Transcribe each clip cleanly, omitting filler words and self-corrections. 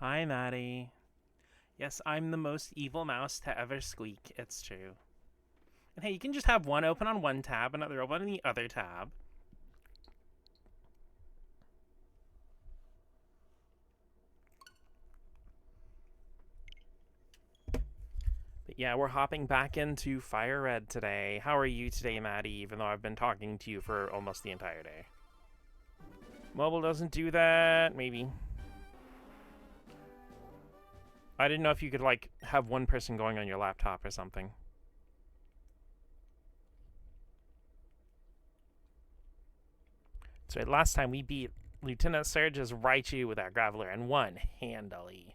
Hi, Maddie. Yes, I'm the most evil mouse to ever squeak. It's true. And hey, you can just have one open on one tab, another open on the other tab. But yeah, we're hopping back into FIRERED today. How are you today, Maddie, even though I've been talking to you for almost the entire day? Mobile doesn't do that, maybe. I didn't know if you could, like, have one person going on your laptop or something. So last time we beat Lieutenant Surge's Raichu with our Graveler and won handily.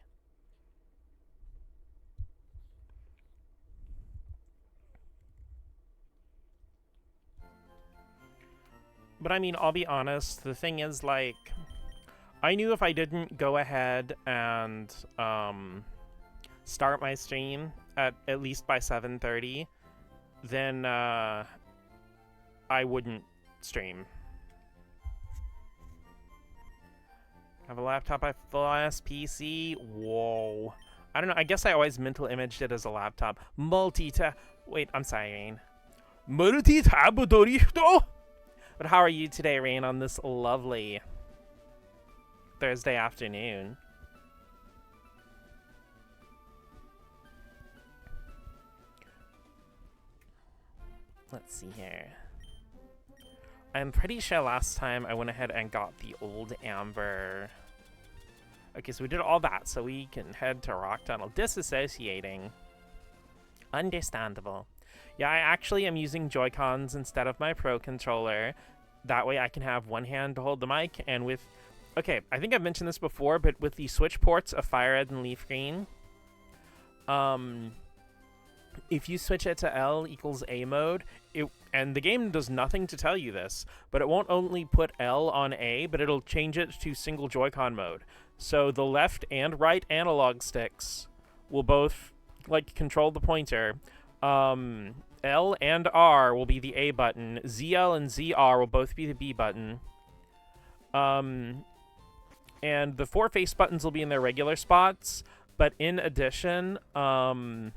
But I mean, I'll be honest, the thing is, like, I knew if I didn't go ahead and start my stream at least by 7:30, then I wouldn't stream. Have a laptop I full ass PC? Whoa. I don't know, I guess I always mental imaged it as a laptop. Wait, I'm sorry, Rain. Multi-tab. But how are you today, Rain, on this lovely Thursday afternoon? Let's see here. I'm pretty sure last time I went ahead and got the old Amber. Okay, so we did all that, so we can head to Rock Tunnel. Disassociating. Understandable. Yeah, I actually am using Joy-Cons instead of my Pro Controller. That way I can have one hand to hold the mic, and with... Okay, I think I've mentioned this before, but with the switch ports of FireRed and Leaf Green, if you switch it to L equals A mode, and the game does nothing to tell you this, but it won't only put L on A, but it'll change it to single Joy-Con mode. So the left and right analog sticks will both, like, control the pointer. L and R will be the A button. ZL and ZR will both be the B button. And the four face buttons will be in their regular spots, but in addition, the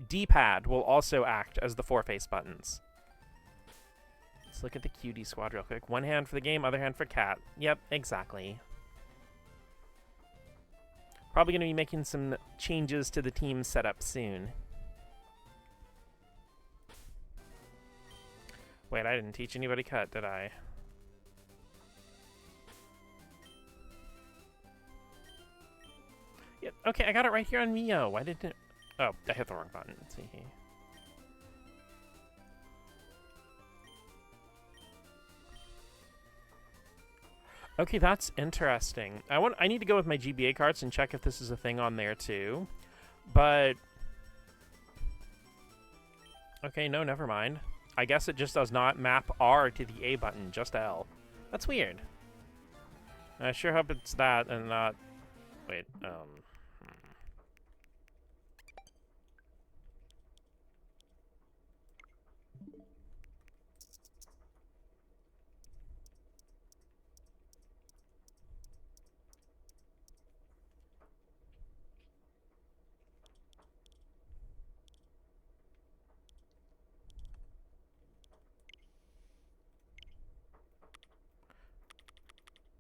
D-pad will also act as the four face buttons. Let's look at the QD squad real quick. One hand for the game, other hand for cat. Yep, exactly. Probably going to be making some changes to the team setup soon. Wait, I didn't teach anybody cut, did I? Yep, okay, I got it right here on Mio. Why didn't it... Oh, I hit the wrong button. Let's see here. Okay, that's interesting. I need to go with my GBA cards and check if this is a thing on there too. But okay, no, never mind. I guess it just does not map R to the A button, just L. That's weird. I sure hope it's that and not... Wait,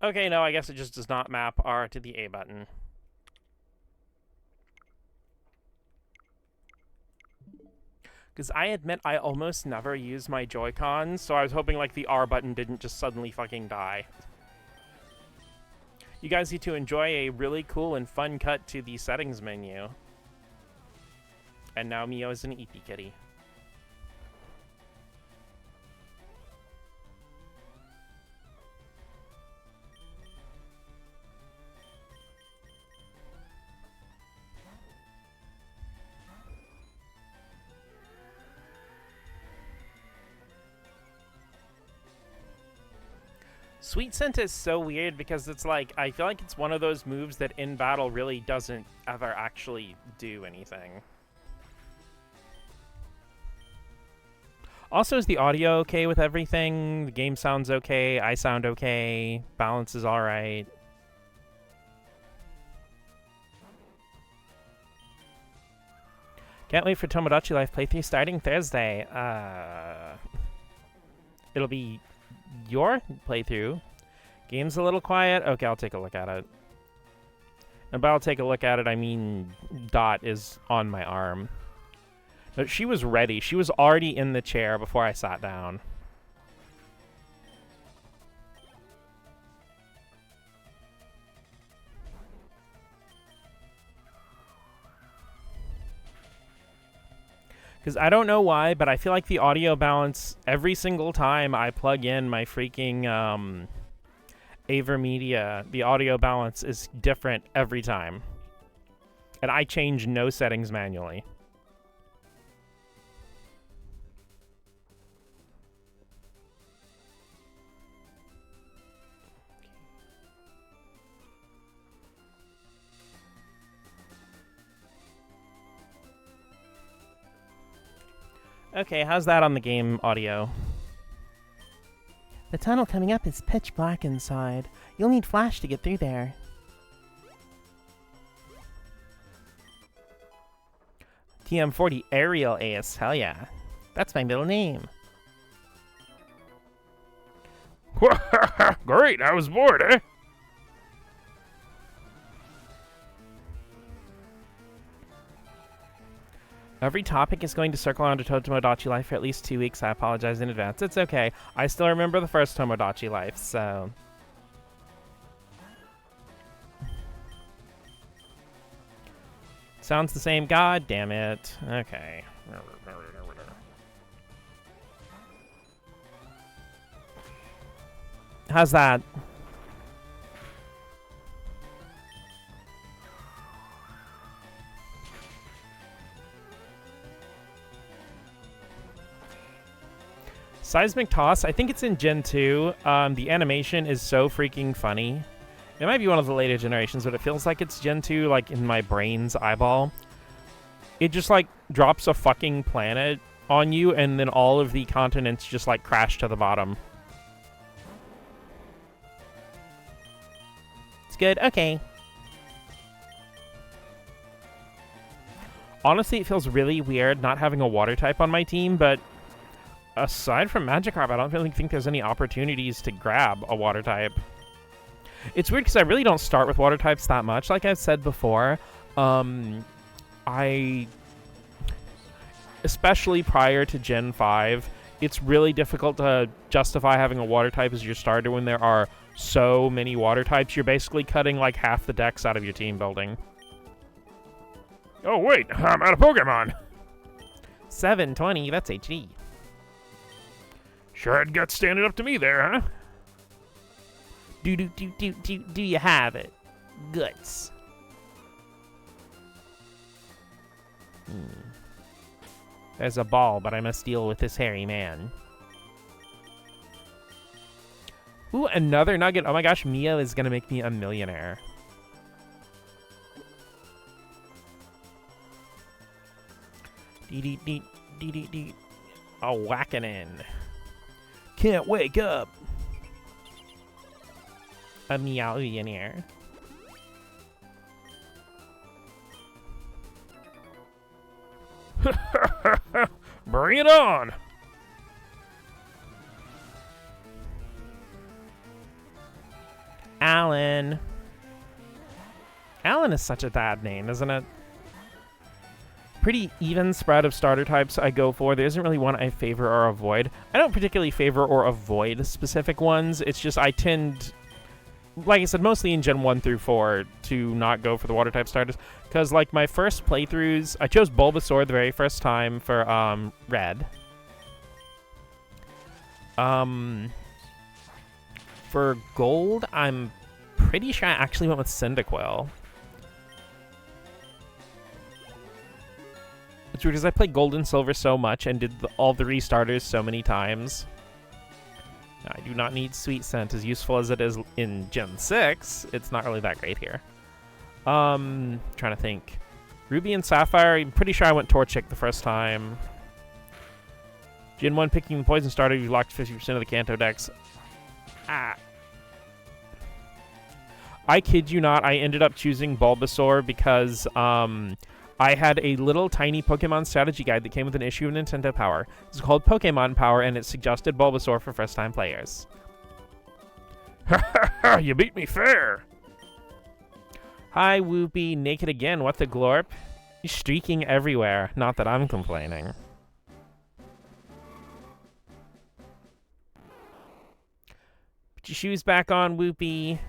Okay, no, I guess it just does not map R to the A button. Because I admit I almost never use my Joy-Cons, so I was hoping like the R button didn't just suddenly fucking die. You guys need to enjoy a really cool and fun cut to the settings menu. And now Mio is an Eepy kitty. Sweet Scent is so weird because it's like, I feel like it's one of those moves that in battle really doesn't ever actually do anything. Also, is the audio okay with everything? The game sounds okay. I sound okay. Balance is all right. Can't wait for Tomodachi Life playthrough starting Thursday. It'll be your playthrough. Game's a little quiet. Okay, I'll take a look at it. And by I'll take a look at it, I mean Dot is on my arm. But she was ready. She was already in the chair before I sat down. Because I don't know why, but I feel like the audio balance, every single time I plug in my freaking AverMedia, the audio balance is different every time. And I change no settings manually. Okay, how's that on the game audio? The tunnel coming up is pitch black inside. You'll need flash to get through there. TM40 Aerial Ace, hell yeah. That's my middle name. Great, I was bored, eh? Every topic is going to circle around to Tomodachi Life for at least 2 weeks. I apologize in advance. It's okay. I still remember the first Tomodachi Life, so... Sounds the same. God damn it. Okay. How's that? Seismic Toss, I think it's in Gen 2. The animation is so freaking funny. It might be one of the later generations, but it feels like it's Gen 2, like, in my brain's eyeball. It just, like, drops a fucking planet on you, and then all of the continents just, like, crash to the bottom. It's good. Okay. Honestly, it feels really weird not having a water type on my team, but aside from Magikarp, I don't really think there's any opportunities to grab a water type. It's weird because I really don't start with water types that much. Like I've said before, especially prior to Gen 5, it's really difficult to justify having a water type as your starter when there are so many water types. You're basically cutting like half the decks out of your team building. Oh wait, I'm out of Pokemon. 720, that's HD. Sure had guts standing up to me there, huh? Do you have it? Guts. There's a ball, but I must deal with this hairy man. Ooh, another nugget. Oh my gosh, Mia is gonna make me a millionaire. Dee. Oh, whacking in. Can't wake up. A meow-millionaire. Bring it on! Alan. Alan is such a bad name, isn't it? Pretty even spread of starter types I go for. There isn't really one I favor or avoid. I don't particularly favor or avoid specific ones. It's just I tend, like I said, mostly in Gen 1 through 4 to not go for the water type starters. Because, like, my first playthroughs, I chose Bulbasaur the very first time for Red. For Gold, I'm pretty sure I actually went with Cyndaquil. It's weird because I played Gold and Silver so much and did all the restarters so many times. I do not need Sweet Scent. As useful as it is in Gen 6, it's not really that great here. Trying to think. Ruby and Sapphire, I'm pretty sure I went Torchic the first time. Gen 1 picking the poison starter, you locked 50% of the Kanto decks. Ah. I kid you not, I ended up choosing Bulbasaur because I had a little tiny Pokemon strategy guide that came with an issue of Nintendo Power. It's called Pokemon Power, and it suggested Bulbasaur for first-time players. You beat me fair! Hi, Whoopie. Naked again. What the glorp? You're streaking everywhere. Not that I'm complaining. Put your shoes back on, Whoopie.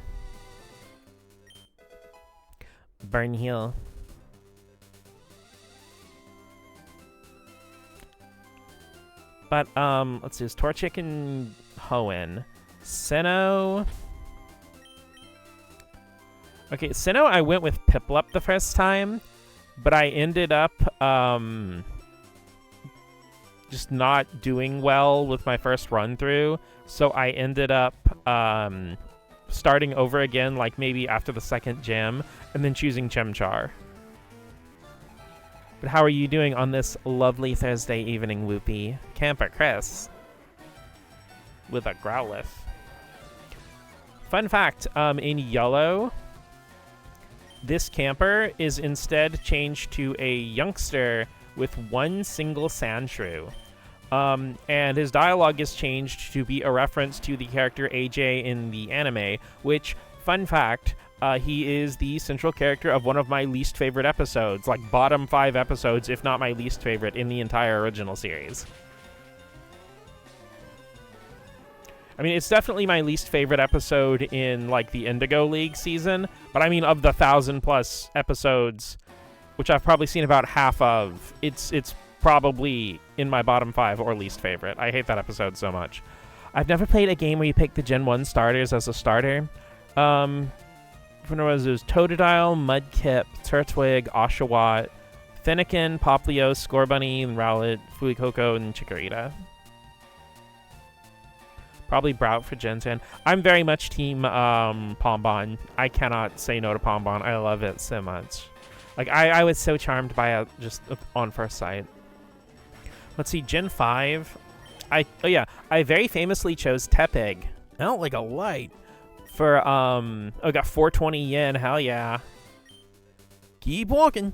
Burn heal. But, let's see. It's Torchic and Hoenn. Sinnoh. Okay, Sinnoh, I went with Piplup the first time, but I ended up, just not doing well with my first run-through, so I ended up, starting over again, like maybe after the second gym, and then choosing Chimchar. But how are you doing on this lovely Thursday evening, Whoopie? Camper Chris. With a Growlithe. Fun fact, in yellow, this camper is instead changed to a youngster with one single Sandshrew. And his dialogue is changed to be a reference to the character AJ in the anime, which, fun fact, he is the central character of one of my least favorite episodes, like bottom 5 episodes, if not my least favorite in the entire original series. I mean, it's definitely my least favorite episode in, like, the Indigo League season, but I mean, of the 1,000+ episodes, which I've probably seen about half of, it's probably in my bottom 5 or least favorite. I hate that episode so much. I've never played a game where you pick the Gen 1 starters as a starter. When it was Totodile, Mudkip, Turtwig, Oshawott, Fennekin, Popplio, Scorbunny, and Rowlet, Fuecoco, and Chikorita. Probably Brout for Gen 10. I'm very much team Pombon. I cannot say no to Pombon. I love it so much. Like, I was so charmed by it just on first sight. Let's see, Gen 5. I very famously chose Tepig. Out like a light. For, got 420 yen. Hell yeah. Keep walking.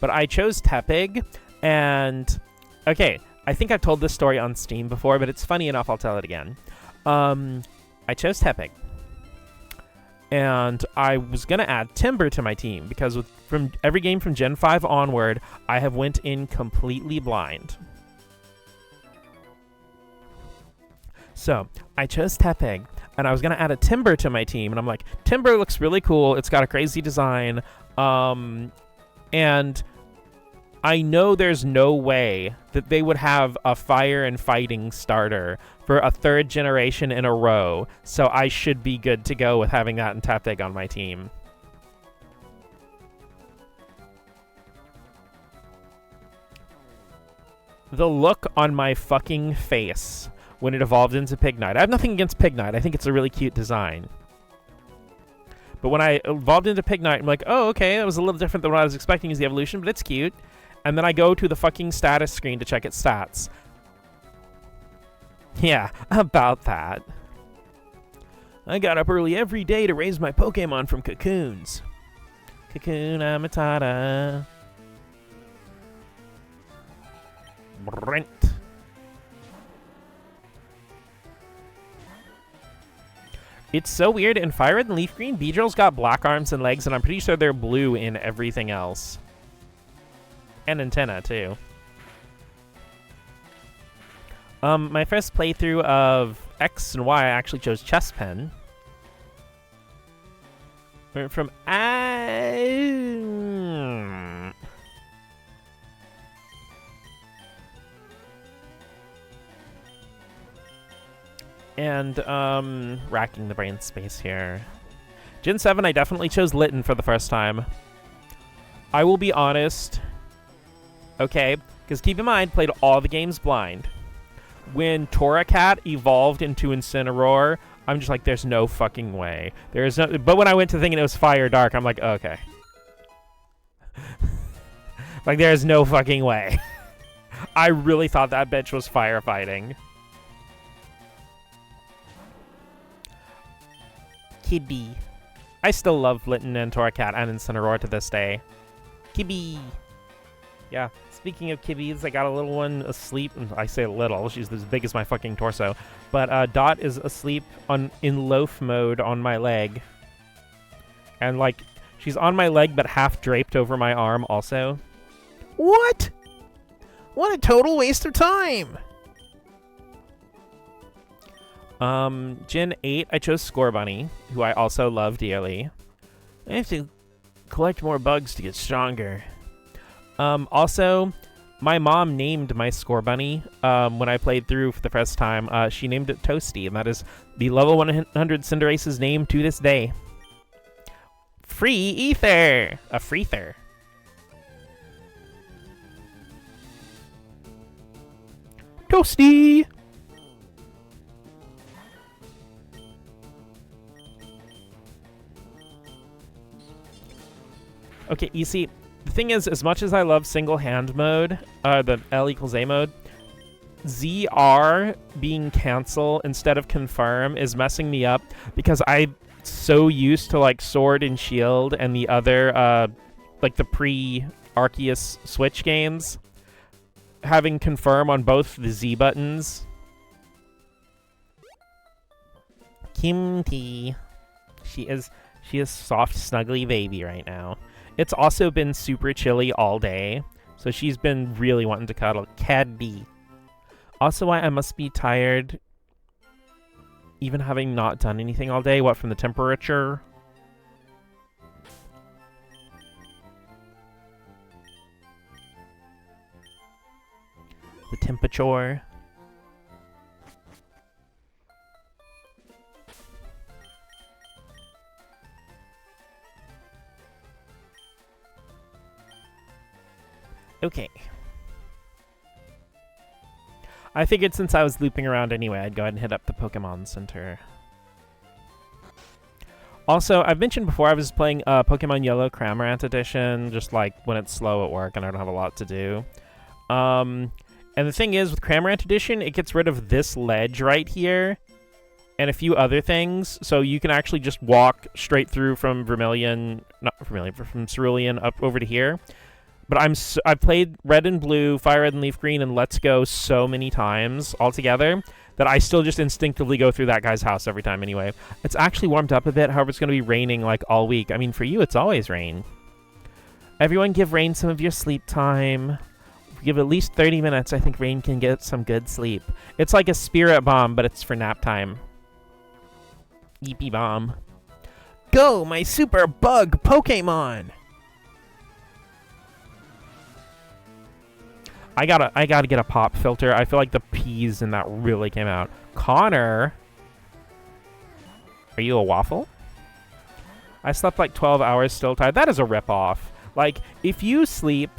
But I chose Tepig, and, okay, I think I've told this story on Steam before, but it's funny enough, I'll tell it again. I chose Tepig. And I was going to add Timber to my team, because from every game from Gen 5 onward, I have went in completely blind. So, I chose Tepig, and I was going to add a Timber to my team, and I'm like, Timber looks really cool, it's got a crazy design, and I know there's no way that they would have a fire and fighting starter for a 3rd generation in a row, so I should be good to go with having that and Tepig on my team. The look on my fucking face when it evolved into Pignite. I have nothing against Pignite. I think it's a really cute design. But when I evolved into Pignite, I'm like, oh, okay, that was a little different than what I was expecting as the evolution, but it's cute. And then I go to the fucking status screen to check its stats. Yeah, about that. I got up early every day to raise my Pokemon from cocoons. Kakuna Matata. Brent. It's so weird. In Fire Red and Leaf Green, Beedrill's got black arms and legs, and I'm pretty sure they're blue in everything else. And antenna, too. My first playthrough of X and Y, I actually chose Chess Pen. Went from... And, racking the brain space here. Gen 7, I definitely chose Litten for the first time. I will be honest. Okay, because keep in mind, played all the games blind. When Torracat evolved into Incineroar, I'm just like, there's no fucking way. There is no... But when I went to thinking it was Fire Dark, I'm like, okay. Like, there's no fucking way. I really thought that bitch was firefighting. Kibby. I still love Litten and Torracat and Incineroar to this day. Kibby. Yeah, speaking of kibbies, I got a little one asleep. I say little, she's as big as my fucking torso. But Dot is asleep in loaf mode on my leg. And, like, she's on my leg but half draped over my arm also. What? What a total waste of time! Gen 8, I chose Scorbunny, who I also love dearly. I have to collect more bugs to get stronger. Also, my mom named my Scorbunny when I played through for the first time. She named it Toasty, and that is the level 100 Cinderace's name to this day. Free Ether! A Freether. Toasty! Okay, you see, the thing is, as much as I love single hand mode, the L equals A mode, ZR being cancel instead of confirm is messing me up because I'm so used to like Sword and Shield and the other, like the pre-Arceus Switch games, having confirm on both the Z buttons. Kimty. She is soft, snuggly baby right now. It's also been super chilly all day, so she's been really wanting to cuddle. Caddy. Also, I must be tired, even having not done anything all day. What, from the temperature? The temperature. Okay. I figured since I was looping around anyway, I'd go ahead and hit up the Pokemon Center. Also, I've mentioned before I was playing Pokemon Yellow Cramorant Edition, just like when it's slow at work and I don't have a lot to do. And the thing is, with Cramorant Edition, it gets rid of this ledge right here and a few other things, so you can actually just walk straight through from from Cerulean up over to here. But I've played Red and Blue, Fire Red and Leaf Green, and Let's Go so many times altogether that I still just instinctively go through that guy's house every time anyway. It's actually warmed up a bit, however it's going to be raining like all week. I mean, for you, it's always rain. Everyone give Rain some of your sleep time. If you give at least 30 minutes, I think Rain can get some good sleep. It's like a spirit bomb, but it's for nap time. Yeepy bomb. Go, my super bug Pokemon! I gotta get a pop filter. I feel like the P's in that really came out. Connor, are you a waffle? I slept like 12 hours, still tired. That is a ripoff. Like, if you sleep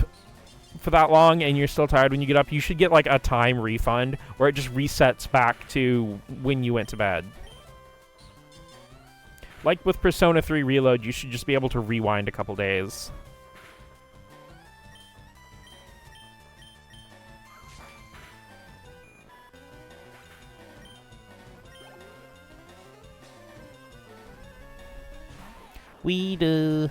for that long and you're still tired when you get up, you should get like a time refund where it just resets back to when you went to bed. Like with Persona 3 Reload, you should just be able to rewind a couple days. We do.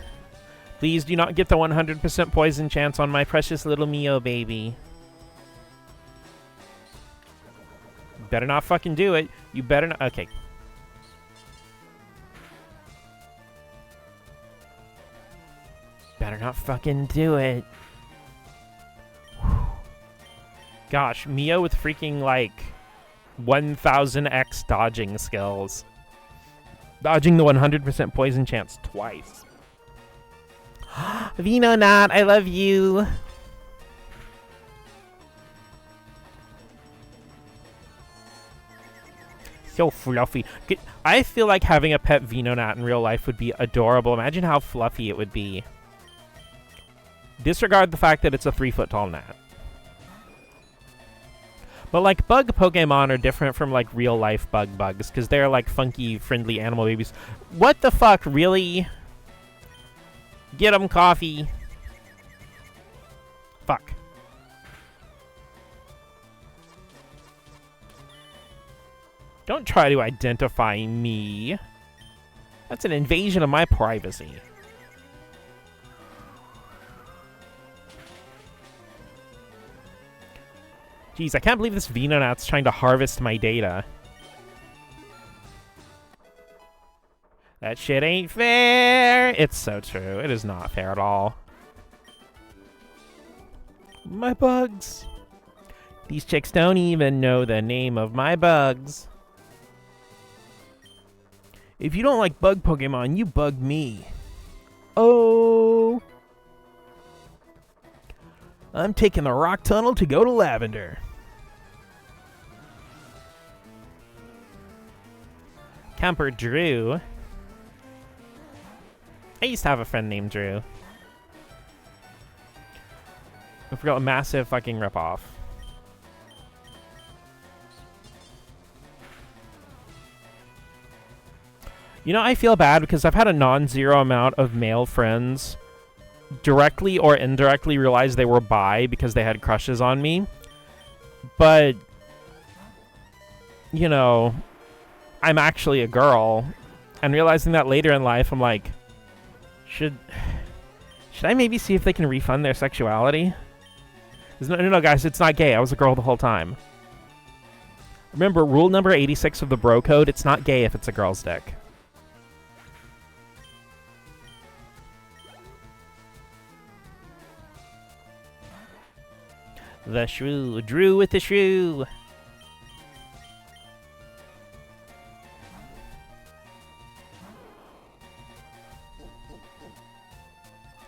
Please do not get the 100% poison chance on my precious little Mio baby. Better not fucking do it. You better not. Okay. Better not fucking do it. Gosh, Mio with freaking like 1000x dodging skills. Dodging the 100% poison chance twice. Venonat, I love you. So fluffy. I feel like having a pet Venonat in real life would be adorable. Imagine how fluffy it would be. Disregard the fact that it's a 3-foot-tall gnat. But, like, bug Pokemon are different from, like, real-life bugs, because they're, like, funky, friendly animal babies. What the fuck, really? Get 'em coffee. Fuck. Don't try to identify me. That's an invasion of my privacy. Jeez, I can't believe this Venonat's trying to harvest my data. That shit ain't fair! It's so true. It is not fair at all. My bugs. These chicks don't even know the name of my bugs. If you don't like bug Pokemon, you bug me. Oh! I'm taking the rock tunnel to go to Lavender. Camper Drew. I used to have a friend named Drew. I forgot, a massive fucking ripoff. You know, I feel bad because I've had a non-zero amount of male friends directly or indirectly realize they were bi because they had crushes on me. But, you know, I'm actually a girl. And realizing that later in life, I'm like, should I maybe see if they can refund their sexuality? No, guys, it's not gay. I was a girl the whole time. Remember, rule number 86 of the bro code, it's not gay if it's a girl's dick. The shrew. Drew with the shrew.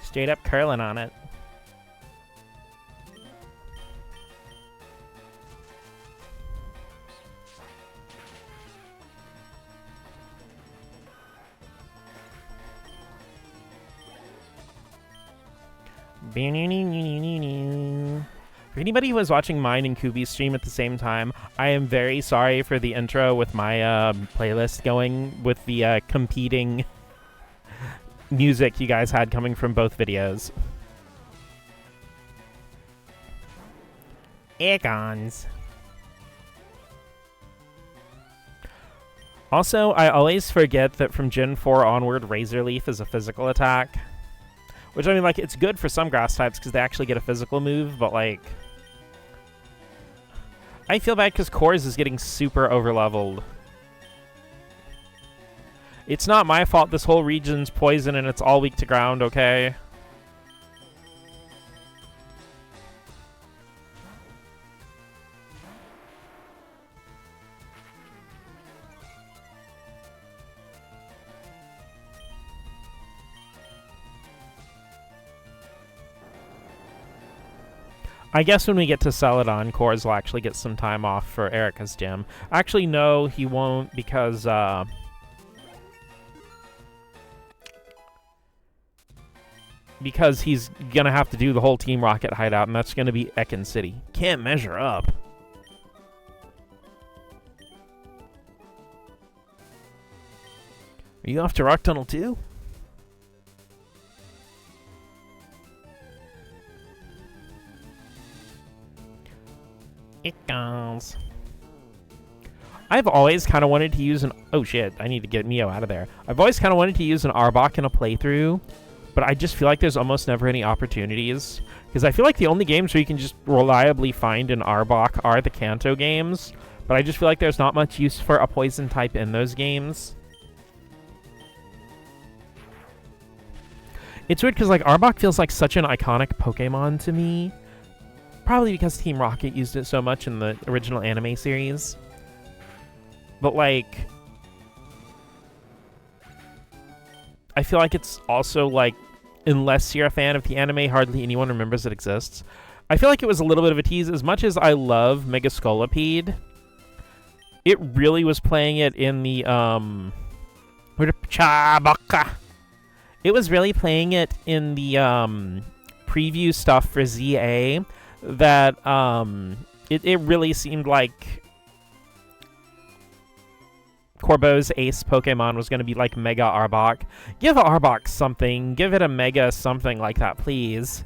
Straight up curling on it. For anybody who was watching mine and Kubi's stream at the same time, I am very sorry for the intro with my playlist going with the competing music you guys had coming from both videos. Icons. Also, I always forget that from Gen 4 onward, Razor Leaf is a physical attack. Which, I mean, like, it's good for some grass types because they actually get a physical move, but, like... I feel bad because Cores is getting super overleveled. It's not my fault this whole region's poison and it's all weak to ground, okay? I guess when we get to Celadon, Cores will actually get some time off for Erica's gym. Actually, no, he won't because, because he's gonna have to do the whole Team Rocket hideout, and that's gonna be Ekin City. Can't measure up. Are you off to Rock Tunnel too? It goes. I've always kind of wanted to use an... Oh shit, I need to get Mio out of there. I've always kind of wanted to use an Arbok in a playthrough, but I just feel like there's almost never any opportunities. Because I feel like the only games where you can just reliably find an Arbok are the Kanto games, but I just feel like there's not much use for a poison type in those games. It's weird because, like, Arbok feels like such an iconic Pokemon to me. Probably because Team Rocket used it so much in the original anime series. But, like... I feel like it's also, like, unless you're a fan of the anime, hardly anyone remembers it exists. I feel like it was a little bit of a tease. As much as I love Megascolipede, it really was playing it in the, It was really playing it in the, preview stuff for ZA that, it really seemed like Corbo's ace Pokemon was going to be like Mega Arbok. Give Arbok something. Give it a Mega something like that, please.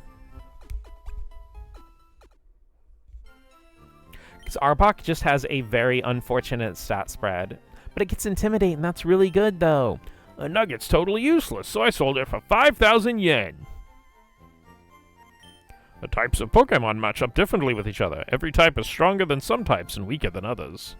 Because Arbok just has a very unfortunate stat spread. But it gets Intimidate, and that's really good, though. A nugget's totally useless, so I sold it for 5,000 yen. The types of Pokemon match up differently with each other. Every type is stronger than some types and weaker than others.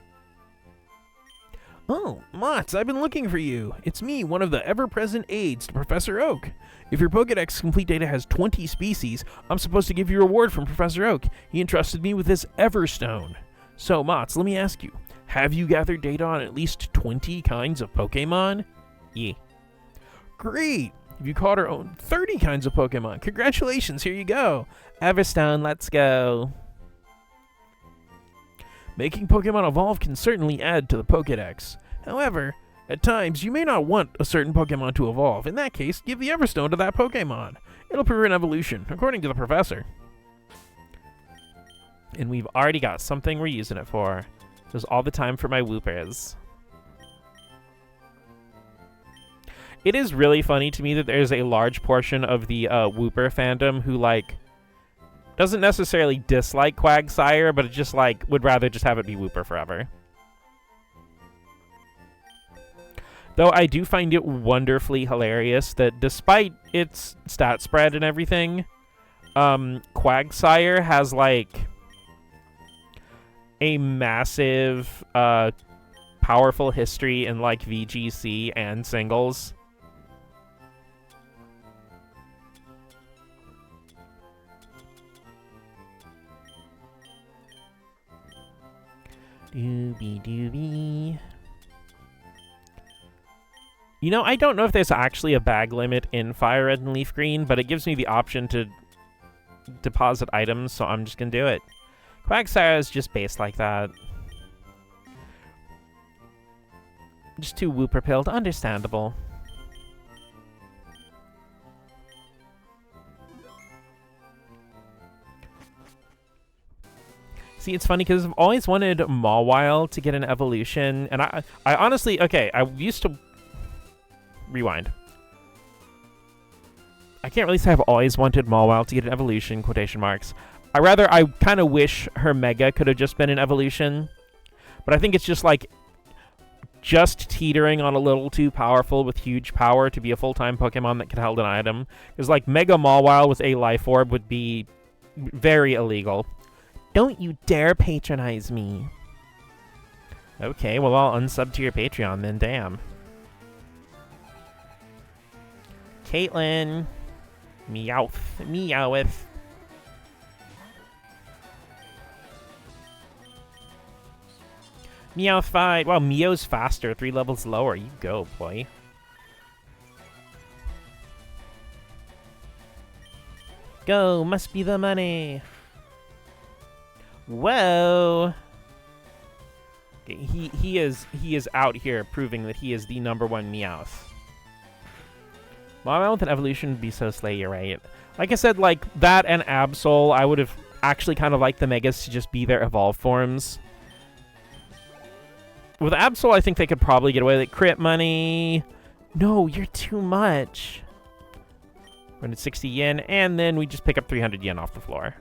Oh, Mots, I've been looking for you. It's me, one of the ever-present aides to Professor Oak. If your Pokedex complete data has 20 species, I'm supposed to give you a reward from Professor Oak. He entrusted me with this Everstone. So, Mots, let me ask you, have you gathered data on at least 20 kinds of Pokemon? Yeah. Great! Have you caught our own 30 kinds of Pokemon? Congratulations, here you go. Everstone, let's go. Making Pokemon evolve can certainly add to the Pokedex. However, at times, you may not want a certain Pokemon to evolve. In that case, give the Everstone to that Pokemon. It'll prevent evolution, according to the professor. And we've already got something we're using it for. There's all the time for my Whoopers. It is really funny to me that there's a large portion of the Whooper fandom who, like, doesn't necessarily dislike Quagsire, but it just, like, would rather just have it be Whooper forever. Though I do find it wonderfully hilarious that despite its stat spread and everything, Quagsire has, like, a massive, powerful history in, like, VGC and singles. Doobie doobie. You know, I don't know if there's actually a bag limit in Fire Red and Leaf Green, but it gives me the option to deposit items, so I'm just gonna do it. Quagsire is just based like that. Just too Whooper pilled, understandable. See, it's funny because I've always wanted Mawile to get an evolution, and I honestly, okay, I used to rewind. I can't really say I've always wanted Mawile to get an evolution, quotation marks. I kind of wish her Mega could have just been an evolution, but I think it's just like, just teetering on a little too powerful with huge power to be a full-time Pokemon that could hold an item. Because like Mega Mawile with a Life Orb would be very illegal. Don't you dare patronize me. Okay, well, I'll unsub to your Patreon then, damn. Caitlin. Meowth. Meowth. Meowth fight. Wow, Meow's faster, 3 levels lower. You go, boy. Go, must be the money. Whoa. Okay, he is out here proving that he is the #1 Meowth. Mawile with an evolution would be so slay, you're right. Like I said, like that and Absol, I would have actually kind of liked the Megas to just be their evolved forms. With Absol, I think they could probably get away with it. Crit money. No, you're too much. 160 yen, and then we just pick up 300 yen off the floor.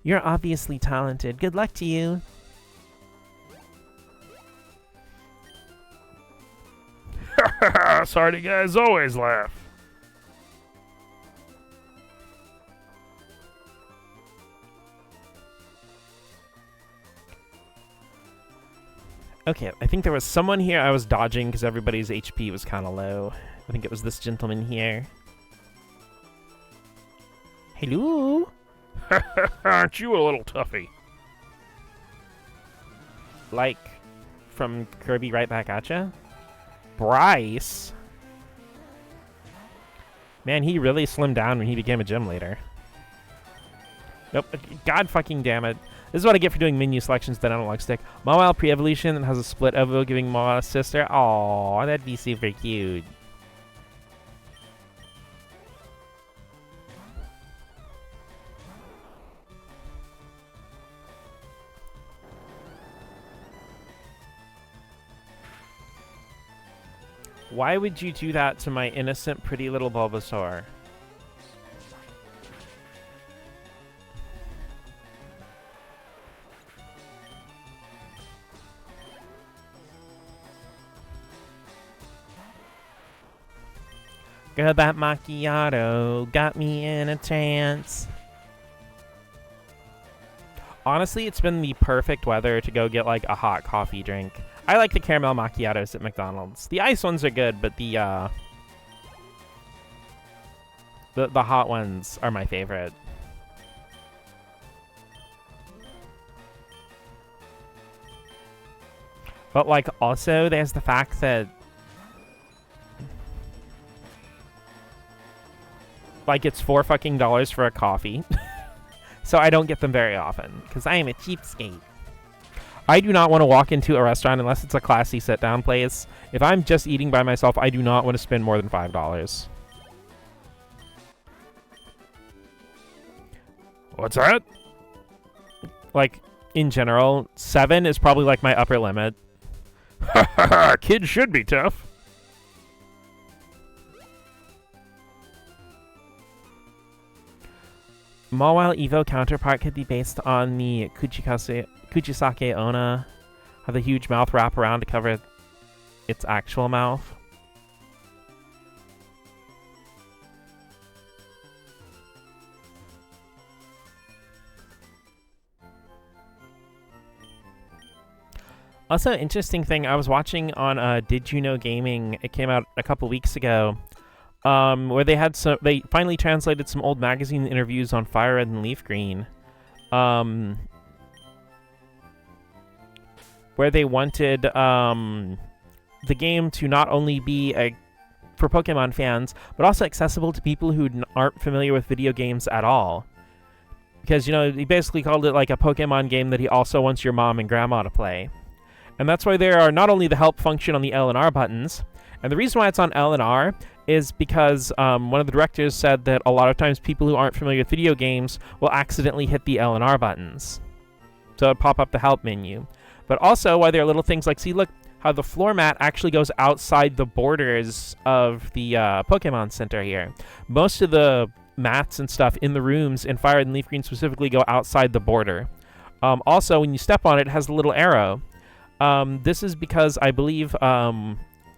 You're obviously talented. Good luck to you. Sorry, guys always laugh. Okay, I think there was someone here I was dodging because everybody's HP was kind of low. I think it was this gentleman here. Hello? Aren't you a little toughy? Like, from Kirby right back at ya? Bryce? Man, he really slimmed down when he became a gym leader. Nope. God fucking damn it. This is what I get for doing menu selections that I don't like stick. Mawile pre-evolution that has a split Evo giving Mawile a sister. Aww, that'd be super cute. Why would you do that to my innocent, pretty little Bulbasaur? Girl, that macchiato got me in a trance. Honestly, it's been the perfect weather to go get like a hot coffee drink. I like the caramel macchiatos at McDonald's. The ice ones are good, but the hot ones are my favorite. But like also there's the fact that like it's $4 fucking for a coffee. So I don't get them very often, because I am a cheapskate. I do not want to walk into a restaurant unless it's a classy sit-down place. If I'm just eating by myself, I do not want to spend more than $5. What's that? Like, in general, 7 is probably like my upper limit. Ha ha ha! Kids should be tough. Mawile Evo counterpart could be based on the Kuchisake Onna, have the huge mouth wrap around to cover its actual mouth. Also, interesting thing, I was watching on Did You Know Gaming. It came out a couple weeks ago. Where they finally translated some old magazine interviews on FIRERED and Leaf Green, where they wanted the game to not only be for Pokemon fans, but also accessible to people who aren't familiar with video games at all. Because, you know, he basically called it like a Pokemon game that he also wants your mom and grandma to play. And that's why there are not only the help function on the L and R buttons, and the reason why it's on L and R is because one of the directors said that a lot of times people who aren't familiar with video games will accidentally hit the L and R buttons. So it'll pop up the help menu. But also, why there are little things like, see, look how the floor mat actually goes outside the borders of the Pokemon Center here. Most of the mats and stuff in the rooms in FIRERED and Leaf Green specifically go outside the border. Also, when you step on it, it has a little arrow. This is because I believe...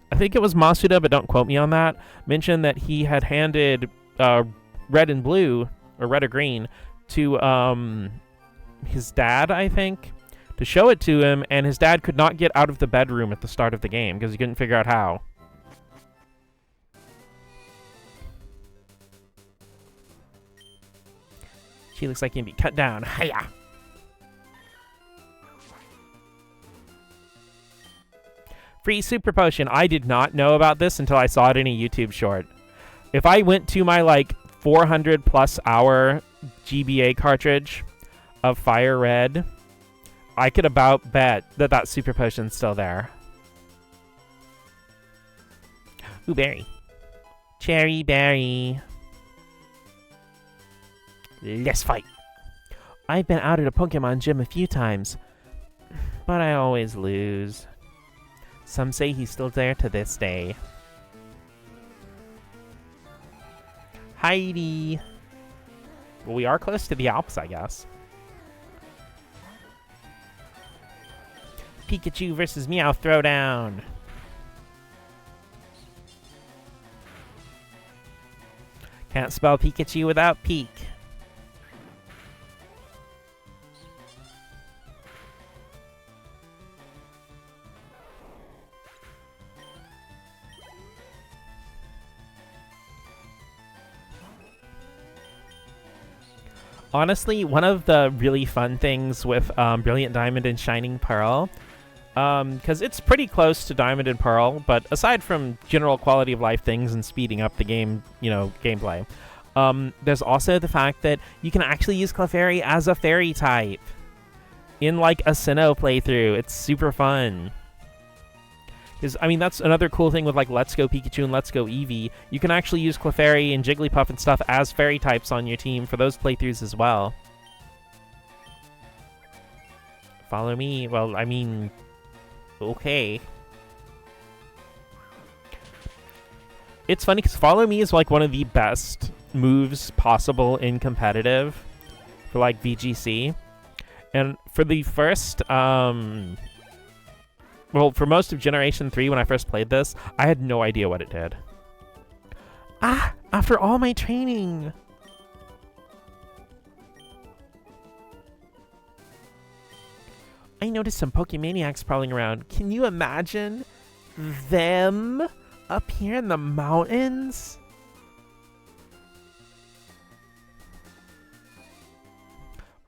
I think it was Masuda, but don't quote me on that, mentioned that he had handed red and blue, or red or green, to his dad, I think, to show it to him, and his dad could not get out of the bedroom at the start of the game, because he couldn't figure out how. She looks like he can be cut down. Hiya! Free super potion. I did not know about this until I saw it in a YouTube short. If I went to my like 400 plus hour GBA cartridge of FIRERED, I could about bet that that super potion's still there. Ooh, berry. Cherry berry. Let's fight. I've been out at a Pokemon gym a few times, but I always lose. Some say he's still there to this day. Heidi! Well, we are close to the Alps, I guess. Pikachu versus Meow Throwdown! Can't spell Pikachu without Peek. Honestly, one of the really fun things with Brilliant Diamond and Shining Pearl, because it's pretty close to Diamond and Pearl, but aside from general quality of life things and speeding up the game, you know, gameplay, there's also the fact that you can actually use Clefairy as a fairy type in like a Sinnoh playthrough. It's super fun. Because, I mean, that's another cool thing with, like, Let's Go Pikachu and Let's Go Eevee. You can actually use Clefairy and Jigglypuff and stuff as fairy types on your team for those playthroughs as well. Follow me? Well, I mean, okay. It's funny because Follow Me is, like, one of the best moves possible in competitive for, like, VGC. And for the first, well, for most of Generation 3, when I first played this, I had no idea what it did. Ah, after all my training. I noticed some Pokemaniacs prowling around. Can you imagine them up here in the mountains?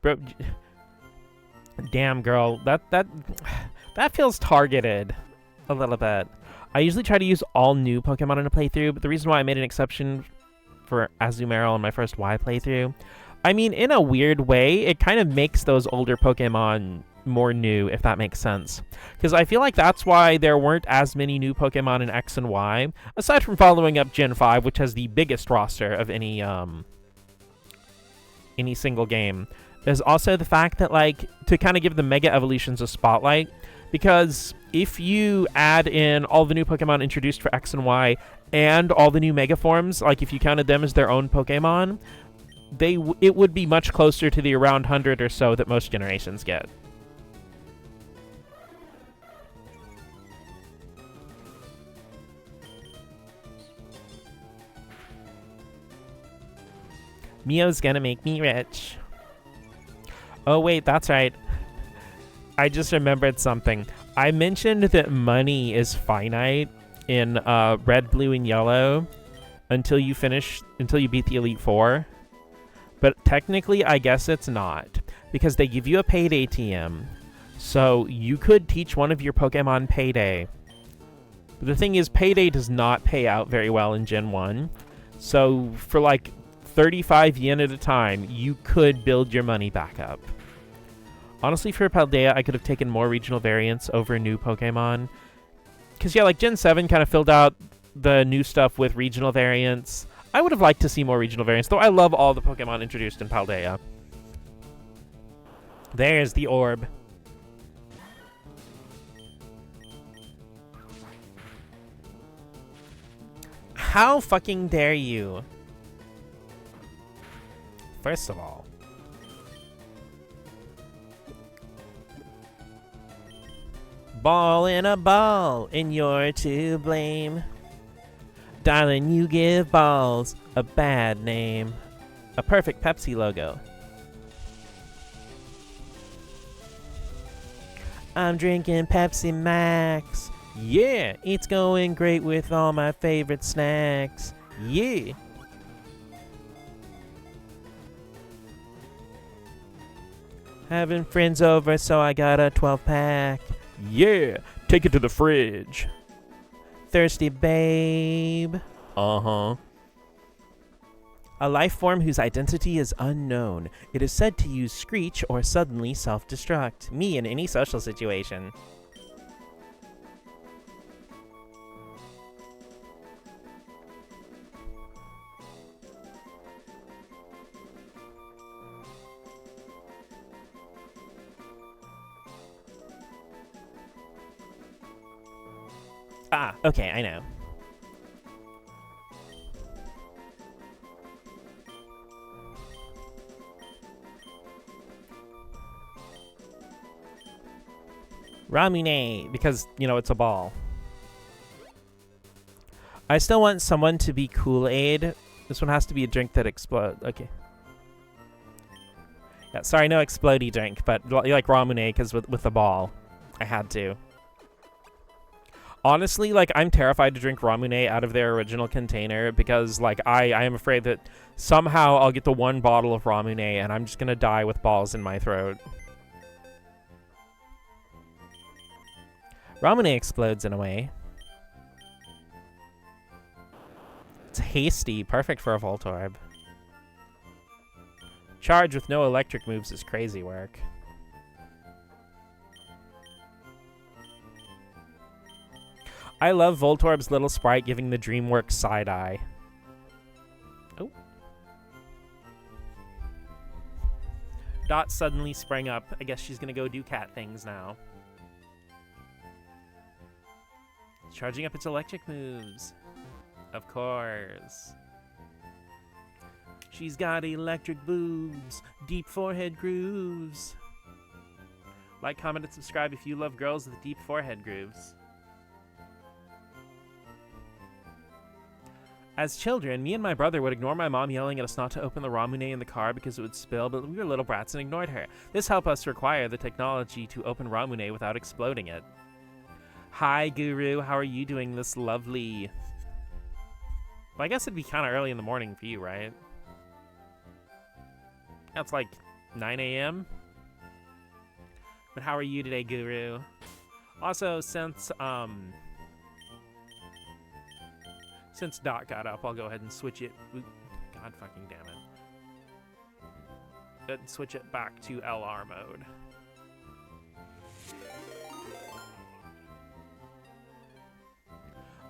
Bro, damn girl, that feels targeted a little bit. I usually try to use all new Pokemon in a playthrough, but the reason why I made an exception for Azumarill in my first Y playthrough, I mean, in a weird way, it kind of makes those older Pokemon more new, if that makes sense. Because I feel like that's why there weren't as many new Pokemon in X and Y, aside from following up Gen 5, which has the biggest roster of any single game. There's also the fact that, like, to kind of give the Mega Evolutions a spotlight, because if you add in all the new Pokemon introduced for X and Y and all the new Mega Forms, like if you counted them as their own Pokemon, it would be much closer to the around 100 or so that most generations get. Mio's gonna make me rich. Oh wait, that's right. I just remembered something. I mentioned that money is finite in Red, Blue, and Yellow until you beat the Elite Four. But technically, I guess it's not, because they give you a paid ATM. So you could teach one of your Pokemon Payday. But the thing is, Payday does not pay out very well in Gen 1. So for like 35 yen at a time, you could build your money back up. Honestly, for Paldea, I could have taken more regional variants over new Pokemon. Because, yeah, like Gen 7 kind of filled out the new stuff with regional variants. I would have liked to see more regional variants, though I love all the Pokemon introduced in Paldea. There's the orb. How fucking dare you? First of all, ball in a ball, and you're to blame. Darling, you give balls a bad name. A perfect Pepsi logo. I'm drinking Pepsi Max. Yeah, it's going great with all my favorite snacks. Yeah. Having friends over, so I got a 12-pack. Yeah, take it to the fridge. Thirsty babe. Uh-huh. A life form whose identity is unknown. It is said to use Screech or suddenly self-destruct. Me in any social situation. Ah, okay, I know. Ramune, because, you know, it's a ball. I still want someone to be Kool-Aid. This one has to be a drink that explodes. Okay. Yeah, sorry, no explodey drink, but you like Ramune because with the ball. I had to. Honestly, like, I'm terrified to drink Ramune out of their original container because, like, I am afraid that somehow I'll get the one bottle of Ramune and I'm just gonna die with balls in my throat. Ramune explodes in a way. It's hasty, perfect for a Voltorb. Charge with no electric moves is crazy work. I love Voltorb's little sprite giving the DreamWorks side-eye. Oh. Dot suddenly sprang up. I guess she's gonna go do cat things now. Charging up its electric moves. Of course. She's got electric boobs, deep forehead grooves. Like, comment, and subscribe if you love girls with deep forehead grooves. As children, me and my brother would ignore my mom yelling at us not to open the Ramune in the car because it would spill, but we were little brats and ignored her. This helped us acquire the technology to open Ramune without exploding it. Hi, Guru. How are you doing this lovely... Well, I guess it'd be kind of early in the morning for you, right? That's like 9 a.m. But how are you today, Guru? Also, since Dot got up, I'll go ahead and switch it. God fucking damn it. Switch it back to LR mode.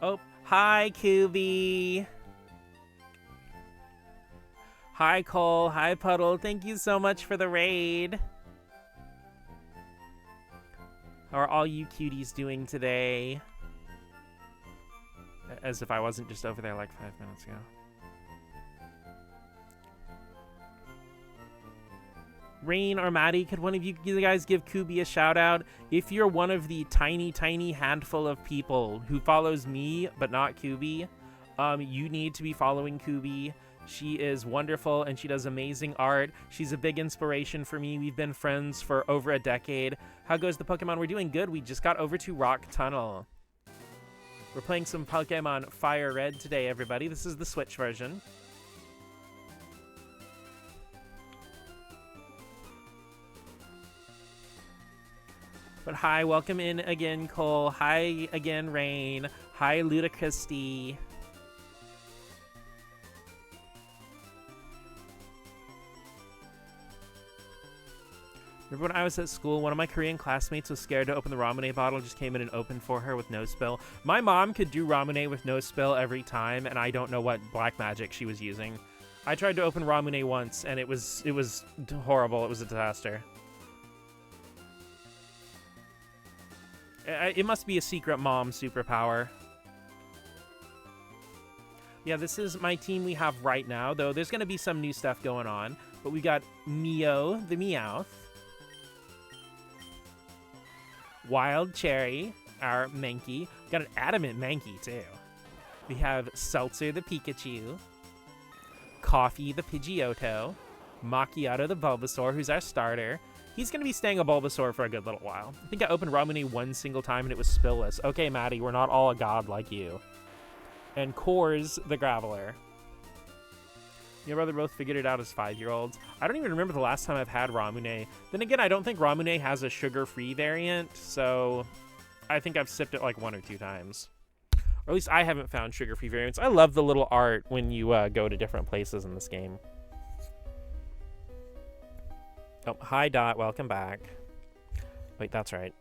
Oh, hi, Kubi. Hi, Cole. Hi, Puddle. Thank you so much for the raid. How are all you cuties doing today? As if I wasn't just over there like 5 minutes ago. Rain or Maddie, could one of you guys give Kubi a shout out? If you're one of the tiny, tiny handful of people who follows me but not Kubi, you need to be following Kubi. She is wonderful and she does amazing art. She's a big inspiration for me. We've been friends for over a decade. How goes the Pokemon? We're doing good. We just got over to Rock Tunnel. We're playing some Pokemon Fire Red today, everybody. This is the Switch version. But hi, welcome in again, Cole. Hi again, Rain. Hi, Ludicrousty. Remember when I was at school, one of my Korean classmates was scared to open the Ramune bottle, just came in and opened for her with no spill. My mom could do Ramune with no spill every time, and I don't know what black magic she was using. I tried to open Ramune once, and it was horrible. It was a disaster. It must be a secret mom superpower. Yeah, this is my team we have right now, though there's going to be some new stuff going on. But we got Mio, the Meowth. Wild Cherry, our Mankey. We got an adamant Mankey, too. We have Seltzer, the Pikachu. Coffee, the Pidgeotto. Macchiato, the Bulbasaur, who's our starter. He's going to be staying a Bulbasaur for a good little while. I think I opened Ramune one single time and it was spillless. Okay, Maddie, we're not all a god like you. And Kors, the Graveler. Your brother both figured it out as 5-year-olds. I don't even remember the last time I've had Ramune. Then again, I don't think Ramune has a sugar-free variant, so I think I've sipped it like 1 or 2 times. Or at least I haven't found sugar-free variants. I love the little art when you go to different places in this game. Oh, hi, Dot. Welcome back. Wait, that's right.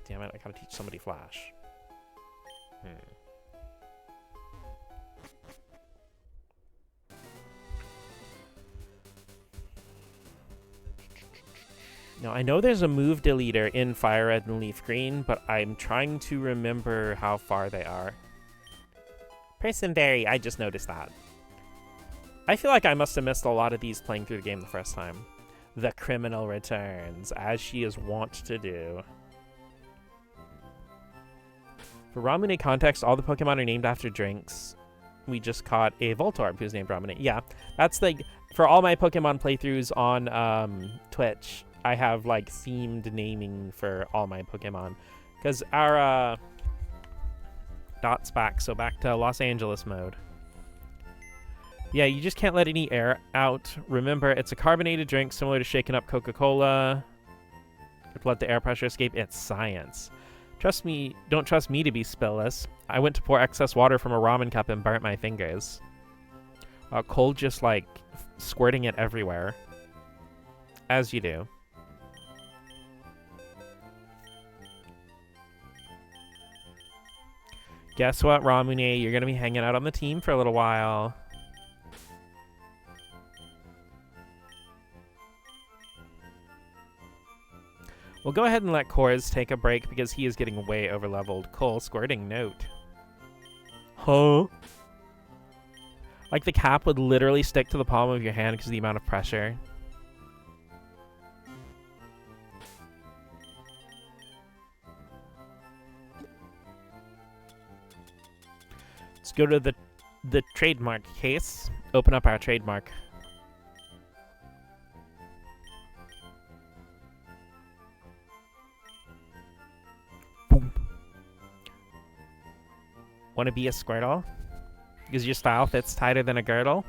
Damn it, I gotta teach somebody Flash. Now, I know there's a move deleter in Fire Red and Leaf Green, but I'm trying to remember how far they are. Personberry, I just noticed that. I feel like I must have missed a lot of these playing through the game the first time. The criminal returns, as she is wont to do. For Ramune context, all the Pokemon are named after drinks. We just caught a Voltorb who's named Ramune. Yeah, that's like, for all my Pokemon playthroughs on Twitch, I have like themed naming for all my Pokemon. Because our Dot's back, so back to Los Angeles mode. Yeah, you just can't let any air out. Remember, it's a carbonated drink similar to shaking up Coca-Cola. You have to let the air pressure escape. It's science. Trust me, don't trust me to be spillless. I went to pour excess water from a ramen cup and burnt my fingers. Cole just like squirting it everywhere. As you do. Guess what, Ramune? You're going to be hanging out on the team for a little while. We'll go ahead and let Kors take a break because he is getting way overleveled. Cole, squirting note. Huh? Like the cap would literally stick to the palm of your hand because of the amount of pressure. Let's go to the the trademark case. Open up our trademark. Boom. Want to be a Squirtle? Because your style fits tighter than a girdle?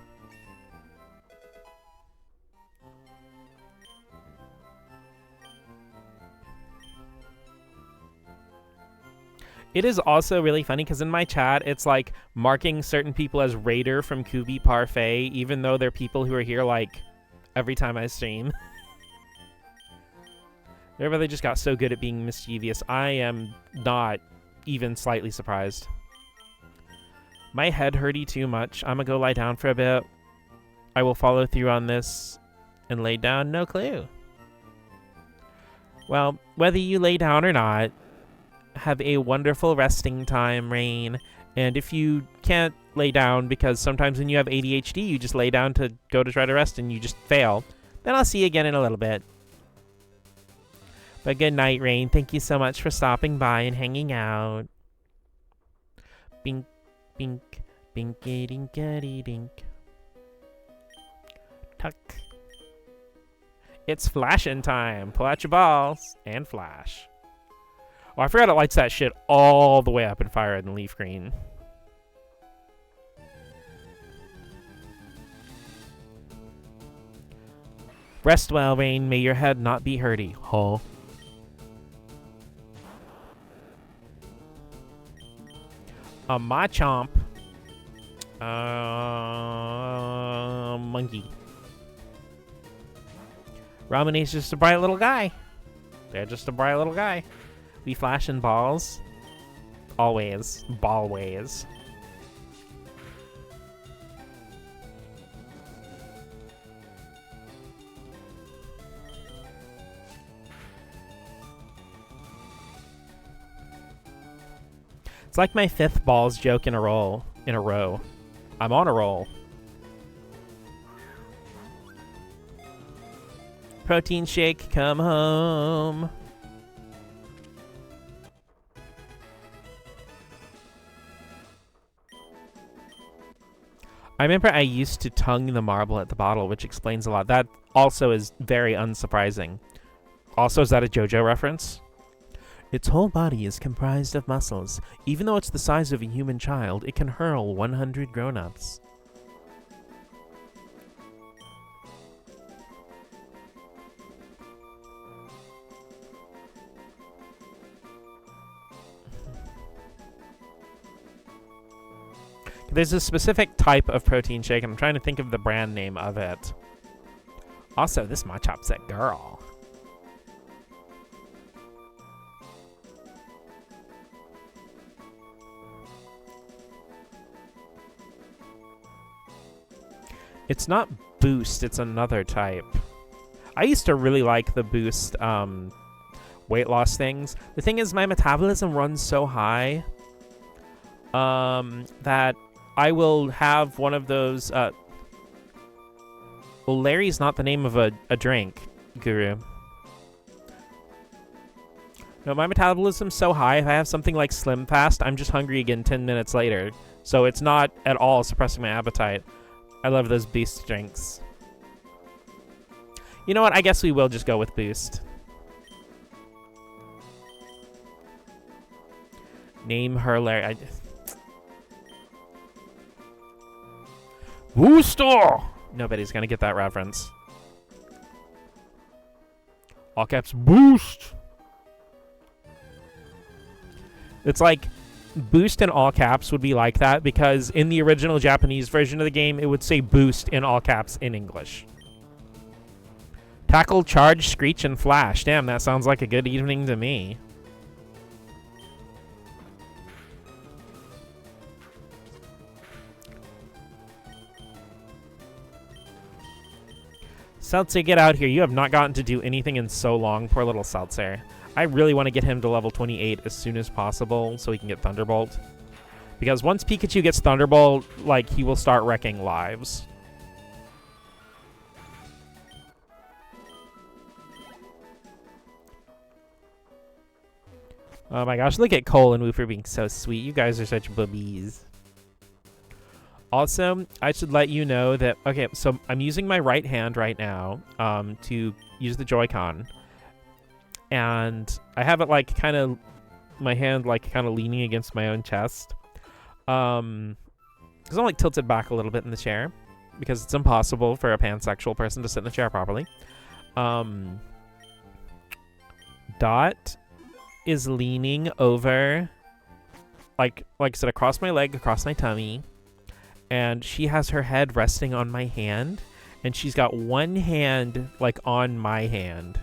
It is also really funny because in my chat, it's like marking certain people as Raider from Kubi Parfait, even though they're people who are here like every time I stream. They really just got so good at being mischievous. I am not even slightly surprised. My head hurty too much. I'm gonna go lie down for a bit. I will follow through on this and lay down. No clue. Well, whether you lay down or not, have a wonderful resting time, Rain. And if you can't lay down, because sometimes when you have ADHD, you just lay down to go to try to rest and you just fail, then I'll see you again in a little bit. But good night, Rain. Thank you so much for stopping by and hanging out. Bink, bink, binky, dinkity, dink. Tuck. It's flashing time. Pull out your balls and flash. Oh, I forgot it lights that shit all the way up in Fire Red and Leaf Green. Rest well, Rain. May your head not be hurty. Huh? A Machamp. Monkey. Ramine's just a bright little guy. They're just a bright little guy. We flashing balls. Always. Ballways. It's like my 5th balls joke in a row. I'm on a roll. Protein shake, come home. I remember I used to tongue the marble at the bottle, which explains a lot. That also is very unsurprising. Also, is that a JoJo reference? Its whole body is comprised of muscles. Even though it's the size of a human child, it can hurl 100 grown-ups. There's a specific type of protein shake, and I'm trying to think of the brand name of it. Also, this Machop's that girl. It's not Boost, it's another type. I used to really like the Boost weight loss things. The thing is, my metabolism runs so high that I will have one of those... well, Larry's not the name of a drink, Guru. No, my metabolism's so high, if I have something like Slim Fast, I'm just hungry again 10 minutes later. So it's not at all suppressing my appetite. I love those Boost drinks. You know what? I guess we will just go with Boost. Name her Larry. Booster! Nobody's gonna get that reference. All caps boost! It's like Boost in all caps would be like that because in the original Japanese version of the game, it would say Boost in all caps in English. Tackle, Charge, Screech, and Flash. Damn, that sounds like a good evening to me. Seltzer, get out here. You have not gotten to do anything in so long. Poor little Seltzer. I really want to get him to level 28 as soon as possible so he can get Thunderbolt. Because once Pikachu gets Thunderbolt, like, he will start wrecking lives. Oh my gosh, look at Cole and Woofer being so sweet. You guys are such boobies. Also, I should let you know that, okay, so I'm using my right hand right now to use the Joy-Con. And I have it, like, kind of, my hand, like, kind of leaning against my own chest. Because I'm, like, tilted back a little bit in the chair. Because it's impossible for a pansexual person to sit in the chair properly. Dot is leaning over, like I said, across my leg, across my tummy. And she has her head resting on my hand. And she's got one hand, like, on my hand.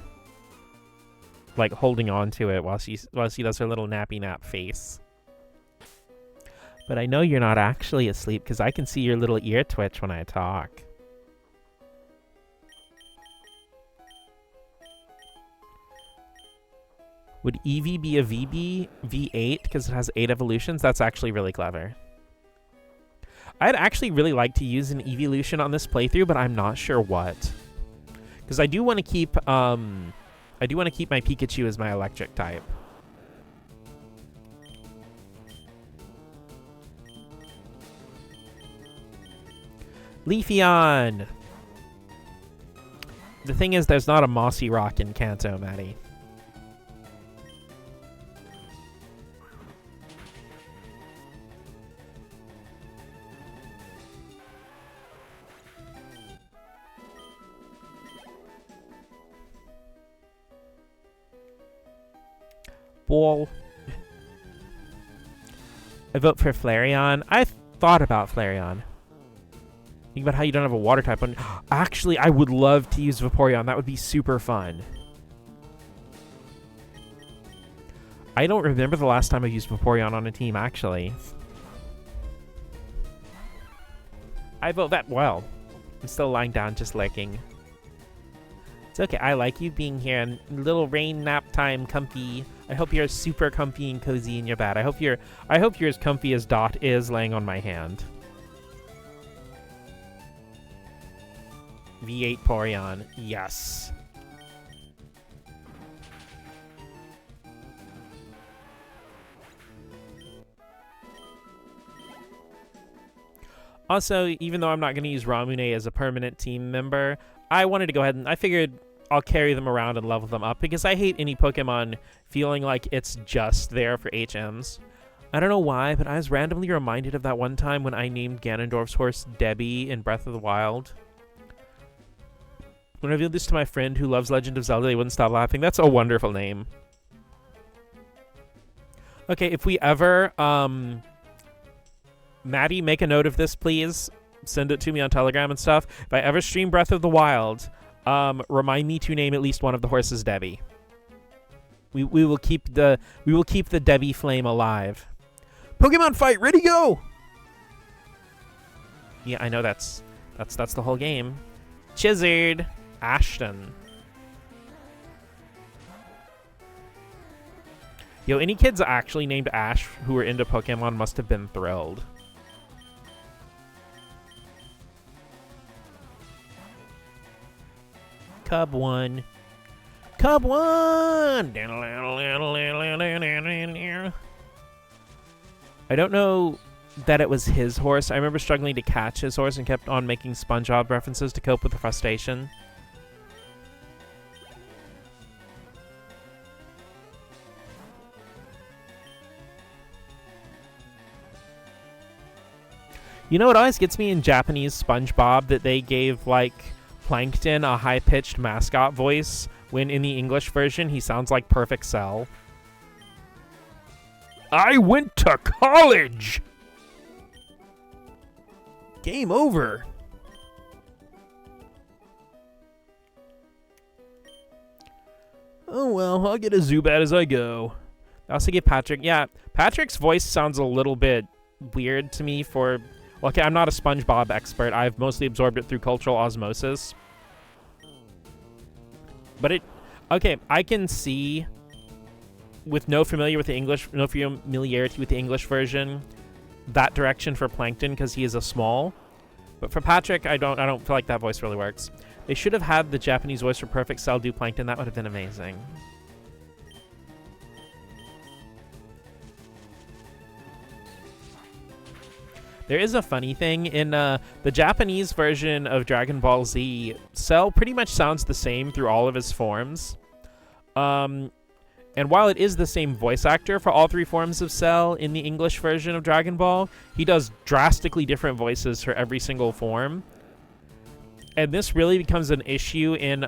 Like, holding on to it while she does her little nappy nap face. But I know you're not actually asleep because I can see your little ear twitch when I talk. Would Eevee be a V8 because it has 8 evolutions? That's actually really clever. I'd actually really like to use an evolution on this playthrough, but I'm not sure what. Because I do want to keep my Pikachu as my electric type. Leafeon! The thing is, there's not a mossy rock in Kanto, Maddie. Ball. I vote for Flareon. I thought about Flareon. Think about how you don't have a water type on. Actually, I would love to use Vaporeon. That would be super fun. I don't remember the last time I used Vaporeon on a team, actually. I vote that. Well, I'm still lying down, just lurking. It's okay. I like you being here. And little rain nap time, comfy. I hope you're super comfy and cozy in your bed. I hope you're as comfy as Dot is laying on my hand. V8 Porygon. Yes. Also, even though I'm not going to use Ramune as a permanent team member, I wanted to go ahead and I figured I'll carry them around and level them up because I hate any Pokemon feeling like it's just there for HMs. I don't know why, but I was randomly reminded of that one time when I named Ganondorf's horse Debbie in Breath of the Wild. When I revealed this to my friend who loves Legend of Zelda, they wouldn't stop laughing. That's a wonderful name. Okay, if we ever, Maddie, make a note of this, please. Send it to me on Telegram and stuff. If I ever stream Breath of the Wild, remind me to name at least one of the horses Debbie. We will keep the Debbie flame alive. Pokemon fight, ready, go! Yeah, I know that's the whole game. Chizzard. Ashton. Yo, any kids actually named Ash who were into Pokemon must have been thrilled. Cub 1. Cub 1! I don't know that it was his horse. I remember struggling to catch his horse and kept on making SpongeBob references to cope with the frustration. You know what always gets me in Japanese SpongeBob? That they gave, like, Plankton a high-pitched mascot voice, when in the English version he sounds like Perfect Cell. I went to college! Game over. Oh well, I'll get a Zubat as I go. I also give Patrick... Yeah, Patrick's voice sounds a little bit weird to me for... Well, okay, I'm not a SpongeBob expert. I've mostly absorbed it through cultural osmosis. But it... Okay, I can see... With no familiarity with the English version, that direction for Plankton because he is a small. But for Patrick, I don't feel like that voice really works. They should have had the Japanese voice for Perfect Cell do Plankton. That would have been amazing. There is a funny thing in the Japanese version of Dragon Ball Z. Cell pretty much sounds the same through all of his forms. And while it is the same voice actor for all 3 forms of Cell in the English version of Dragon Ball, he does drastically different voices for every single form. And this really becomes an issue in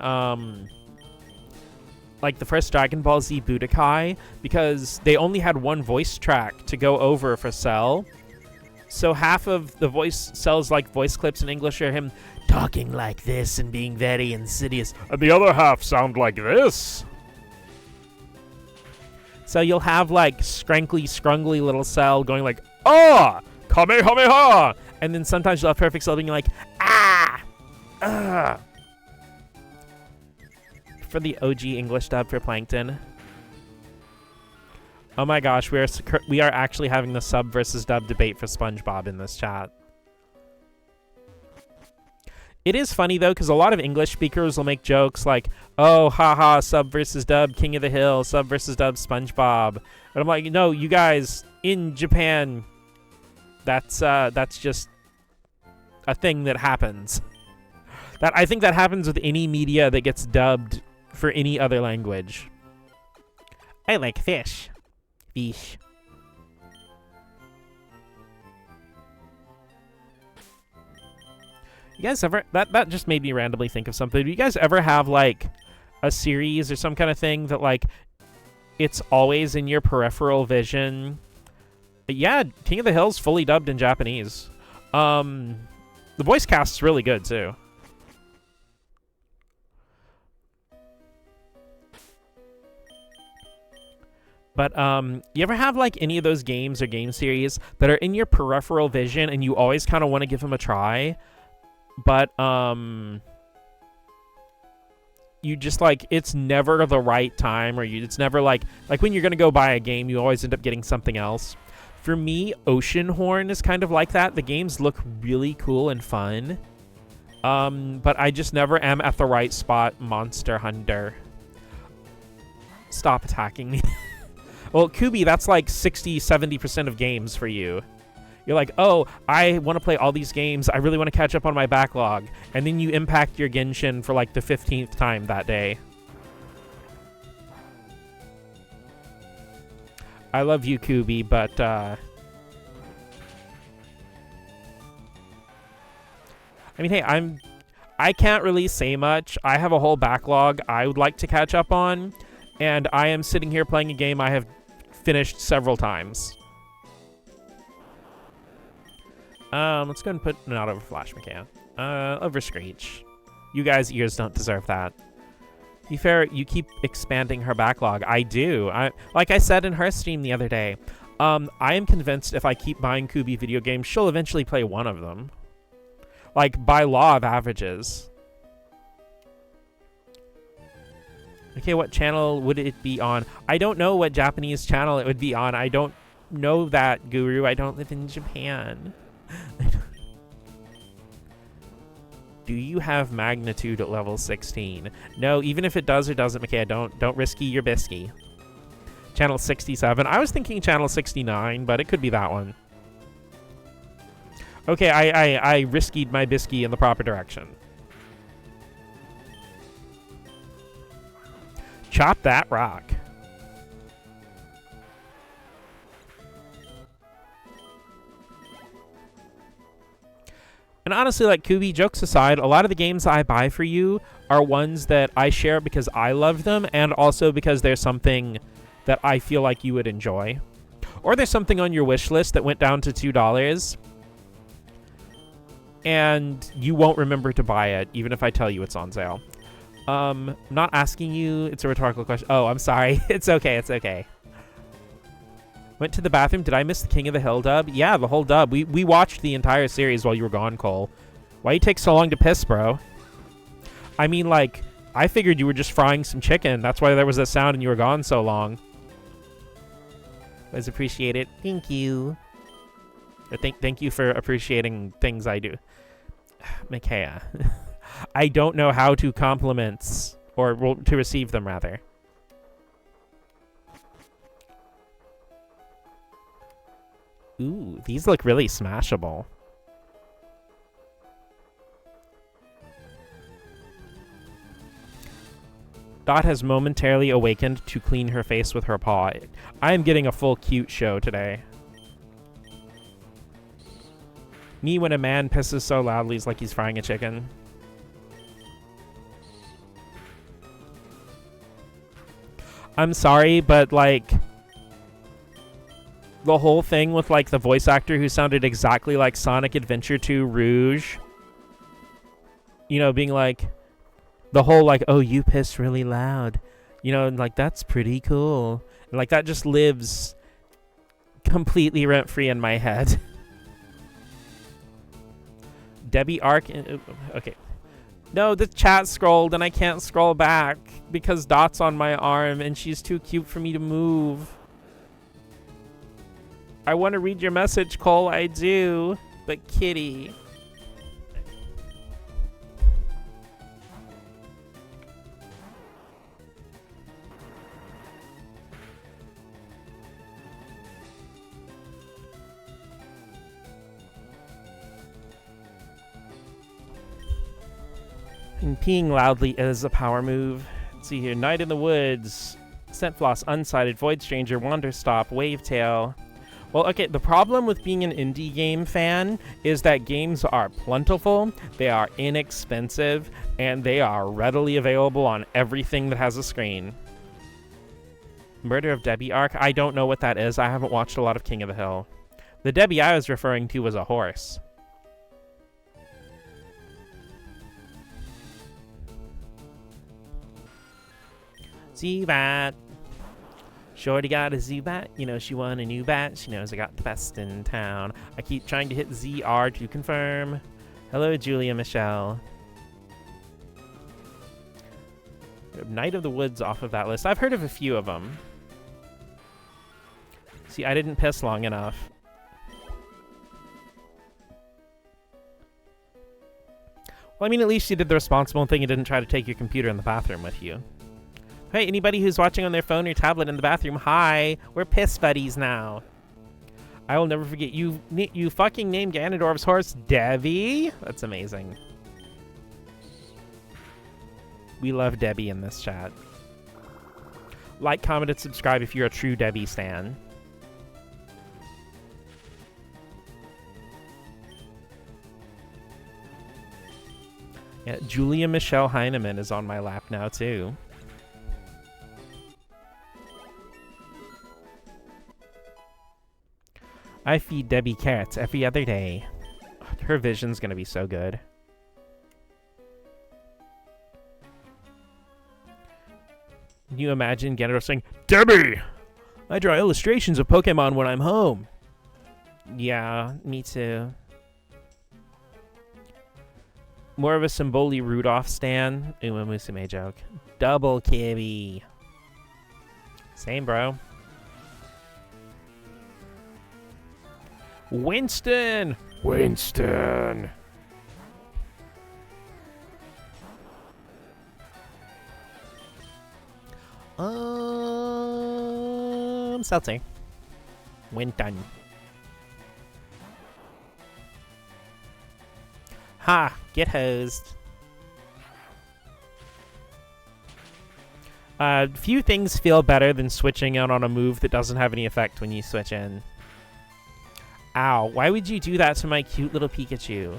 like the first Dragon Ball Z Budokai, because they only had 1 voice track to go over for Cell. So half of the Cell's like voice clips in English are him talking like this and being very insidious, And the other half sound like this. so you'll have like scrankly, scrungly little Cell going like, Ah! Kamehameha! and then sometimes you'll have Perfect Cell being like, ah! Ah! For the OG English dub for Plankton. Oh my gosh, we are actually having the sub versus dub debate for SpongeBob in this chat. It is funny though, because a lot of English speakers will make jokes like, oh, haha, sub versus dub King of the Hill, sub versus dub SpongeBob. And I'm like, no, you guys, in Japan, that's just a thing that happens. I think that happens with any media that gets dubbed for any other language. I like fish. Fish. You guys ever... That just made me randomly think of something. Do you guys ever have, like, a series or some kind of thing that, like, it's always in your peripheral vision? Yeah, King of the Hill's fully dubbed in Japanese. The voice cast's really good, too. But you ever have like any of those games or game series that are in your peripheral vision and you always kind of want to give them a try, but you just like, it's never the right time, or it's never like when you're gonna go buy a game, you always end up getting something else. For me, Oceanhorn is kind of like that. The games look really cool and fun, but I just never am at the right spot. Monster Hunter. Stop attacking me. Well, Kubi, that's like 60-70% of games for you. You're like, oh, I want to play all these games. I really want to catch up on my backlog. And then you impact your Genshin for like the 15th time that day. I love you, Kubi, but I mean, hey, I can't really say much. I have a whole backlog I would like to catch up on, and I am sitting here playing a game I have finished several times. Let's go and put not over Flash McCann. Over Screech. You guys' ears don't deserve that. Be fair, you keep expanding her backlog. I do. Like I said in her stream the other day, I am convinced if I keep buying Kubi video games, she'll eventually play one of them. Like, by law of averages. Okay, what channel would it be on? I don't know what Japanese channel it would be on. I don't know that, Guru. I don't live in Japan. Do you have magnitude at level 16? No, even if it does or doesn't, McKay, don't risky your bisky. Channel 67. I was thinking channel 69, but it could be that one. Okay, I riskied my bisky in the proper direction. Chop that rock. And honestly, like, Kubi, jokes aside, a lot of the games I buy for you are ones that I share because I love them, and also because there's something that I feel like you would enjoy. Or there's something on your wish list that went down to $2, and you won't remember to buy it, even if I tell you it's on sale. Not asking you, it's a rhetorical question. Oh, I'm sorry. It's okay, it's okay. Went to the bathroom. Did I miss the King of the Hill dub? Yeah, the whole dub. We watched the entire series while you were gone, Cole. Why you take so long to piss, bro? I mean, like, I figured you were just frying some chicken. That's why there was that sound and you were gone so long. Always appreciate it. Thank you. Or thank you for appreciating things I do. Micaiah. I don't know how to compliment, or to receive them, rather. Ooh, these look really smashable. Dot has momentarily awakened to clean her face with her paw. I am getting a full cute show today. Me when a man pisses so loudly is like he's frying a chicken. I'm sorry, but like the whole thing with like the voice actor who sounded exactly like Sonic Adventure 2 Rouge, you know, being like the whole like, oh, you piss really loud, you know, and like that's pretty cool, and like that just lives completely rent free in my head. Debbie Arc. Okay. No, the chat scrolled and I can't scroll back because Dot's on my arm and she's too cute for me to move. I want to read your message, Cole. I do. But kitty. And peeing loudly is a power move. Let's see here. Night in the Woods. Scent Floss, Unsighted, Void Stranger, Wander Stop, Wavetail. Well, okay, the problem with being an indie game fan is that games are plentiful, they are inexpensive, and they are readily available on everything that has a screen. Murder of Debbie Arc? I don't know what that is. I haven't watched a lot of King of the Hill. The Debbie I was referring to was a horse. Z-Bat. Shorty got a Z-Bat. You know she won a new bat. She knows I got the best in town. I keep trying to hit ZR to confirm. Hello, Julia Michelle. Night of the Woods off of that list. I've heard of a few of them. See, I didn't piss long enough. Well, I mean, at least you did the responsible thing and didn't try to take your computer in the bathroom with you. Hey, anybody who's watching on their phone or tablet in the bathroom, hi. We're piss buddies now. I will never forget you. You fucking named Ganondorf's horse Debbie? That's amazing. We love Debbie in this chat. Like, comment, and subscribe if you're a true Debbie stan. Yeah, Julia Michelle Heineman is on my lap now, too. I feed Debbie carrots every other day. Her vision's gonna be so good. Can you imagine Ganondorf saying, Debbie! I draw illustrations of Pokemon when I'm home. Yeah, me too. More of a Symboli Rudolph stan. Ooh, a Musume joke. Double Kibby. Same, bro. Winston! Winston! Seltzer. Winston. Ha! Get hosed. Few things feel better than switching out on a move that doesn't have any effect when you switch in. Ow, why would you do that to my cute little Pikachu?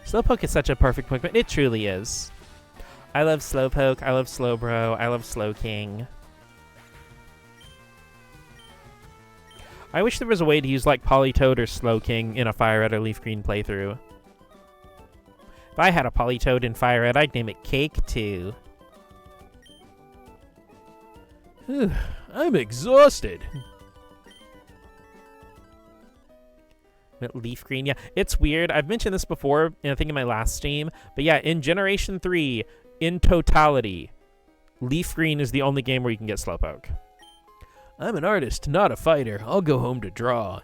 Slowpoke is such a perfect Pokemon. It truly is. I love Slowpoke, I love Slowbro, I love Slowking. I wish there was a way to use like Politoed or Slowking in a Fire Red or Leaf Green playthrough. If I had a Politoed in Fire Red, I'd name it Cake too. I'm exhausted. Leaf Green, yeah. It's weird. I've mentioned this before, I think in my last stream. But yeah, in Generation 3, in totality, Leaf Green is the only game where you can get Slowpoke. I'm an artist, not a fighter. I'll go home to draw.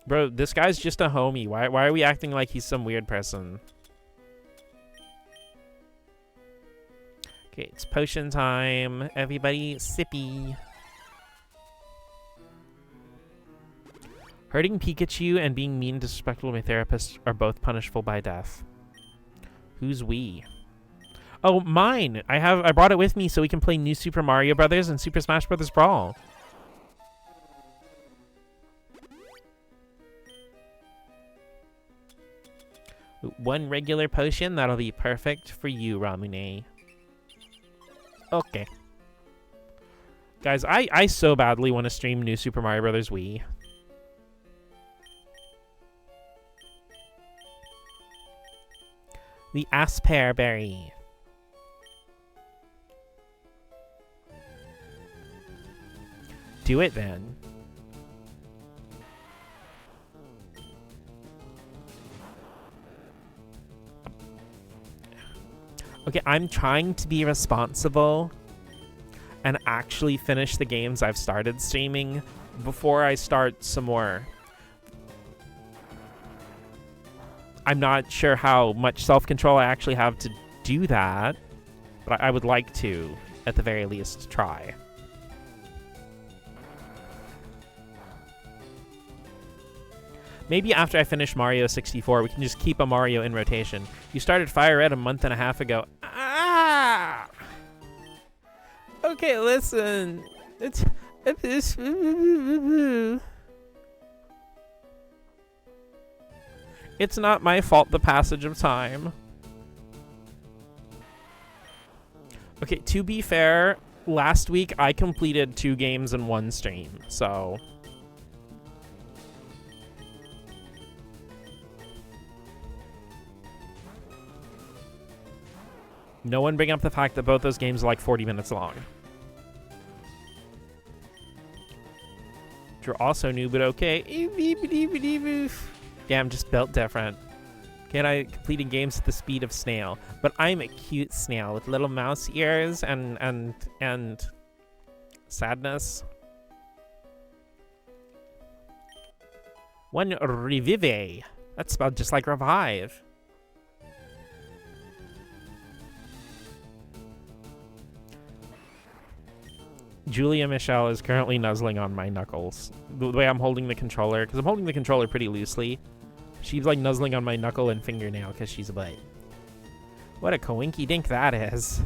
Bro, this guy's just a homie. Why are we acting like he's some weird person? Okay, it's potion time. Everybody, sippy. Hurting Pikachu and being mean and disrespectful to my therapist are both punishable by death. Who's we? Oh, mine! I brought it with me so we can play New Super Mario Brothers and Super Smash Brothers Brawl. One regular potion, that'll be perfect for you, Ramune. Okay. Guys, I so badly want to stream New Super Mario Brothers Wii. The Asper Berry. Do it then. Okay, I'm trying to be responsible and actually finish the games I've started streaming before I start some more. I'm not sure how much self-control I actually have to do that, but I would like to, at the very least, try. Maybe after I finish Mario 64, we can just keep a Mario in rotation. You started Fire Red a month and a half ago. Ah! Okay, listen. It's not my fault, the passage of time. Okay, to be fair, last week I completed 2 games in 1 stream, so... No one bring up the fact that both those games are like 40 minutes long. You're also new, but okay. Damn, just built different. Can I completing games at the speed of snail? But I'm a cute snail with little mouse ears and sadness. One revive. That's spelled just like revive. Julia Michelle is currently nuzzling on my knuckles. The way I'm holding the controller, because I'm holding the controller pretty loosely. She's like nuzzling on my knuckle and fingernail because she's a butt. What a coinky dink that is.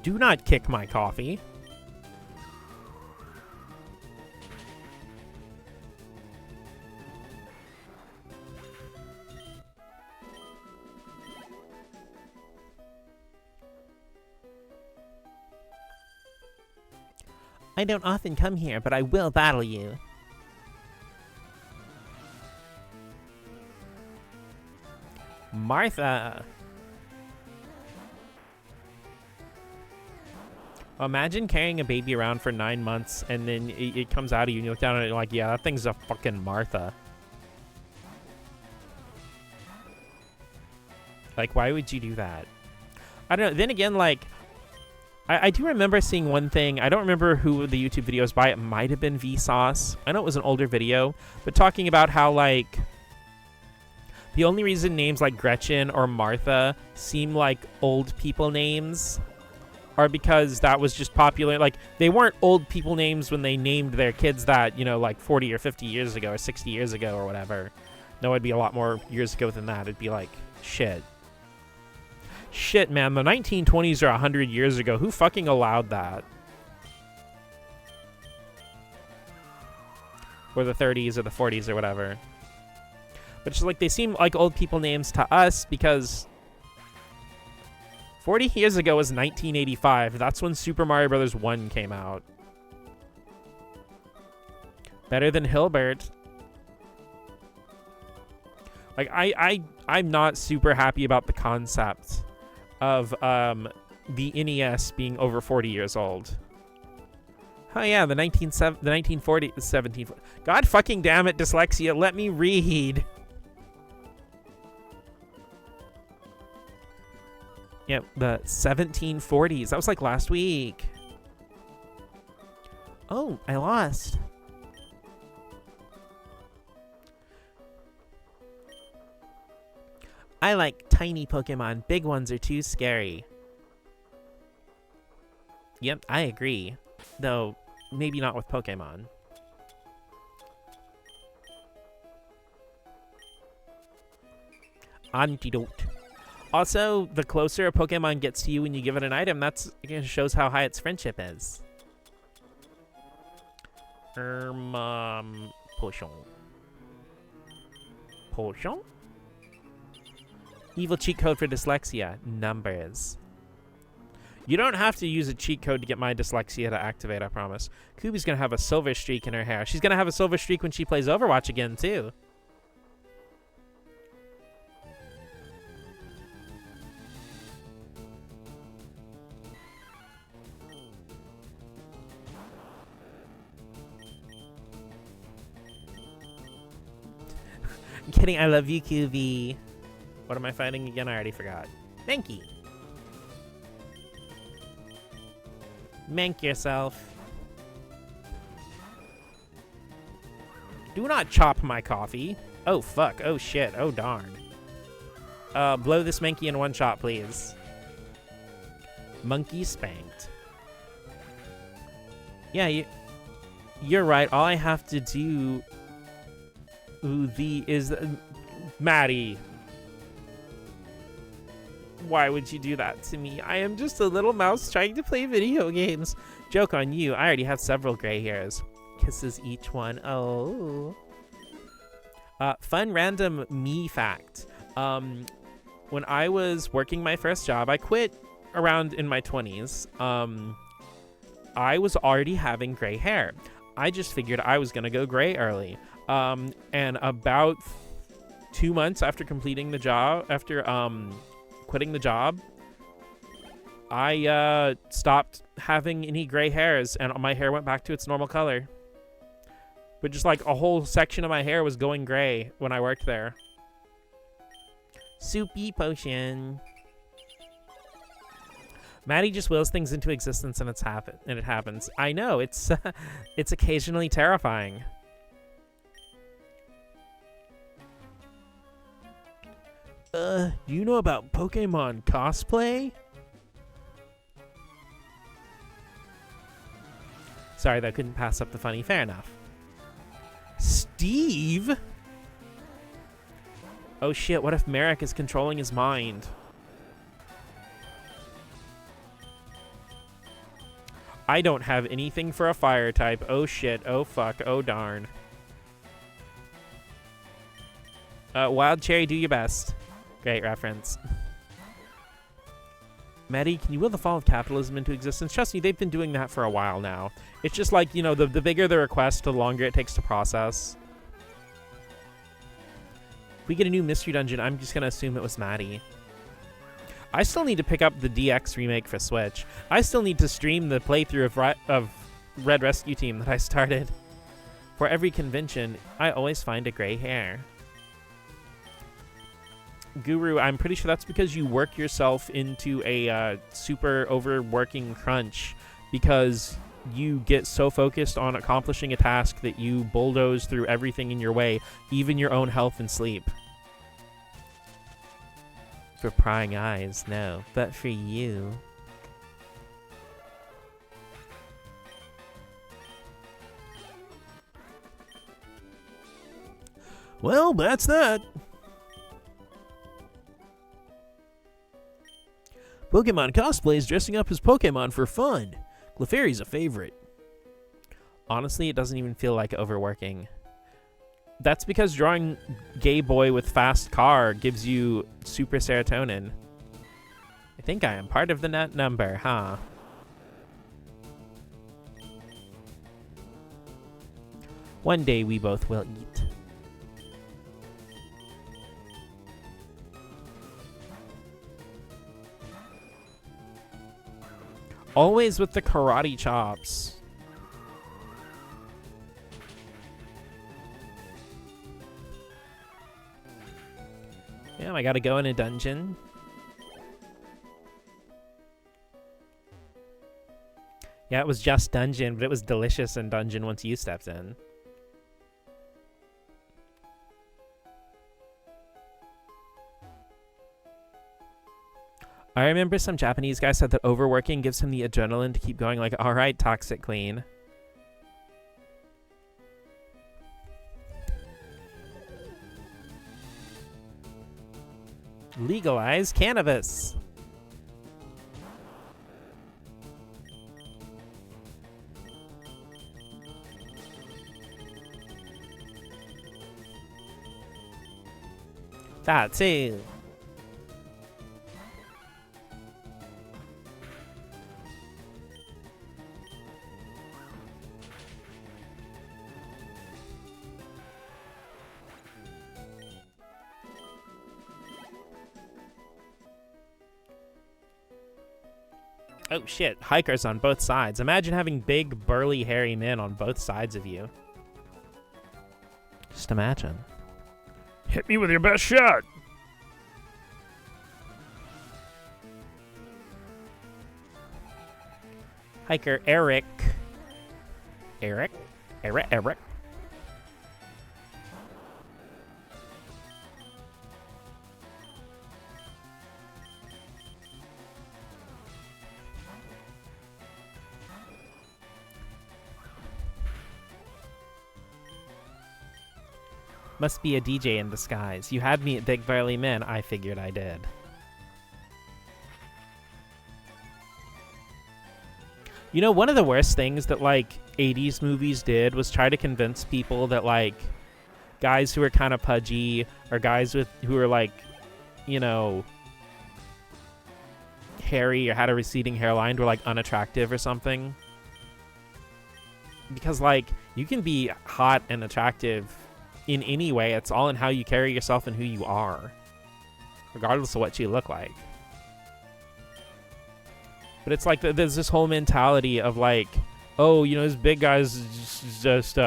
Do not kick my coffee. I don't often come here, but I will battle you. Martha! Imagine carrying a baby around for 9 months and then it comes out of you and you look down at it and you're like, yeah, that thing's a fucking Martha. Like, why would you do that? I don't know. Then again, like, I do remember seeing one thing. I don't remember who the YouTube video was by. It might have been Vsauce. I know it was an older video, but talking about how, like, the only reason names like Gretchen or Martha seem like old people names are because that was just popular. Like, they weren't old people names when they named their kids that, you know, like 40 or 50 years ago or 60 years ago or whatever. No, it'd be a lot more years ago than that. It'd be like, shit. Shit, man, the 1920s are 100 years ago. Who fucking allowed that? Or the 30s or the 40s or whatever. But it's like they seem like old people names to us because 40 years ago was 1985. That's when Super Mario Bros. 1 came out. Better than Hilbert. Like, I'm not super happy about the concept of the NES being over 40 years old. Oh yeah, the 1940s, 17. God fucking damn it, dyslexia, let me read. Yep, the 1740s. That was like last week. Oh, I lost. I like tiny Pokemon. Big ones are too scary. Yep, I agree. Though, maybe not with Pokemon. Antidote. Also, the closer a Pokemon gets to you when you give it an item, that shows how high its friendship is. Potion. Potion? Evil cheat code for dyslexia. Numbers. You don't have to use a cheat code to get my dyslexia to activate, I promise. Kubi's gonna have a silver streak in her hair. She's gonna have a silver streak when she plays Overwatch again, too. I'm kidding, I love you, Kubi. What am I fighting again? I already forgot. Mankey. Mank yourself. Do not chop my coffee. Oh, fuck. Oh, shit. Oh, darn. Blow this Mankey in one shot, please. Monkey spanked. Yeah, you're right. All I have to do is... Maddie. Why would you do that to me? I am just a little mouse trying to play video games. Joke on you. I already have several gray hairs. Kisses each one. Oh. Fun random me fact. When I was working my first job, I quit around in my 20s. I was already having gray hair. I just figured I was going to go gray early. And about 2 months after completing the job, quitting the job, I stopped having any gray hairs and my hair went back to its normal color. But just like a whole section of my hair was going gray when I worked there. Soupy potion. Maddie just wills things into existence and it happens. I know, it's it's occasionally terrifying. Do you know about Pokemon cosplay? Sorry, that couldn't pass up the funny. Fair enough. Steve? Oh shit, what if Merrick is controlling his mind? I don't have anything for a fire type. Oh shit, oh fuck, oh darn. Wild Cherry, do your best. Great reference. Maddie, can you will the fall of capitalism into existence? Trust me, they've been doing that for a while now. It's just like, you know, the bigger the request, the longer it takes to process. If we get a new mystery dungeon, I'm just going to assume it was Maddie. I still need to pick up the DX remake for Switch. I still need to stream the playthrough of Red Rescue Team that I started. For every convention, I always find a gray hair. Guru, I'm pretty sure that's because you work yourself into a super overworking crunch because you get so focused on accomplishing a task that you bulldoze through everything in your way, even your own health and sleep. For prying eyes, no, but for you. Well, that's that. Pokemon cosplays dressing up as Pokemon for fun. Clefairy's a favorite. Honestly, it doesn't even feel like overworking. That's because drawing gay boy with fast car gives you super serotonin. I think I am part of the net number, huh? One day we both will eat. Always with the karate chops. Yeah, I gotta go in a dungeon. Yeah, it was just dungeon, but it was delicious in dungeon once you stepped in. I remember some Japanese guy said that overworking gives him the adrenaline to keep going, like, all right, Toxic Queen. Legalize cannabis. That too. Oh shit, hikers on both sides. Imagine having big, burly, hairy men on both sides of you. Just imagine. Hit me with your best shot. Hiker Eric. Eric? Eric. Must be a DJ in disguise. You had me at Big Burly Men. I figured I did. You know, one of the worst things that, like, 80s movies did was try to convince people that, like, guys who are kind of pudgy or guys who are, like, you know, hairy or had a receding hairline were, like, unattractive or something. Because, like, you can be hot and attractive in any way. It's all in how you carry yourself and who you are, regardless of what you look like. But it's like there's this whole mentality of like, oh, you know, this big guy's just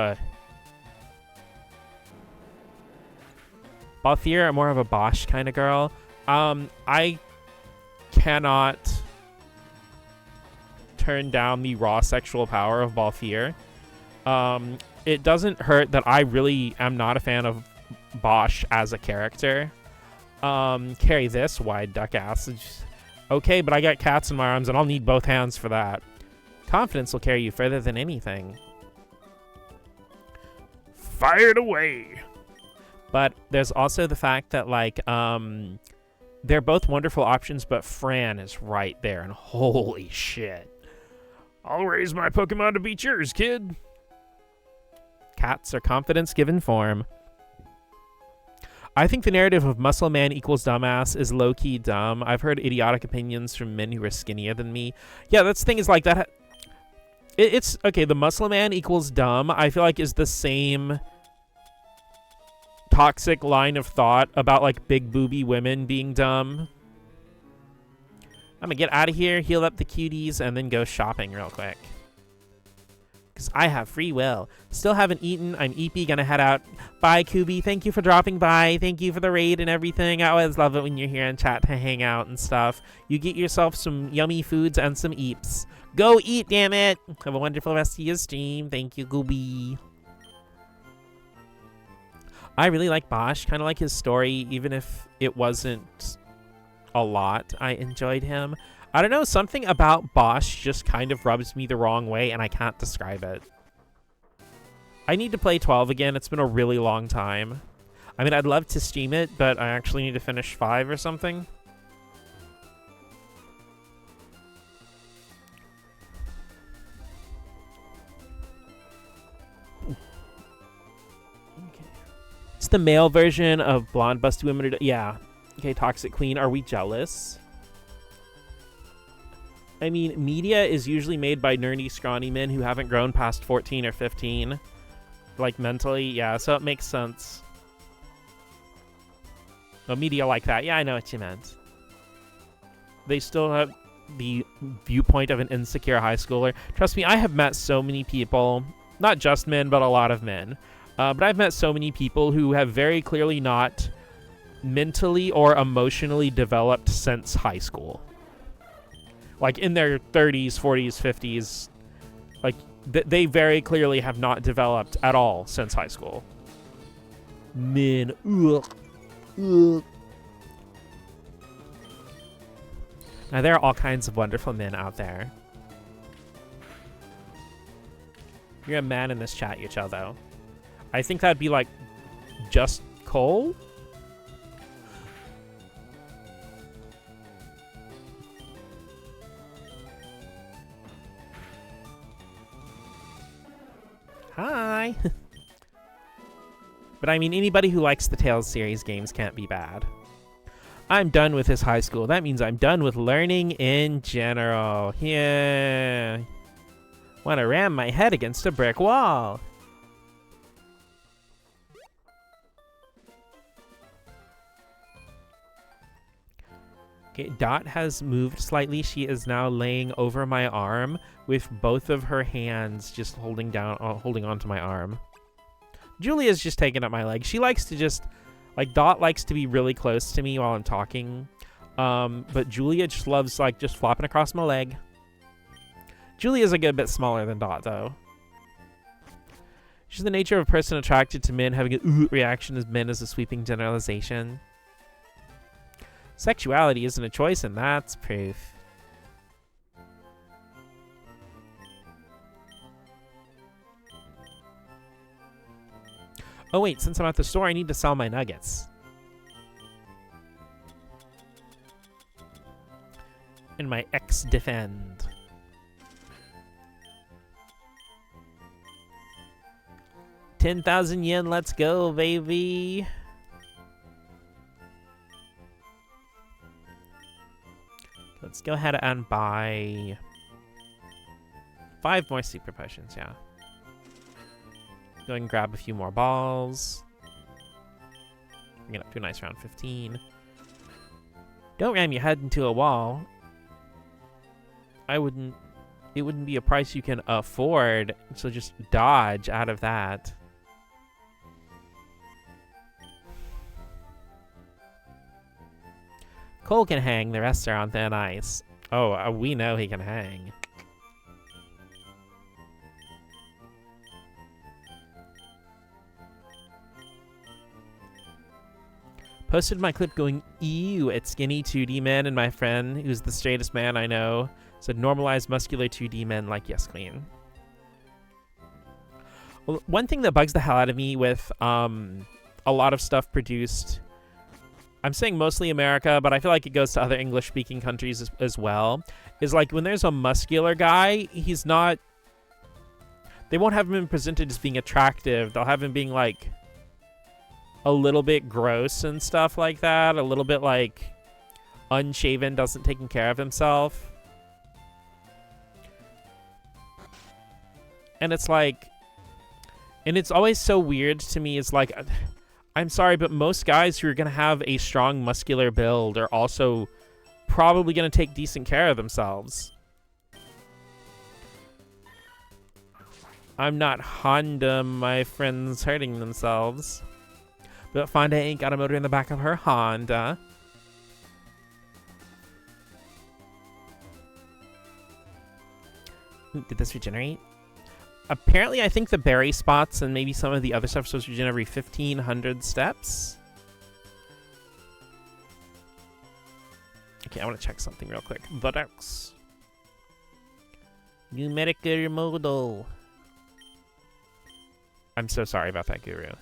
Balthier, more of a Bosch kind of girl. I cannot turn down the raw sexual power of Balthier. It doesn't hurt that I really am not a fan of Bosch as a character. Carry this wide duck ass. Okay, but I got cats in my arms and I'll need both hands for that. Confidence will carry you further than anything. Fired away. But there's also the fact that, like, they're both wonderful options, but Fran is right there, and holy shit. I'll raise my Pokemon to beat yours, kid. Cats are confidence given form. I think the narrative of muscle man equals dumbass is low-key dumb. I've heard idiotic opinions from men who are skinnier than me. Yeah, that's the thing is like that. It's okay. The muscle man equals dumb, I feel like, is the same toxic line of thought about like big booby women being dumb. I'm gonna get out of here, heal up the cuties, and then go shopping real quick. Because I have free will. Still haven't eaten. I'm eepy. Gonna head out. Bye, Kubi. Thank you for dropping by. Thank you for the raid and everything. I always love it when you're here in chat to hang out and stuff. You get yourself some yummy foods and some eeps. Go eat, damn it. Have a wonderful rest of your stream. Thank you, Kubi. I really like Bosch. Kind of like his story, even if it wasn't a lot. I enjoyed him. I don't know, something about Bosch just kind of rubs me the wrong way, and I can't describe it. I need to play 12 again. It's been a really long time. I mean, I'd love to stream it, but I actually need to finish 5 or something. Okay. It's the male version of blonde busty women. Yeah. Okay, Toxic Queen, are we jealous? I mean, media is usually made by nerdy, scrawny men who haven't grown past 14 or 15. Like, mentally, yeah, so it makes sense. No, media like that. Yeah, I know what you meant. They still have the viewpoint of an insecure high schooler. Trust me, I have met so many people, not just men, but a lot of men. But I've met so many people who have very clearly not mentally or emotionally developed since high school. Like, in their 30s, 40s, 50s, like, they very clearly have not developed at all since high school. Men. Ugh. Ugh. Now, there are all kinds of wonderful men out there. You're a man in this chat, Yucho, though. I think that'd be, like, just Cole? Hi! But I mean, anybody who likes the Tales series games can't be bad. I'm done with this high school. That means I'm done with learning in general. Yeah. Want to ram my head against a brick wall. Okay, Dot has moved slightly. She is now laying over my arm with both of her hands just holding onto my arm. Julia's just taking up my leg. She likes to just, like, Dot likes to be really close to me while I'm talking. But Julia just loves, like, just flopping across my leg. Julia's a good bit smaller than Dot, though. She's the nature of a person attracted to men having an ooh reaction as men as a sweeping generalization. Sexuality isn't a choice, and that's proof. Oh wait, since I'm at the store, I need to sell my nuggets. And my X defend. $10,000 yen, let's go, baby. Let's go ahead and buy 5 more super potions, yeah. Go and grab a few more balls. Bring it up to a nice round 15. Don't ram your head into a wall. It wouldn't be a price you can afford, so just dodge out of that. Cole can hang, the rest are on thin ice. Oh, we know he can hang. Posted my clip going, ew, at skinny 2D men, and my friend, who's the straightest man I know, said normalized muscular 2D men like yes queen. Well, one thing that bugs the hell out of me with a lot of stuff produced, I'm saying mostly America, but I feel like it goes to other English-speaking countries as well, is like when there's a muscular guy, he's not, they won't have him presented as being attractive. They'll have him being like a little bit gross and stuff like that, a little bit like unshaven, doesn't taking care of himself. And it's like, and it's always so weird to me, it's like, I'm sorry, but most guys who are going to have a strong muscular build are also probably going to take decent care of themselves. I'm not Honda, my friends hurting themselves. But Fonda ain't got a motor in the back of her Honda. Ooh, did this regenerate? Apparently, I think the berry spots and maybe some of the other stuff are supposed to regenerate every 1,500 steps. Okay, I want to check something real quick. Buttocks. Numerical modal. I'm so sorry about that, Guru.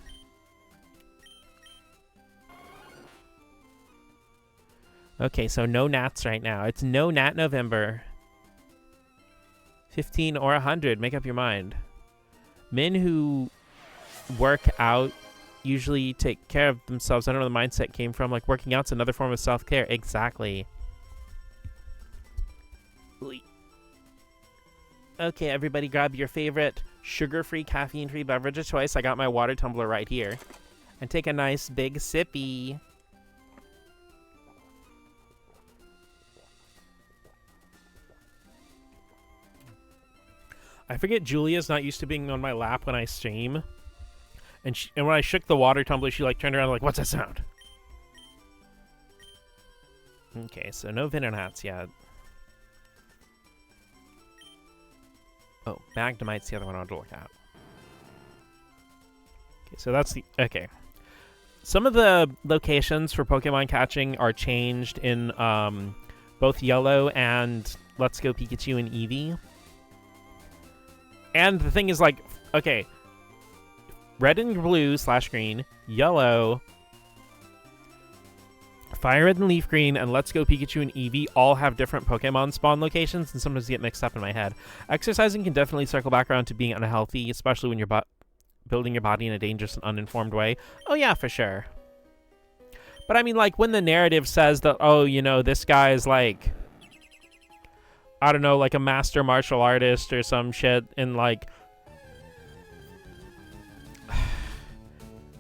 Okay, so no gnats right now. It's no gnat November. 15 or 100, make up your mind. Men who work out usually take care of themselves. I don't know where the mindset came from. Like, working out's another form of self-care. Exactly. Okay, everybody grab your favorite sugar-free, caffeine-free beverage of choice. I got my water tumbler right here. And take a nice big sippy. I forget Julia's not used to being on my lap when I stream. And when I shook the water tumbler, she like turned around like, what's that sound? Okay, so no Venonats yet. Oh, Magnemite's the other one I want to look at. Okay, so that's the... Okay. Some of the locations for Pokemon catching are changed in both Yellow and Let's Go Pikachu and Eevee. And the thing is, like, okay, Red and Blue / Green, Yellow, Fire Red and Leaf Green, and Let's Go Pikachu and Eevee all have different Pokemon spawn locations, and sometimes get mixed up in my head. Exercising can definitely circle back around to being unhealthy, especially when you're building your body in a dangerous and uninformed way. Oh yeah, for sure. But I mean, like, when the narrative says that, oh, you know, this guy is like, I don't know, like a master martial artist or some shit, and like,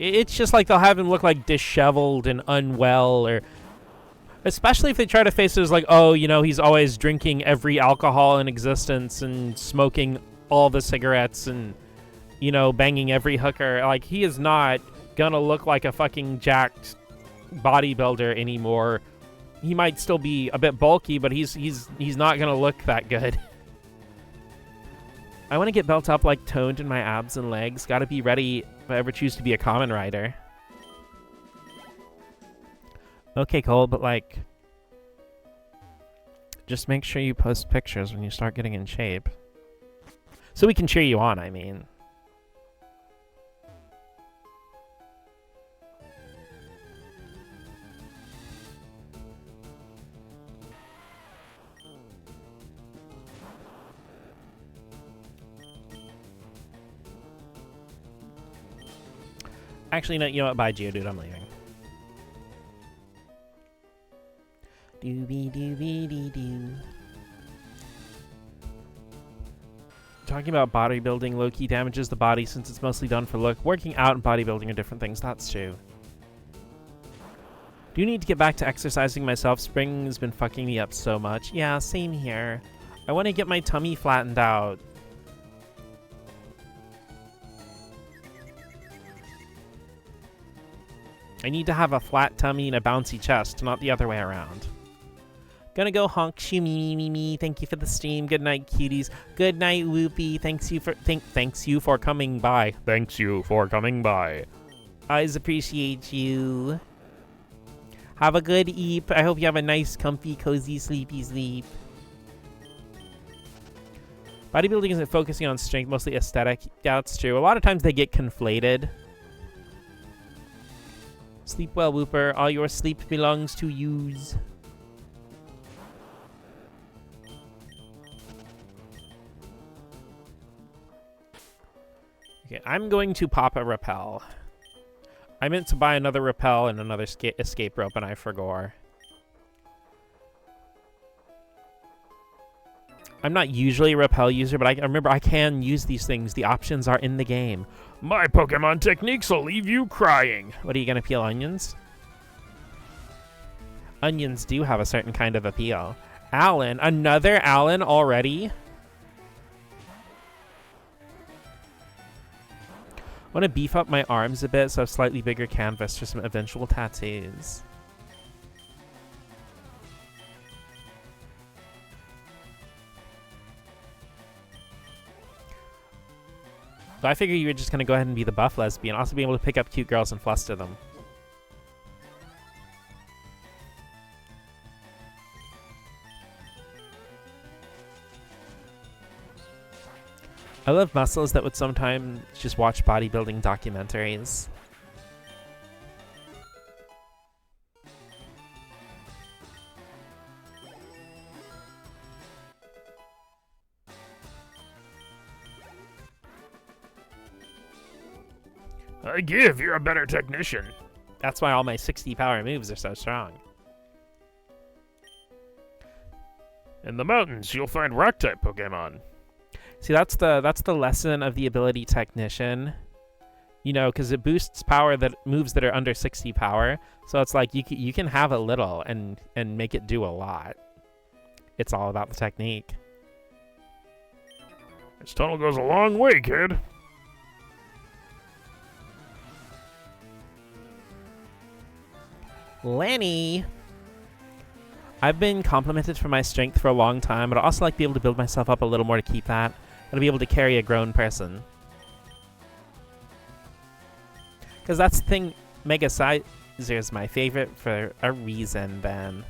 it's just like they'll have him look like disheveled and unwell, or especially if they try to face it as like, oh, you know, he's always drinking every alcohol in existence and smoking all the cigarettes and, you know, banging every hooker. Like, he is not gonna look like a fucking jacked bodybuilder anymore. He might still be a bit bulky, but he's not gonna look that good. I want to get built up, like, toned in my abs and legs. Gotta be ready if I ever choose to be a common rider. Okay, Cole, but, like, just make sure you post pictures when you start getting in shape. So we can cheer you on, I mean. Actually, no, you know what? Bye, Geodude. I'm leaving. Doobie-doobie-dee-doo. Talking about bodybuilding low-key damages the body since it's mostly done for look. Working out and bodybuilding are different things. That's true. Do need to get back to exercising myself. Spring has been fucking me up so much. Yeah, same here. I want to get my tummy flattened out. I need to have a flat tummy and a bouncy chest, not the other way around. Gonna go honk shoo me. Thank you for the stream. Good night, cuties. Good night, Whoopie. Thanks you for coming by. Thanks you for coming by. I always appreciate you. Have a good eep. I hope you have a nice, comfy, cozy, sleepy sleep. Bodybuilding isn't focusing on strength, mostly aesthetic. Yeah, that's true. A lot of times they get conflated. Sleep well, Whooper. All your sleep belongs to yous. Okay, I'm going to pop a repel. I meant to buy another repel and another escape rope, and I forgot. I'm not usually a repel user, but I remember I can use these things. The options are in the game. My Pokemon techniques will leave you crying. What, are you going to peel onions? Onions do have a certain kind of appeal. Alan. Another Alan already? I want to beef up my arms a bit, so I have slightly bigger canvas for some eventual tattoos. So I figure you were just going to go ahead and be the buff lesbian, also be able to pick up cute girls and fluster them. I love muscles that would sometimes just watch bodybuilding documentaries. I give, you're a better technician. That's why all my 60 power moves are so strong. In the mountains, you'll find rock-type Pokemon. See, that's the lesson of the ability technician. You know, because it boosts power that moves that are under 60 power. So it's like you can have a little and make it do a lot. It's all about the technique. This tunnel goes a long way, kid. Lenny! I've been complimented for my strength for a long time, but I'd also like to be able to build myself up a little more to keep that. And be able to carry a grown person. Because that's the thing, Mega Sizer is my favorite for a reason, then.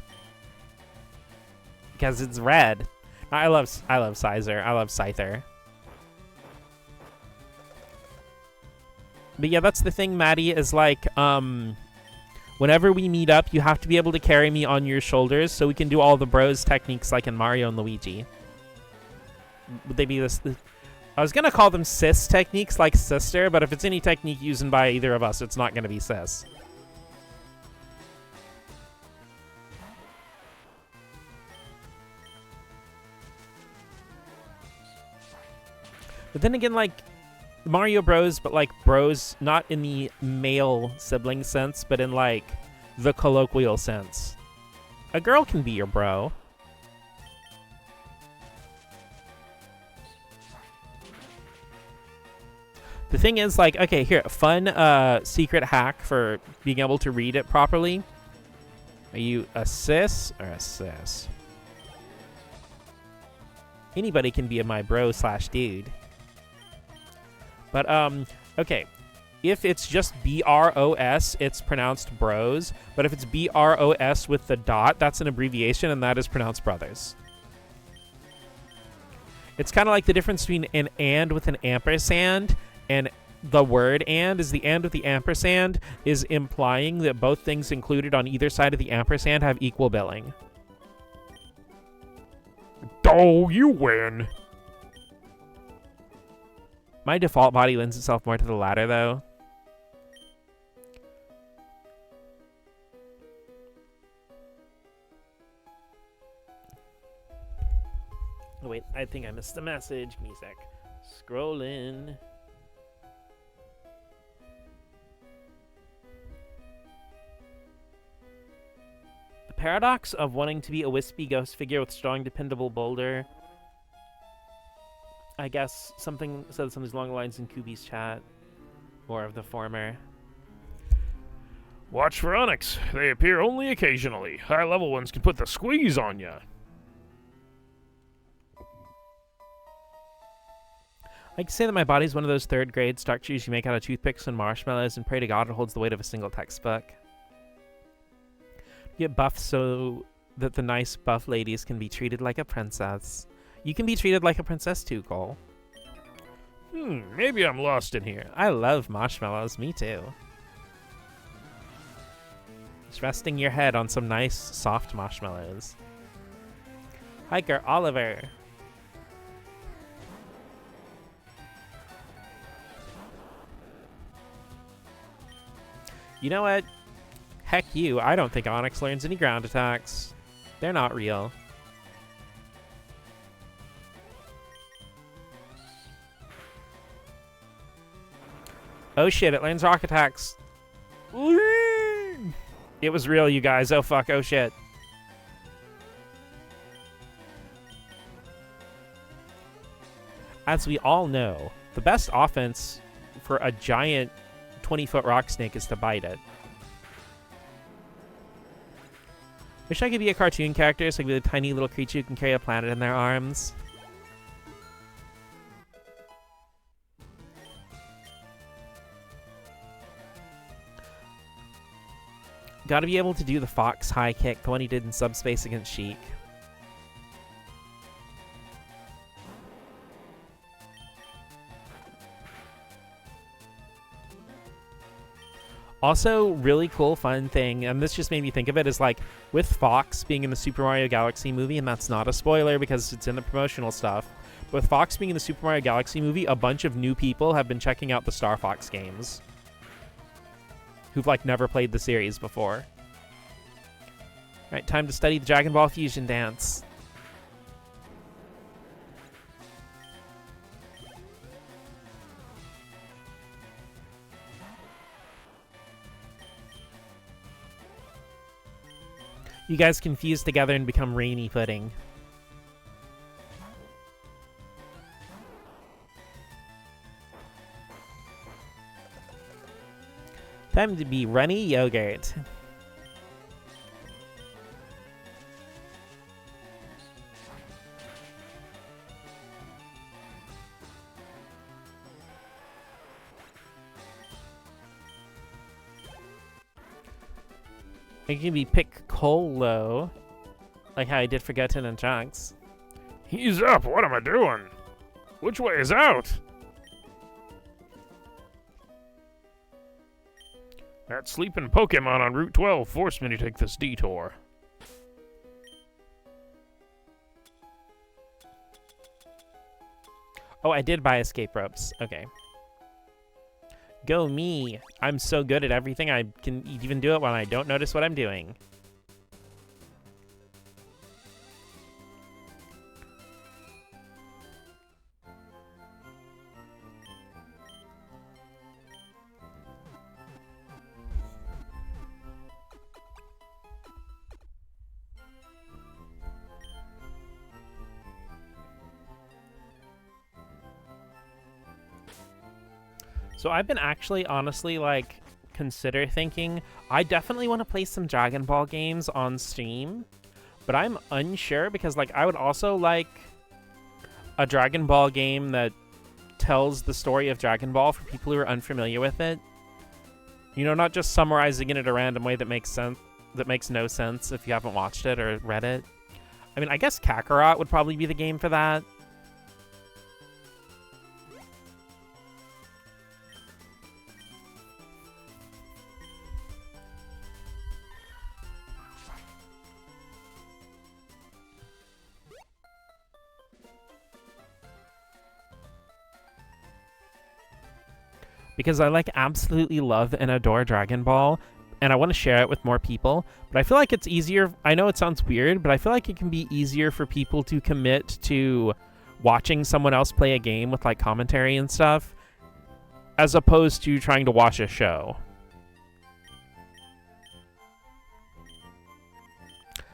because it's red. I love Sizer. I love Scyther. But yeah, that's the thing, Maddie, is like, whenever we meet up, you have to be able to carry me on your shoulders so we can do all the bros techniques like in Mario and Luigi. Would they be this? I was going to call them sis techniques like sister, but if it's any technique used by either of us, it's not going to be sis. But then again, like, Mario Bros, but like bros, not in the male sibling sense, but in like the colloquial sense. A girl can be your bro. The thing is, like, okay, here, fun secret hack for being able to read it properly. Are you a sis or a sis? Anybody can be my bro / dude. But, okay. If it's just B-R-O-S, it's pronounced bros. But if it's B-R-O-S with the dot, that's an abbreviation, and that is pronounced brothers. It's kind of like the difference between an and with an ampersand and the word and is the and with the ampersand is implying that both things included on either side of the ampersand have equal billing. Oh, you win. My default body lends itself more to the latter, though. Oh, wait, I think I missed the message. Give me a sec. Scrolling. The paradox of wanting to be a wispy ghost figure with strong, dependable boulder. I guess something said something along the lines in Kubi's chat. More of the former. Watch for Onyx. They appear only occasionally. High-level ones can put the squeeze on ya. I can say that my body's one of those third-grade structures you make out of toothpicks and marshmallows and pray to God it holds the weight of a single textbook. Get buffed so that the nice buff ladies can be treated like a princess. You can be treated like a princess too, Cole. Maybe I'm lost in here. I love marshmallows. Me too. Just resting your head on some nice, soft marshmallows. Hiker Oliver. You know what? Heck you. I don't think Onyx learns any ground attacks. They're not real. Oh shit, it learns rock attacks. It was real, you guys. Oh fuck, oh shit. As we all know, the best offense for a giant 20-foot rock snake is to bite it. Wish I could be a cartoon character so I could be a tiny little creature who can carry a planet in their arms. Gotta be able to do the Fox high kick, the one he did in Subspace against Sheik. Also, really cool, fun thing, and this just made me think of it, is like, with Fox being in the Super Mario Galaxy movie, and that's not a spoiler because it's in the promotional stuff, but with Fox being in the Super Mario Galaxy movie, a bunch of new people have been checking out the Star Fox games. Who've, like, never played the series before. Alright, time to study the Dragon Ball Fusion dance. You guys can fuse together and become rainy pudding. Time to be runny yogurt. It can be Piccolo. Like how I did for Goten and Trunks. He's up. What am I doing? Which way is out? That sleeping Pokemon on Route 12 forced me to take this detour. Oh, I did buy escape ropes. Okay. Go me. I'm so good at everything, I can even do it when I don't notice what I'm doing. So I've been actually, honestly, like, consider thinking, I definitely want to play some Dragon Ball games on Steam, but I'm unsure because, like, I would also like a Dragon Ball game that tells the story of Dragon Ball for people who are unfamiliar with it. You know, not just summarizing it in a random way that makes sense, that makes no sense if you haven't watched it or read it. I mean, I guess Kakarot would probably be the game for that. Because I like absolutely love and adore Dragon Ball, and I want to share it with more people, but I feel like it's easier, I know it sounds weird, but I feel like it can be easier for people to commit to watching someone else play a game with like commentary and stuff, as opposed to trying to watch a show.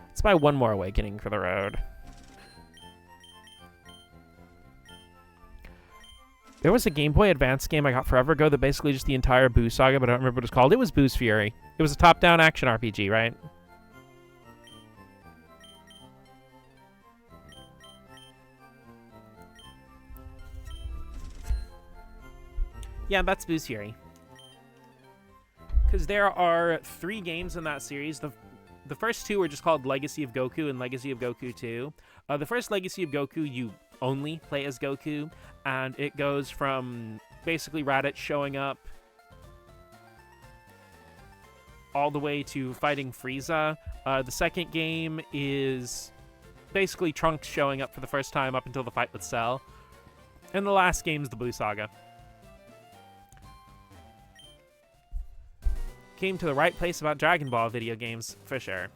Let's buy one more Awakening for the road. There was a Game Boy Advance game I got forever ago that basically just the entire Boo saga, but I don't remember what it's called. It was Boo's Fury. It was a top-down action RPG, right? Yeah, that's Boo's Fury. Because there are 3 games in that series. The first 2 were just called Legacy of Goku and Legacy of Goku 2. The first Legacy of Goku, you only play as Goku, and it goes from basically Raditz showing up all the way to fighting Frieza. The second game is basically Trunks showing up for the first time up until the fight with Cell. And the last game is the Blue Saga. Came to the right place about Dragon Ball video games, for sure.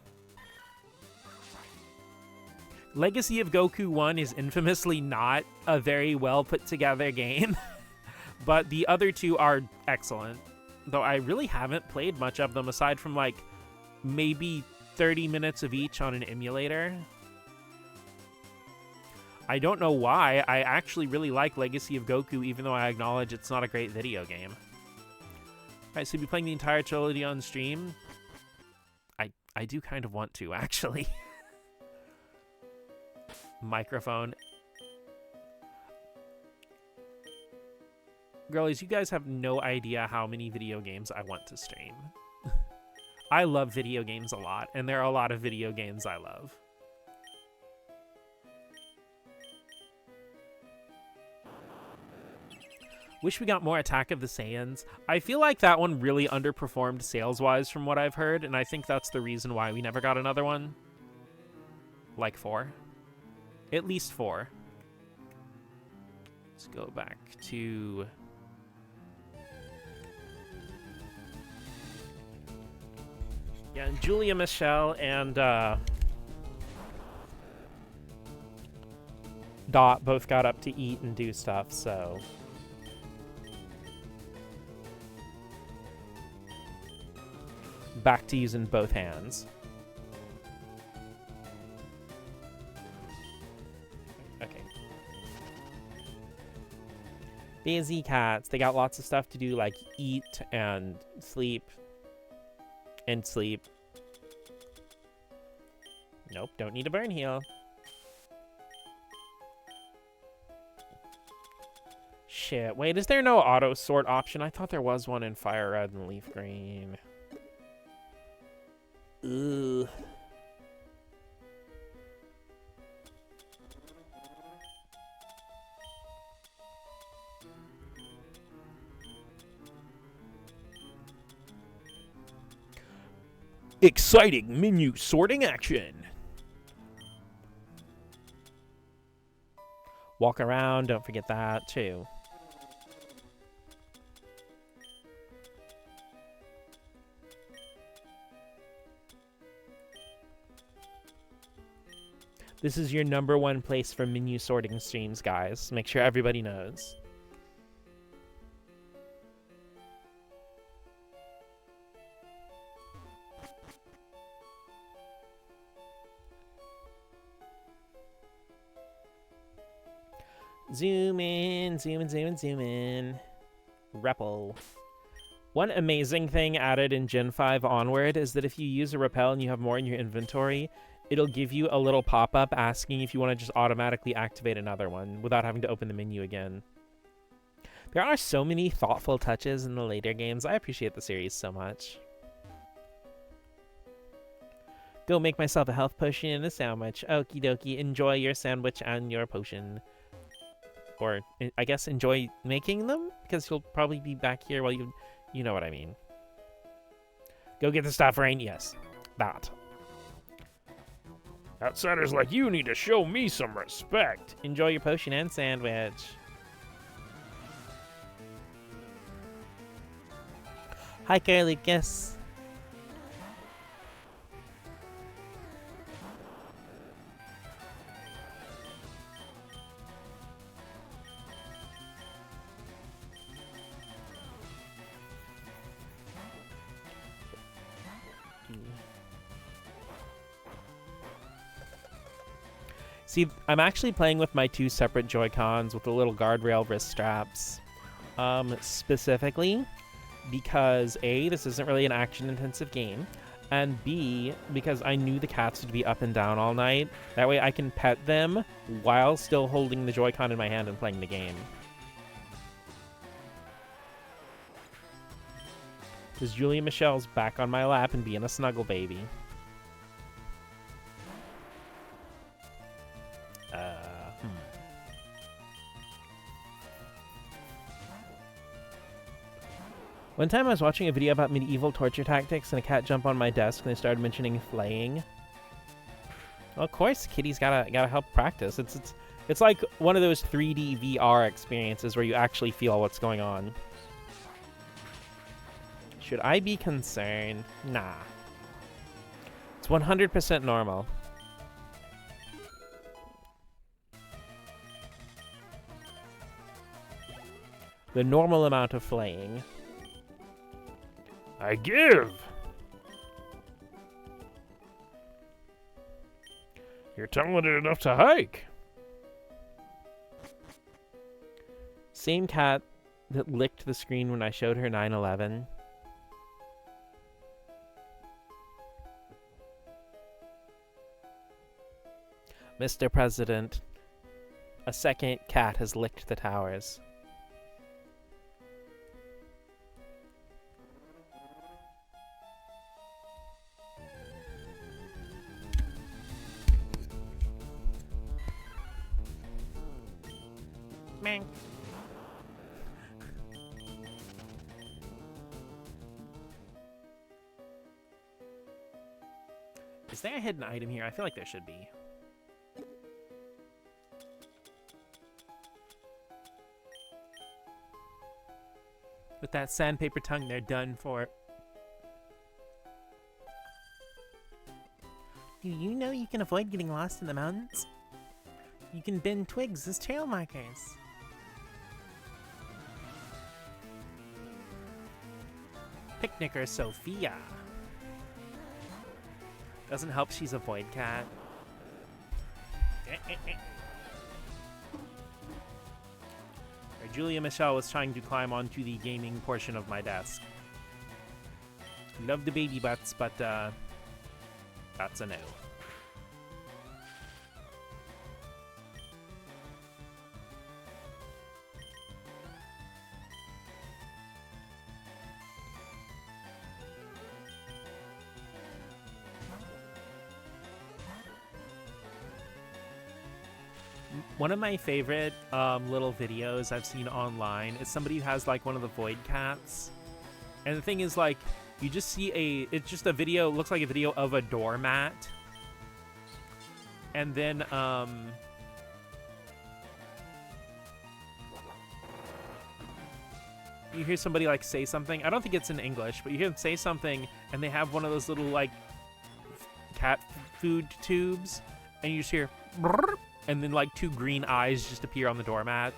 Legacy of Goku 1 is infamously not a very well put together game, but the other 2 are excellent. Though I really haven't played much of them aside from like maybe 30 minutes of each on an emulator. I don't know why. I actually really like Legacy of Goku, even though I acknowledge it's not a great video game. Alright, so you'll be playing the entire trilogy on stream? I do kind of want to, actually. Microphone. Girlies, you guys have no idea how many video games I want to stream. I love video games a lot, and there are a lot of video games I love. Wish we got more Attack of the Saiyans. I feel like that one really underperformed sales-wise from what I've heard, and I think that's the reason why we never got another one. Like 4. At least 4. Let's go back to... Yeah, and Julia Michelle and Dot both got up to eat and do stuff, so... Back to using both hands. Okay. Busy cats. They got lots of stuff to do, like eat and sleep. And sleep. Nope, don't need a burn heal. Shit, wait, is there no auto sort option? I thought there was one in Fire Red and Leaf Green. Ugh. Exciting menu sorting action. Walk around, don't forget that too. This is your #1 place for menu sorting streams, guys. Make sure everybody knows. Zoom in, zoom in, zoom in, zoom in. Repel. One amazing thing added in Gen 5 onward is that if you use a repel and you have more in your inventory, it'll give you a little pop-up asking if you want to just automatically activate another one without having to open the menu again. There are so many thoughtful touches in the later games. I appreciate the series so much. Go make myself a health potion and a sandwich. Okie dokie, enjoy your sandwich and your potion. Or, I guess, enjoy making them? Because you'll probably be back here while you know what I mean. Go get the stuff, Rain. Yes, that. Outsiders like you need to show me some respect. Enjoy your potion and sandwich. Hi, Lucas. See, I'm actually playing with my 2 separate Joy-Cons with the little guardrail wrist straps. Specifically because A, this isn't really an action-intensive game, and B, because I knew the cats would be up and down all night. That way I can pet them while still holding the Joy-Con in my hand and playing the game. Because Julia Michelle's back on my lap and being a snuggle baby. One time I was watching a video about medieval torture tactics and a cat jumped on my desk and they started mentioning flaying. Well, of course, kitty's gotta help practice. It's like one of those 3D VR experiences where you actually feel what's going on. Should I be concerned? Nah. It's 100% normal. The normal amount of flaying. I give. You're talented enough to hike. Same cat that licked the screen when I showed her 9/11. Mr. President, a second cat has licked the towers. Mang. Is there a hidden item here? I feel like there should be. With that sandpaper tongue, they're done for. Do you know you can avoid getting lost in the mountains? You can bend twigs as trail markers. Picnicker Sophia. Doesn't help she's a void cat. Julia Michelle was trying to climb onto the gaming portion of my desk. Love the baby butts, but that's a no. One of my favorite little videos I've seen online is somebody who has like one of the void cats. And the thing is, like, You just see it's just a video, looks like a video of a doormat. And then, you hear somebody, like, say something. I don't think it's in English, but you hear them say something, and they have one of those little, like, cat food tubes, and you just hear, brrr, and then, like, 2 green eyes just appear on the doormat.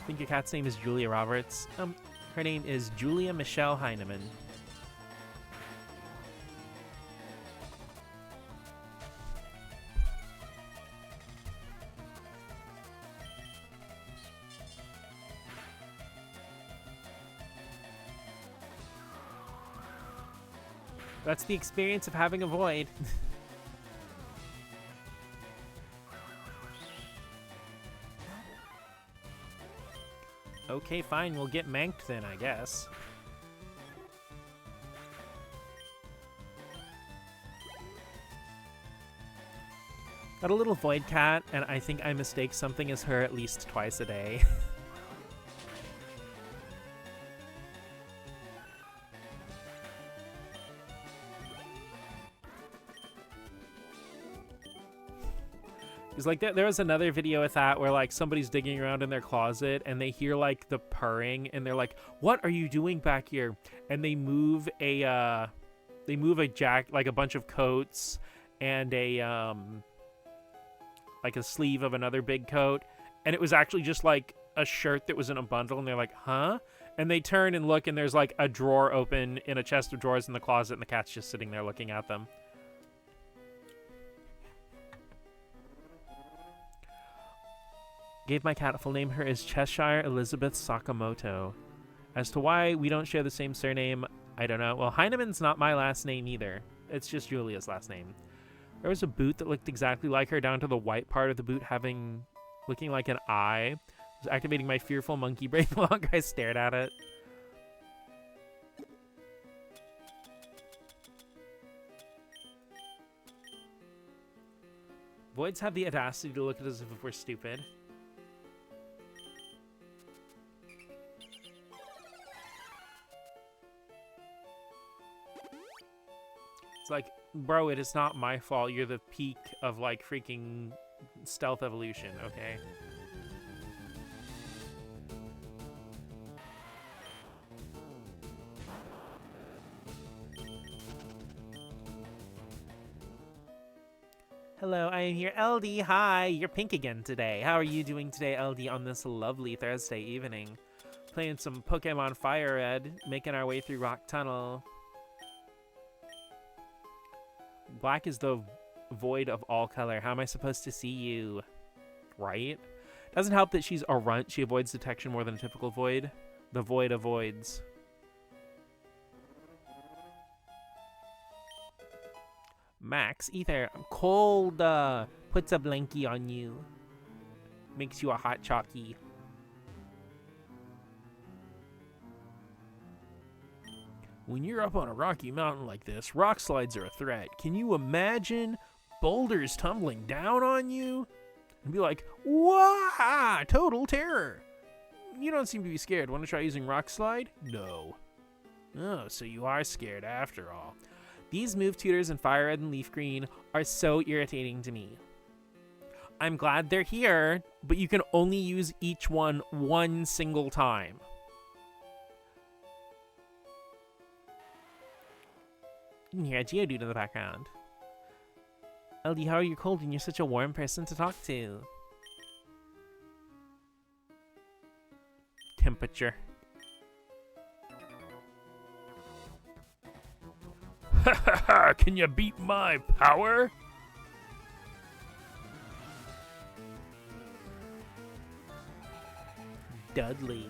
I think your cat's name is Julia Roberts. Her name is Julia Michelle Heineman. That's the experience of having a void. Okay, fine, we'll get manked then, I guess. Got a little void cat, and I think I mistake something as her at least twice a day. It's like there was another video with that where like somebody's digging around in their closet and they hear like the purring and they're like, "What are you doing back here?" And they move a like a bunch of coats and a like a sleeve of another big coat, and it was actually just like a shirt that was in a bundle, and they're like, "Huh?" And they turn and look, and there's like a drawer open in a chest of drawers in the closet, and the cat's just sitting there looking at them. Gave my cat a full name. Her is Cheshire Elizabeth Sakamoto. As to why we don't share the same surname, I don't know. Well, Heineman's not my last name either. It's just Julia's last name. There was a boot that looked exactly like her, down to the white part of the boot looking like an eye. It was activating my fearful monkey brain while I stared at it. Voids have the audacity to look at us as if we're stupid. It's like, bro, it is not my fault. You're the peak of, like, freaking stealth evolution, okay? Hello, I am here. LD, hi! You're pink again today. How are you doing today, LD, on this lovely Thursday evening? Playing some Pokemon FIRERED, making our way through Rock Tunnel. Black is the void of all color. How am I supposed to see you? Right? Doesn't help that she's a runt. She avoids detection more than a typical void. The void avoids. Max, Ether, I'm cold. Puts a blankie on you. Makes you a hot chalky. When you're up on a rocky mountain like this, rock slides are a threat. Can you imagine boulders tumbling down on you? And be like, "Wah! Total terror!" You don't seem to be scared. Want to try using rock slide? No. Oh, so you are scared after all. These move tutors in FIRERED and Leaf Green are so irritating to me. I'm glad they're here, but you can only use each one single time. You can hear a Geodude in the background. LD, how are you cold and you're such a warm person to talk to? Temperature. Ha ha ha! Can you beat my power? Dudley.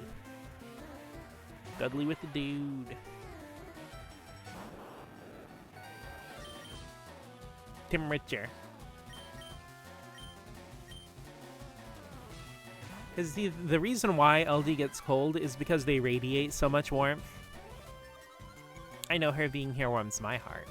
Dudley with the dude. Temperature. Because the reason why LD gets cold is because they radiate so much warmth. I know her being here warms my heart.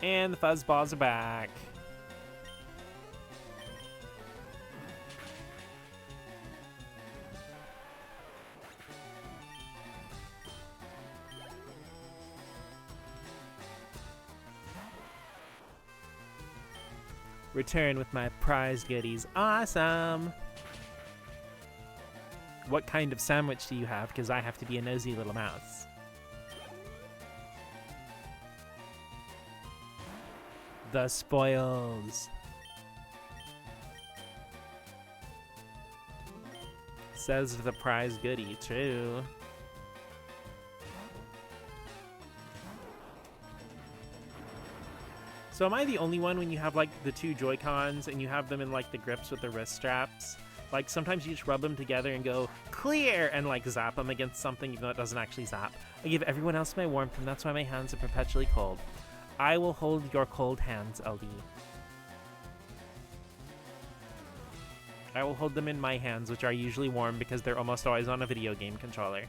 And the fuzzballs are back. Return with my prize goodies. Awesome! What kind of sandwich do you have? Because I have to be a nosy little mouse. The spoils. Says the prize goodie, true. So am I the only one when you have like the two Joy-Cons and you have them in like the grips with the wrist straps? Like sometimes you just rub them together and go clear and like zap them against something even though it doesn't actually zap. I give everyone else my warmth and that's why my hands are perpetually cold. I will hold your cold hands, LD. I will hold them in my hands, which are usually warm because they're almost always on a video game controller.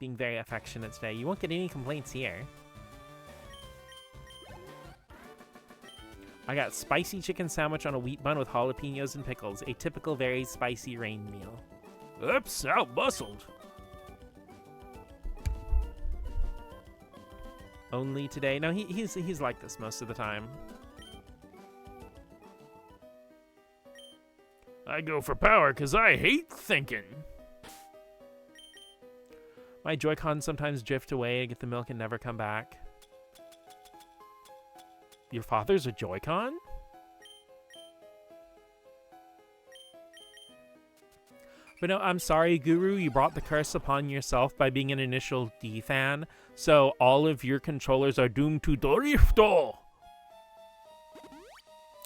Being very affectionate today. You won't get any complaints here. I got spicy chicken sandwich on a wheat bun with jalapenos and pickles. A typical very spicy rain meal. Oops, out-bustled. Only today. No, he's like this most of the time. I go for power because I hate thinking. My Joy-Cons sometimes drift away and get the milk and never come back. Your father's a Joy-Con? But no, I'm sorry, Guru, you brought the curse upon yourself by being an initial D fan, so all of your controllers are doomed to Dorifto!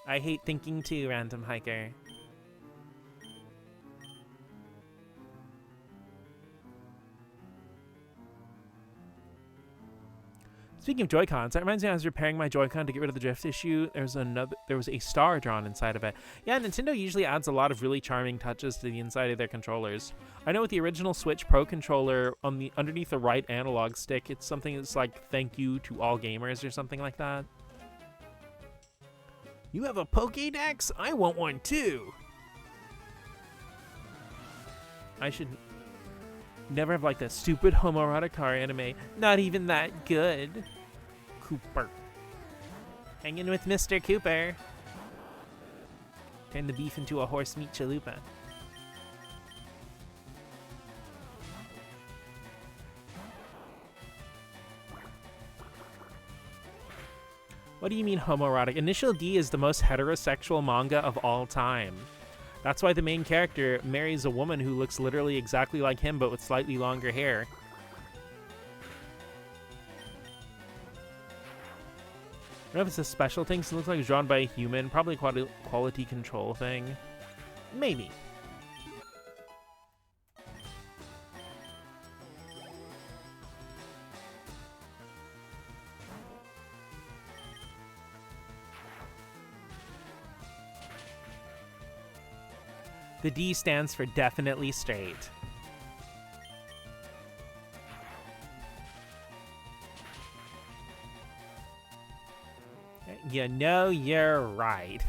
I hate thinking too, Random Hiker. Speaking of Joy-Cons, that reminds me I was repairing my Joy-Con to get rid of the drift issue. There was a star drawn inside of it. Yeah, Nintendo usually adds a lot of really charming touches to the inside of their controllers. I know with the original Switch Pro controller, underneath the right analog stick, it's something that's like, thank you to all gamers or something like that. You have a Pokédex? I want one too. I should never have liked that stupid homoerotic car anime. Not even that good. Cooper. Hanging with Mr. Cooper. Turn the beef into a horse meat chalupa. What do you mean homoerotic? Initial D is the most heterosexual manga of all time. That's why the main character marries a woman who looks literally exactly like him but with slightly longer hair. I don't know if it's a special thing, so it looks like it's drawn by a human. Probably a quality control thing. Maybe. The D stands for definitely straight. You know you're right.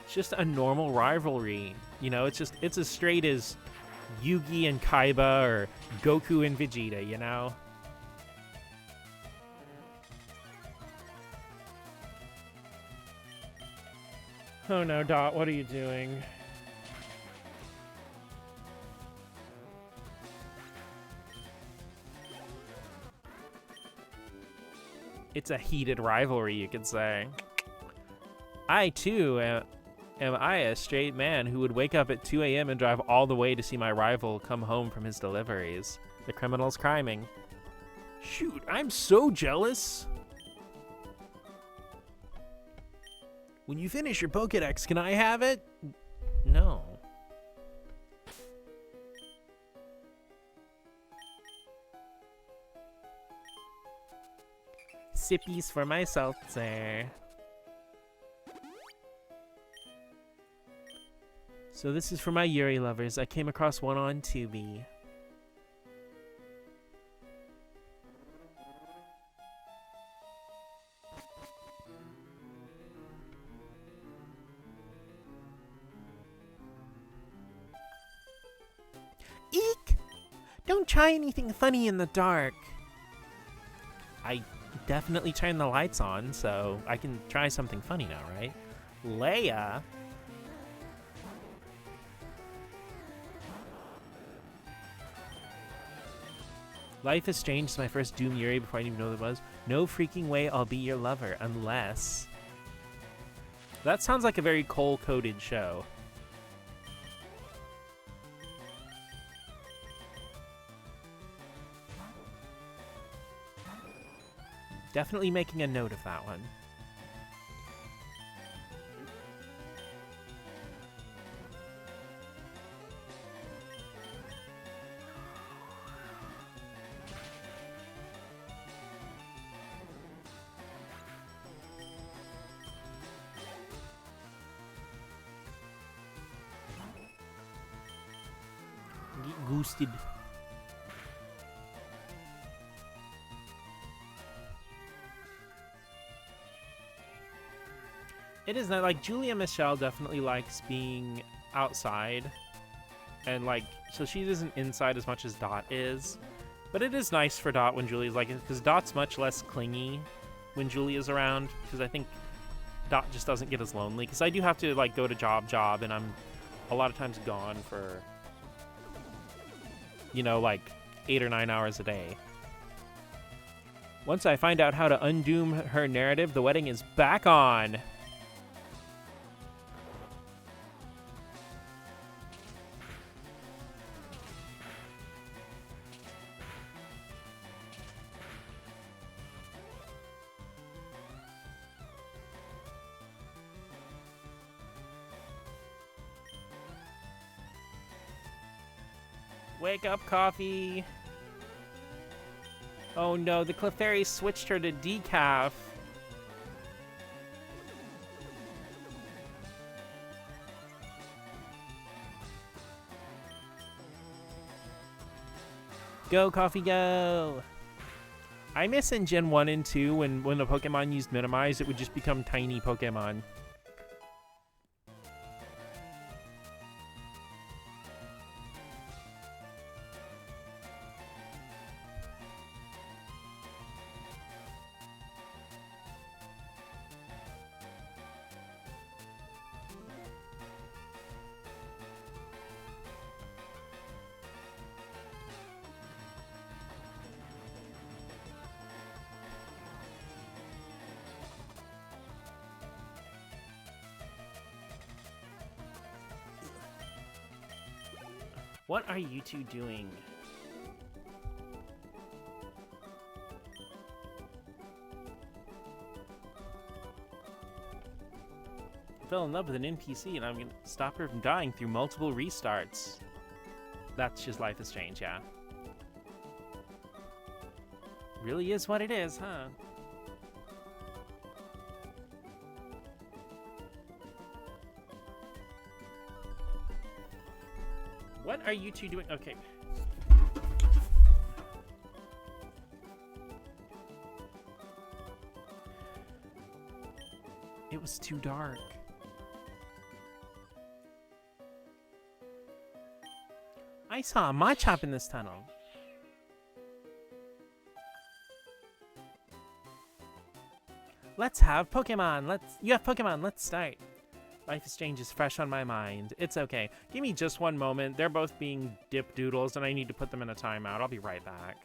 It's just a normal rivalry. You know, it's as straight as Yugi and Kaiba or Goku and Vegeta, you know? Oh no, Dot, what are you doing? It's a heated rivalry, you could say. I, too, am I a straight man who would wake up at 2 a.m. and drive all the way to see my rival come home from his deliveries. The criminal's criming. Shoot, I'm so jealous. When you finish your Pokédex, can I have it? No. Sippies for my seltzer. So this is for my Yuri lovers. I came across one on Tubi. Don't try anything funny in the dark. I definitely turned the lights on, so I can try something funny now, right? Leia? Life is Strange is my first Doom Yuri before I didn't even know what it was. No freaking way I'll be your lover, unless... That sounds like a very coal-coded show. Definitely making a note of that one. Get ghosted. It is not like Julia Michelle definitely likes being outside, and like so she isn't inside as much as Dot is, but it is nice for Dot when Julia's like, because Dot's much less clingy when Julia's around, because I think Dot just doesn't get as lonely, because I do have to like go to job, and I'm a lot of times gone for, you know, like 8 or 9 hours a day. Once I find out how to undoom her narrative, the wedding is back on. Wake up, Coffee. Oh no, the Clefairy switched her to decaf. Go, Coffee, go. I miss in Gen 1 and 2 when the Pokemon used Minimize, it would just become tiny Pokemon. What are you two doing? I fell in love with an NPC and I'm gonna stop her from dying through multiple restarts. That's just Life is Strange, yeah. Really is what it is, huh? What are you two doing? Okay. It was too dark. I saw a Machop in this tunnel. Let's have Pokemon. You have Pokemon. Let's start. Life is Strange is fresh on my mind. It's okay. Give me just one moment. They're both being dip doodles, and I need to put them in a timeout. I'll be right back.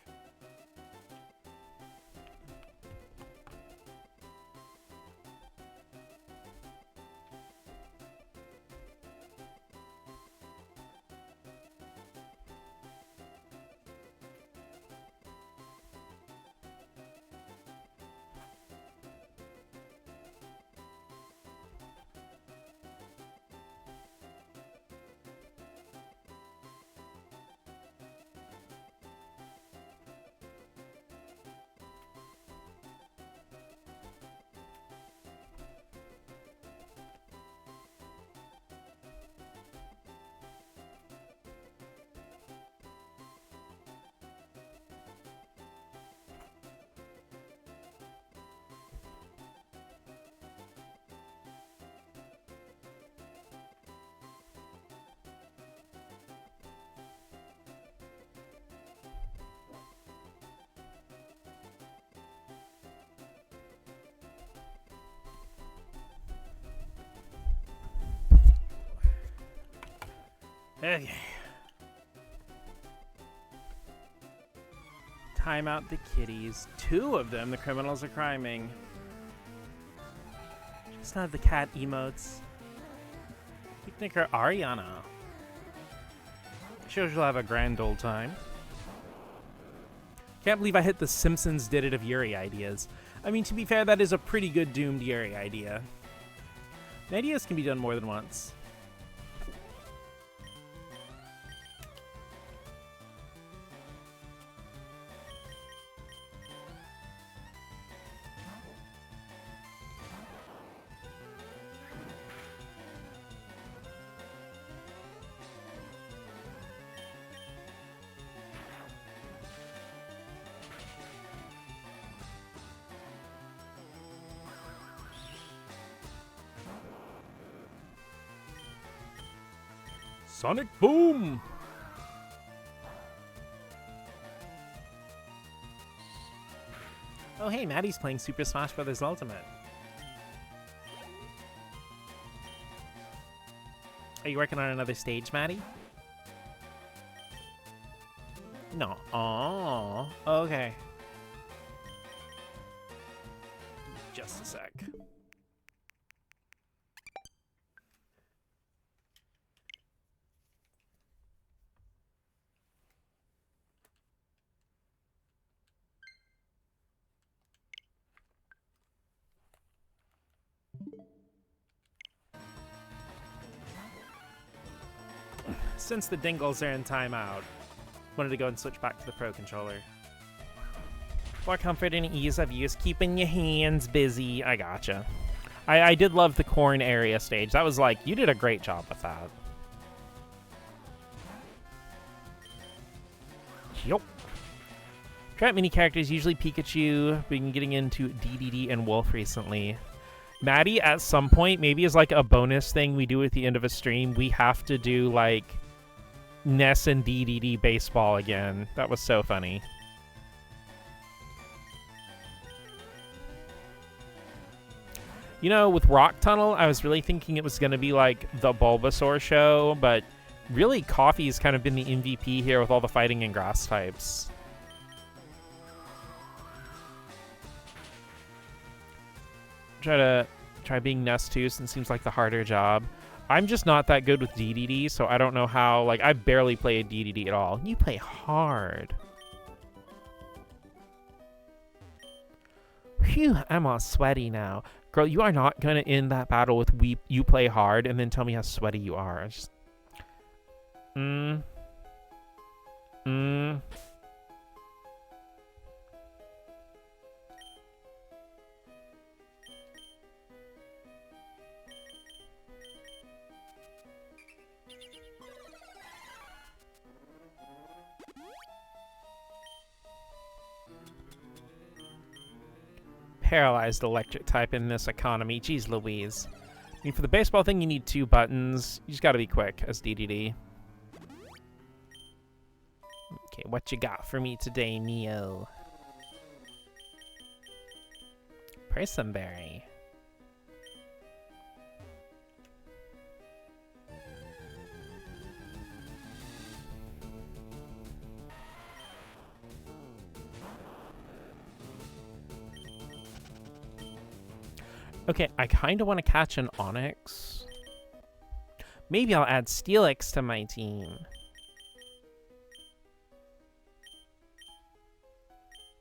Okay. Time out the kitties. 2 of them, the criminals are criming. Just not the cat emotes. Picnicker Ariana. Sure she'll have a grand old time. Can't believe I hit the Simpsons did it of Yuri ideas. I mean, to be fair, that is a pretty good doomed Yuri idea. Ideas can be done more than once. Sonic Boom! Oh hey, Maddie's playing Super Smash Bros. Ultimate. Are you working on another stage, Maddie? No. Oh, okay. Just a sec. Since the Dingles are in timeout, wanted to go and switch back to the Pro Controller. For comfort and ease of use, keeping your hands busy. I gotcha. I did love the corn area stage. That was like, you did a great job with that. Yup. Trap mini characters, usually Pikachu. Been getting into DDD and Wolf recently. Maddie, at some point, maybe as like a bonus thing we do at the end of a stream, we have to do like Ness and DDD baseball again. That was so funny. You know, with Rock Tunnel, I was really thinking it was going to be like the Bulbasaur show, but really Coffee's kind of been the MVP here with all the fighting and grass types. Try being Ness too, since it seems like the harder job. I'm just not that good with DDD, so I don't know how, like, I barely played DDD at all. You play hard. Phew, I'm all sweaty now. Girl, you are not going to end that battle with you play hard and then tell me how sweaty you are. It's just... Paralyzed electric type in this economy. Jeez Louise. I mean, for the baseball thing, you need 2 buttons. You just gotta be quick as DDD. Okay, what you got for me today, Neo? Personberry. Okay, I kind of want to catch an Onix. Maybe I'll add Steelix to my team.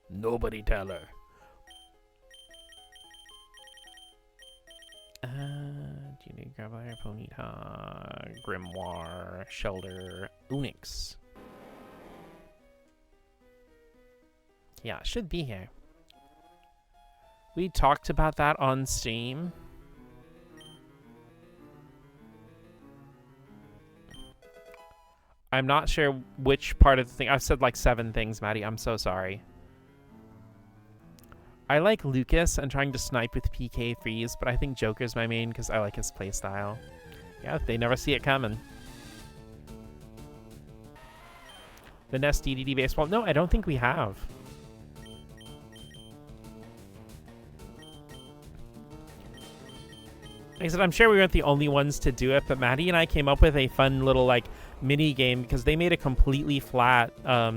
Nobody tell her. Genie Graveler, Ponyta, Grimoire, Shelder, Unix. Yeah, it should be here. We talked about that on Steam. I'm not sure which part of the thing. I've said like 7 things, Maddie. I'm so sorry. I like Lucas and trying to snipe with PK Freeze, but I think Joker's my main because I like his playstyle. Yeah, they never see it coming. The Nest DDD baseball? No, I don't think we have. I said, I'm sure we weren't the only ones to do it, but Maddie and I came up with a fun little, like, mini game because they made a completely flat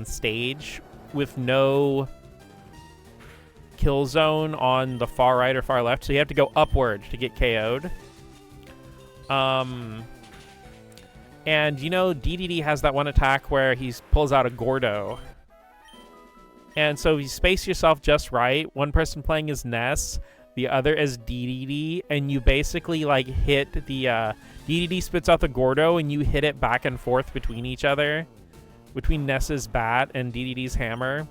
stage with no kill zone on the far right or far left, so you have to go upward to get KO'd. And, you know, DDD has that one attack where he pulls out a Gordo. And so you space yourself just right. One person playing as Ness, the other as DDD, and you basically, like, hit the... DDD spits out the Gordo, and you hit it back and forth between each other. Between Ness's bat and DDD's hammer.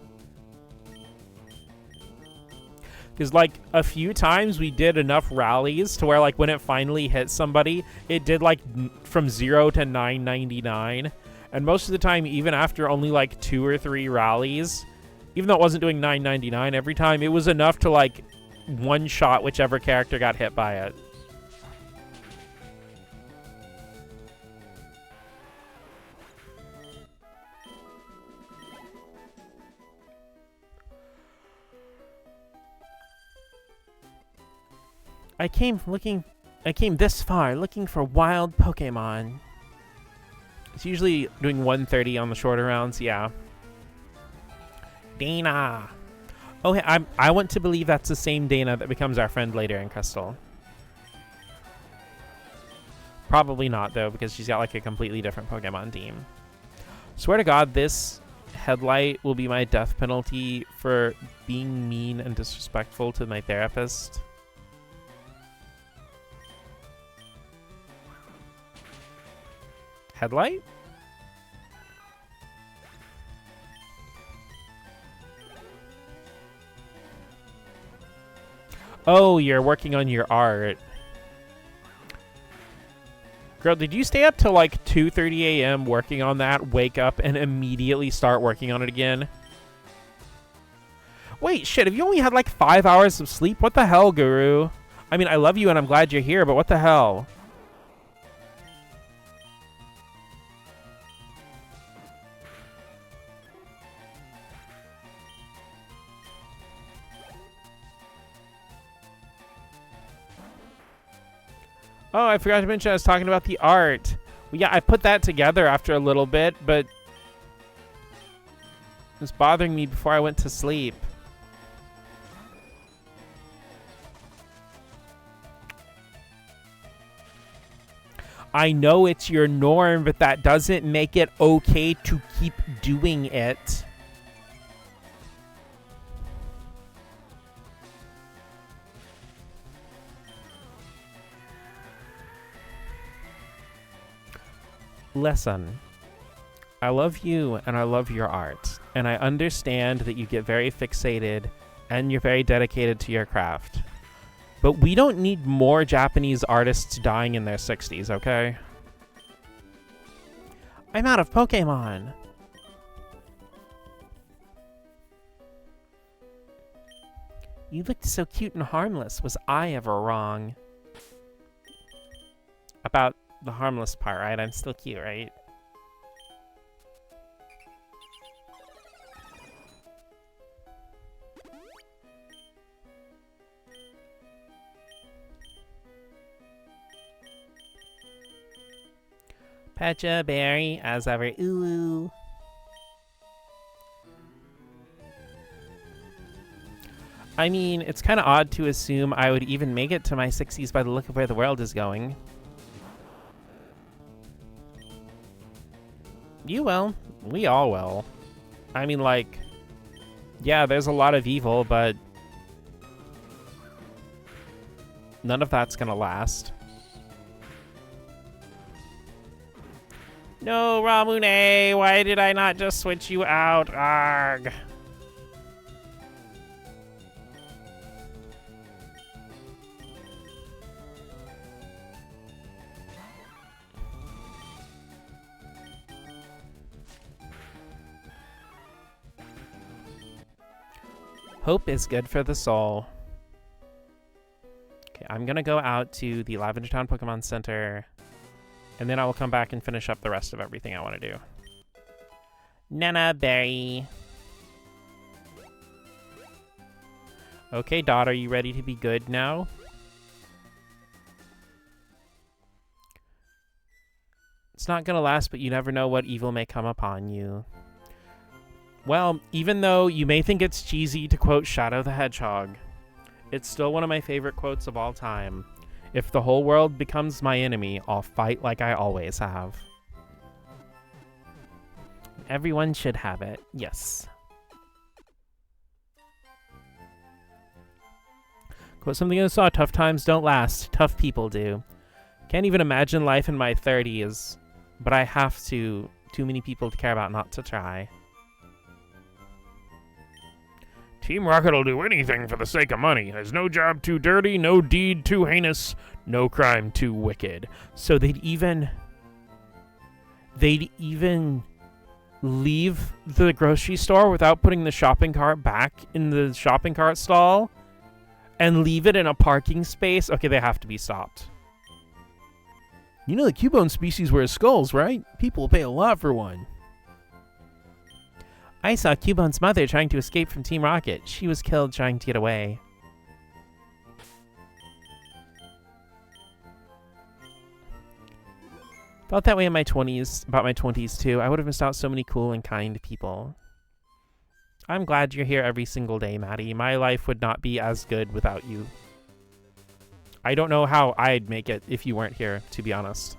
Because, like, a few times we did enough rallies to where, like, when it finally hit somebody, it did, like, from 0 to 999. And most of the time, even after only, like, 2 or 3 rallies, even though it wasn't doing 999 every time, it was enough to, like, one-shot whichever character got hit by it. I came this far looking for wild Pokemon. It's usually doing 130 on the shorter rounds, yeah. Dana. Oh, hey, I want to believe that's the same Dana that becomes our friend later in Crystal. Probably not, though, because she's got, like, a completely different Pokemon team. Swear to God, this headlight will be my death penalty for being mean and disrespectful to my therapist. Headlight? Oh, you're working on your art. Girl, did you stay up till like 2:30 a.m. working on that, wake up, and immediately start working on it again? Wait, shit, have you only had like 5 hours of sleep? What the hell, Guru? I mean, I love you and I'm glad you're here, but what the hell? Oh, I forgot to mention I was talking about the art. Well, yeah, I put that together after a little bit, but it was bothering me before I went to sleep. I know it's your norm, but that doesn't make it okay to keep doing it. Listen, I love you and I love your art, and I understand that you get very fixated and you're very dedicated to your craft. But we don't need more Japanese artists dying in their 60s, okay? I'm out of Pokemon. You looked so cute and harmless. Was I ever wrong? About the harmless part, right? I'm still cute, right? Pecha Berry, as ever. Ooh. I mean, it's kind of odd to assume I would even make it to my 60s by the look of where the world is going. You will. We all will. I mean, like, yeah, there's a lot of evil, but none of that's gonna last. No, Ramune, why did I not just switch you out? Arg. Hope is good for the soul. Okay, I'm gonna go out to the Lavender Town Pokemon Center, and then I will come back and finish up the rest of everything I want to do. Nana Berry. Okay, Dot, are you ready to be good now? It's not gonna last, but you never know what evil may come upon you. Well, even though you may think it's cheesy to quote Shadow the Hedgehog, it's still one of my favorite quotes of all time. If the whole world becomes my enemy, I'll fight like I always have. Everyone should have it. Yes. Quote something I saw. Tough times don't last. Tough people do. Can't even imagine life in my 30s, but I have to. Too many people to care about not to try. Team Rocket will do anything for the sake of money. There's no job too dirty, no deed too heinous, no crime too wicked. So they'd even leave the grocery store without putting the shopping cart back in the shopping cart stall and leave it in a parking space? Okay, they have to be stopped. You know the Cubone species wear skulls, right? People pay a lot for one. I saw Cubone's mother trying to escape from Team Rocket. She was killed trying to get away. Felt that way in my 20s, about my 20s too. I would have missed out so many cool and kind people. I'm glad you're here every single day, Maddie. My life would not be as good without you. I don't know how I'd make it if you weren't here, to be honest.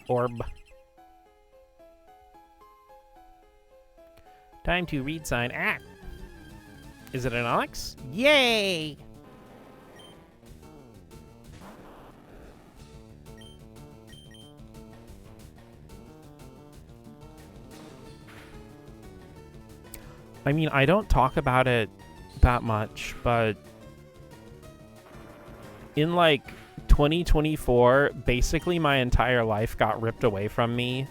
Orb. Time to read sign. Ah! Is it an Onyx? Yay! I mean, I don't talk about it that much, but in like 2024, basically my entire life got ripped away from me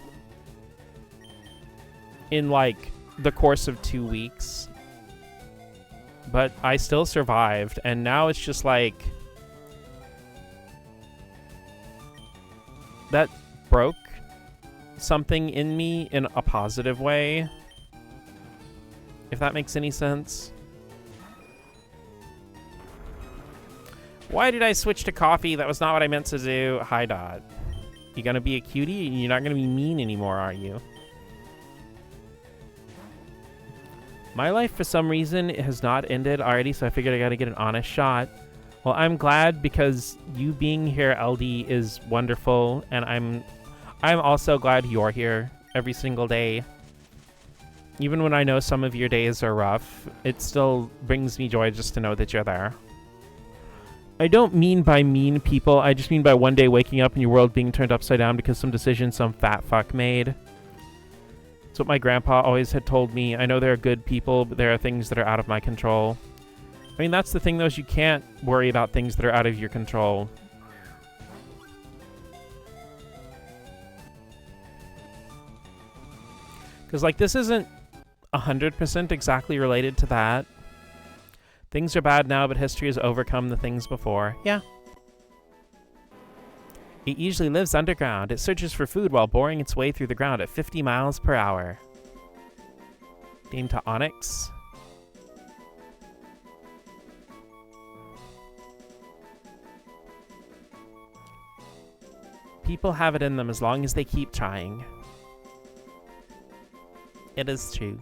in like the course of 2 weeks. But I still survived, and now it's just like that broke something in me in a positive way, if that makes any sense. Why did I switch to coffee? That was not what I meant to do. Hi, Dot. You gonna be a cutie? You're not gonna be mean anymore, are you? My life, for some reason, it has not ended already, so I figured I gotta get an honest shot. Well, I'm glad, because you being here, LD, is wonderful, and I'm also glad you're here every single day. Even when I know some of your days are rough, it still brings me joy just to know that you're there. I don't mean by mean people, I just mean by one day waking up and your world being turned upside down because some decision some fat fuck made. That's what my grandpa always had told me. I know there are good people, but there are things that are out of my control. I mean, that's the thing, though, is you can't worry about things that are out of your control. Because, like, this isn't 100% exactly related to that. Things are bad now, but history has overcome the things before. Yeah. It usually lives underground. It searches for food while boring its way through the ground at 50 miles per hour. Named to Onyx. People have it in them as long as they keep trying. It is true.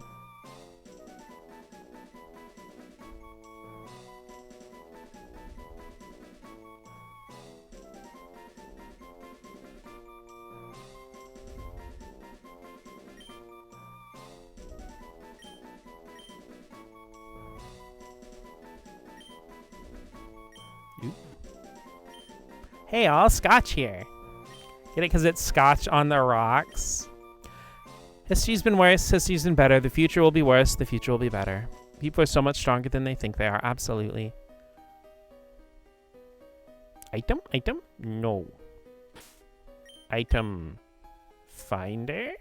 Hey, all scotch here. Get it? Because it's scotch on the rocks. History's been worse. History's been better. The future will be worse. The future will be better. People are so much stronger than they think they are. Absolutely. Item? Item? No. Item finder?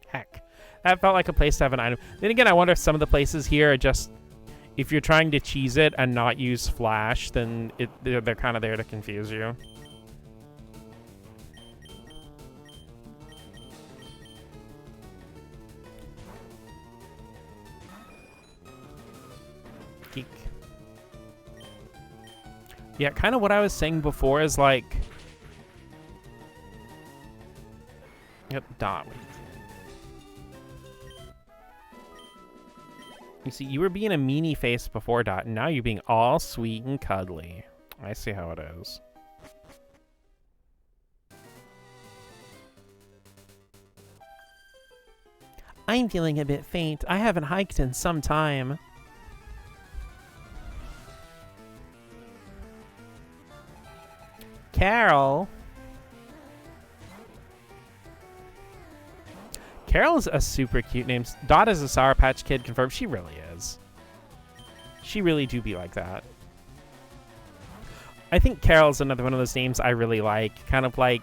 Heck. That felt like a place to have an item. Then again, I wonder if some of the places here are just... If you're trying to cheese it and not use Flash, then they're kind of there to confuse you. Geek. Yeah, kind of what I was saying before is like... Yep, Dot. You see, you were being a meanie face before, Dot, and now you're being all sweet and cuddly. I see how it is. I'm feeling a bit faint. I haven't hiked in some time. Carol. Carol's a super cute name. Dot is a Sour Patch Kid confirmed. She really is. She really do be like that. I think Carol's another one of those names I really like. Kind of like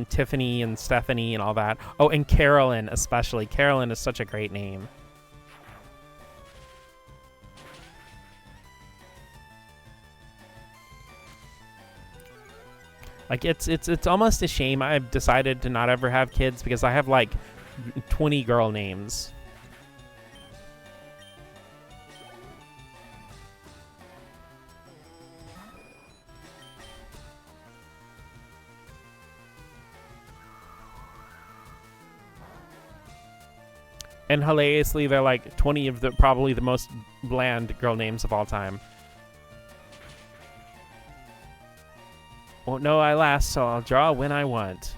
Tiffany and Stephanie and all that. Oh, and Carolyn especially. Carolyn is such a great name. Like, it's almost a shame I've decided to not ever have kids because I have, like, 20 girl names. And hilariously, they're, like, 20 of the probably the most bland girl names of all time. Won't know I last, so I'll draw when I want.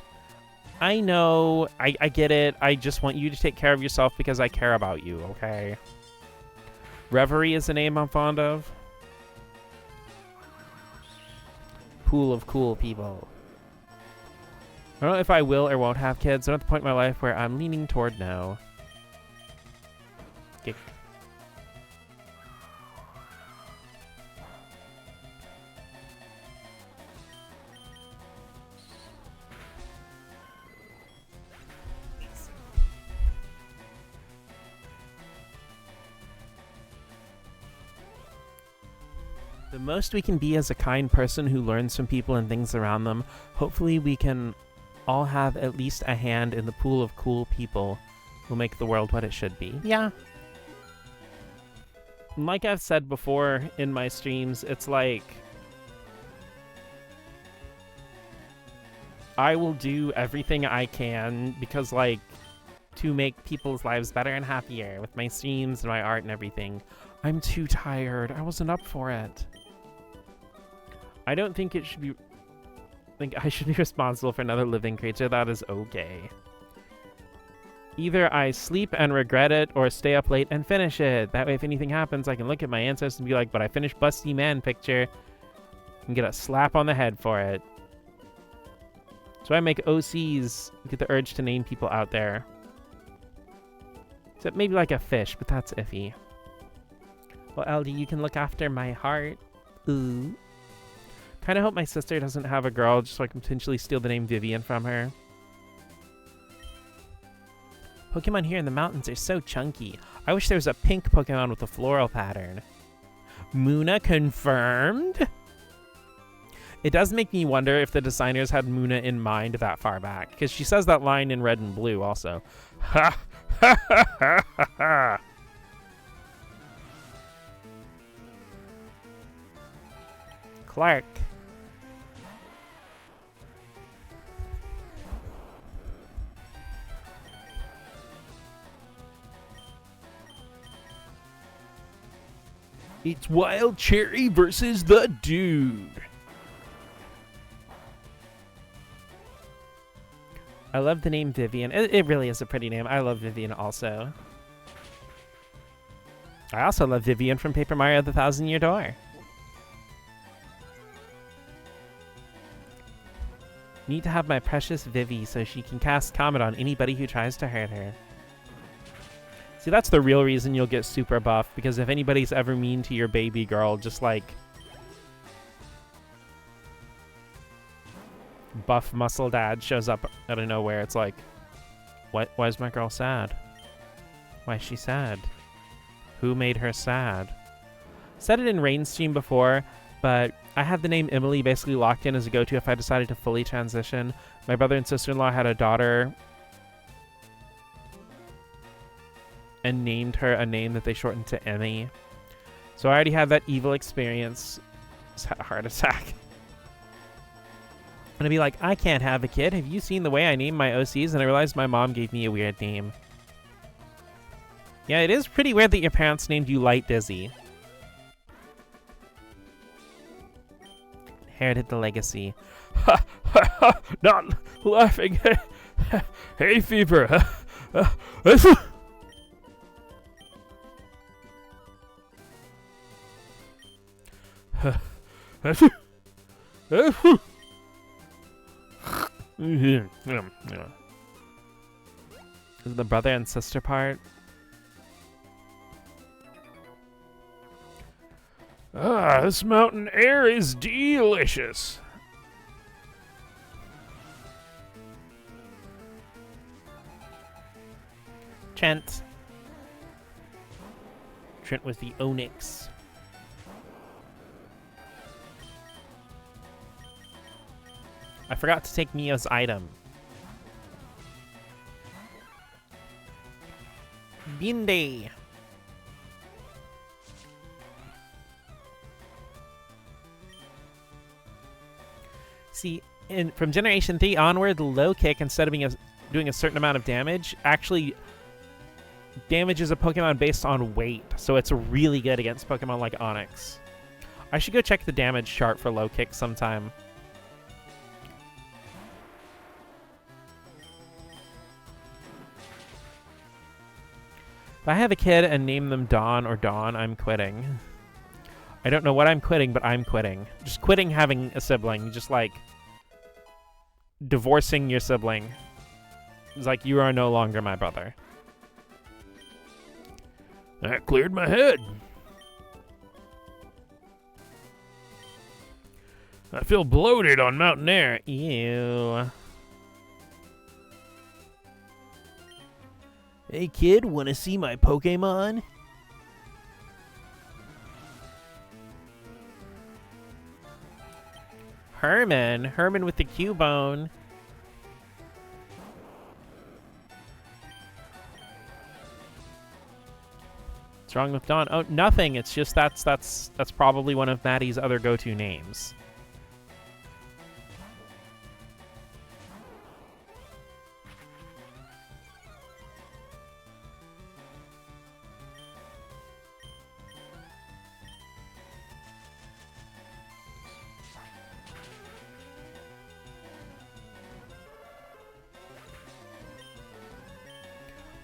I know. I get it. I just want you to take care of yourself because I care about you, okay? Reverie is a name I'm fond of. Pool of cool people. I don't know if I will or won't have kids. I'm at the point in my life where I'm leaning toward no. Okay. The most we can be as a kind person who learns from people and things around them. Hopefully we can all have at least a hand in the pool of cool people who make the world what it should be. Yeah. Like I've said before in my streams, it's like... I will do everything I can because, like, to make people's lives better and happier with my streams and my art and everything. I'm too tired. I wasn't up for it. I don't think it should be... I think I should be responsible for another living creature. That is okay. Either I sleep and regret it, or stay up late and finish it. That way, if anything happens, I can look at my ancestors and be like, but I finished Busty Man picture, and get a slap on the head for it. So I make OCs get the urge to name people out there. Except maybe like a fish, but that's iffy. Well, LD, you can look after my heart. Ooh. Kind of hope my sister doesn't have a girl just so I can potentially steal the name Vivian from her. Pokemon here in the mountains are so chunky. I wish there was a pink Pokemon with a floral pattern. Muna confirmed? It does make me wonder if the designers had Muna in mind that far back, because she says that line in red and blue also. Ha ha ha ha ha! Clark. It's Wild Cherry versus the Dude. I love the name Vivian. It really is a pretty name. I love Vivian also. I also love Vivian from Paper Mario: The Thousand Year Door. Need to have my precious Vivi so she can cast Comet on anybody who tries to hurt her. See, that's the real reason you'll get super buff, because if anybody's ever mean to your baby girl, just like buff muscle dad shows up out of nowhere, it's like, why is my girl sad? Why is she sad? Who made her sad? Said it in Rainstream before, but I had the name Emily basically locked in as a go-to if I decided to fully transition. My brother and sister-in-law had a daughter and named her a name that they shortened to Emmy. So I already had that evil experience. Just had a heart attack. I'm gonna be like, I can't have a kid. Have you seen the way I name my OCs? And I realized my mom gave me a weird name. Yeah, it is pretty weird that your parents named you Light Dizzy. Inherited the legacy. Ha ha ha! Not laughing. Hay fever. Is the brother and sister part? Ah, this mountain air is delicious. Trent. Trent with the Onyx. I forgot to take Mio's item. Binde. See, from Generation 3 onward, the low kick, instead of doing a certain amount of damage, actually damages a Pokemon based on weight. So it's really good against Pokemon like Onix. I should go check the damage chart for low kick sometime. If I have a kid and name them Dawn or Dawn, I'm quitting. I don't know what I'm quitting, but I'm quitting. Just quitting having a sibling. Just like divorcing your sibling. It's like, you are no longer my brother. That cleared my head. I feel bloated on mountain air. Ew. Hey kid, wanna see my Pokemon? Herman with the Cubone. What's wrong with Dawn? Oh, nothing. It's just that's probably one of Maddie's other go-to names.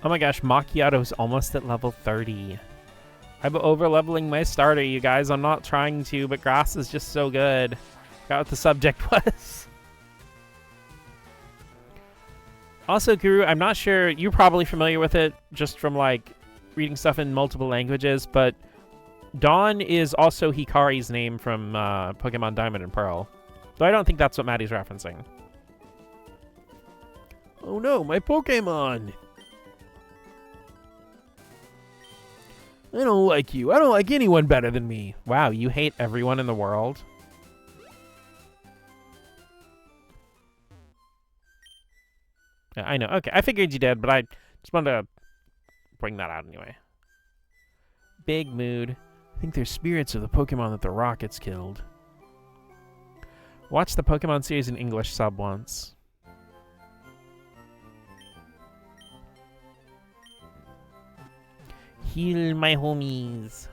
Oh my gosh, Macchiato's almost at level 30. I'm over-leveling my starter, you guys. I'm not trying to, but grass is just so good. Forgot what the subject was. Also, Guru, I'm not sure, you're probably familiar with it just from, like, reading stuff in multiple languages, but Dawn is also Hikari's name from Pokemon Diamond and Pearl. Though I don't think that's what Maddie's referencing. Oh no, my Pokemon! I don't like you. I don't like anyone better than me. Wow, you hate everyone in the world? Yeah, I know. Okay, I figured you did, but I just wanted to bring that out anyway. Big mood. I think they're spirits of the Pokemon that the rockets killed. Watch the Pokemon series in English sub once. Heal my homies.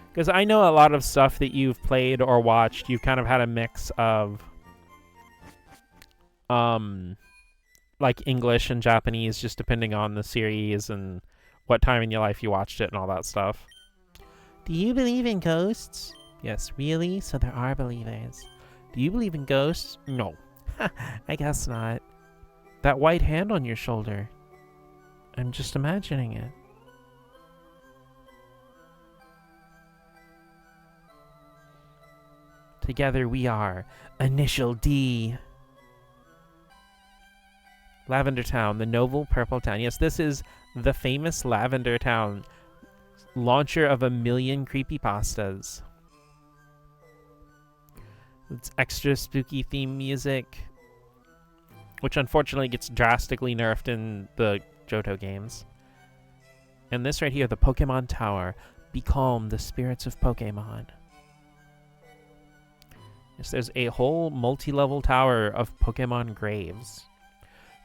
Because I know a lot of stuff that you've played or watched, you've kind of had a mix of like English and Japanese, just depending on the series and what time in your life you watched it and all that stuff. Do you believe in ghosts? Yes, really? So there are believers. Do you believe in ghosts? No. I guess not. That white hand on your shoulder. I'm just imagining it. Together we are Initial D. Lavender Town, the noble purple town. Yes, this is the famous Lavender Town, launcher of 1 million creepypastas. It's extra spooky theme music. which unfortunately gets drastically nerfed in the Johto games. And this right here, the Pokemon Tower. Be calm, the spirits of Pokemon. Yes, there's a whole multi-level tower of Pokemon graves.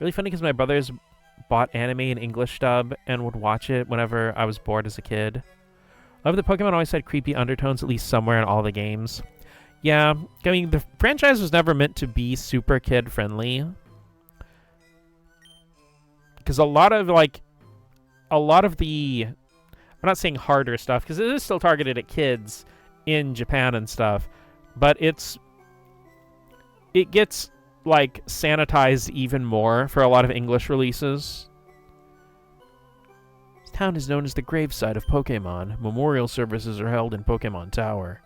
Really funny because my brothers bought anime in English dub and would watch it whenever I was bored as a kid. I love that Pokemon always had creepy undertones, at least somewhere in all the games. Yeah, I mean, the franchise was never meant to be super kid-friendly. Because a lot of the... I'm not saying harder stuff, because it is still targeted at kids in Japan and stuff. But it gets, like, sanitized even more for a lot of English releases. This town is known as the gravesite of Pokemon. Memorial services are held in Pokemon Tower.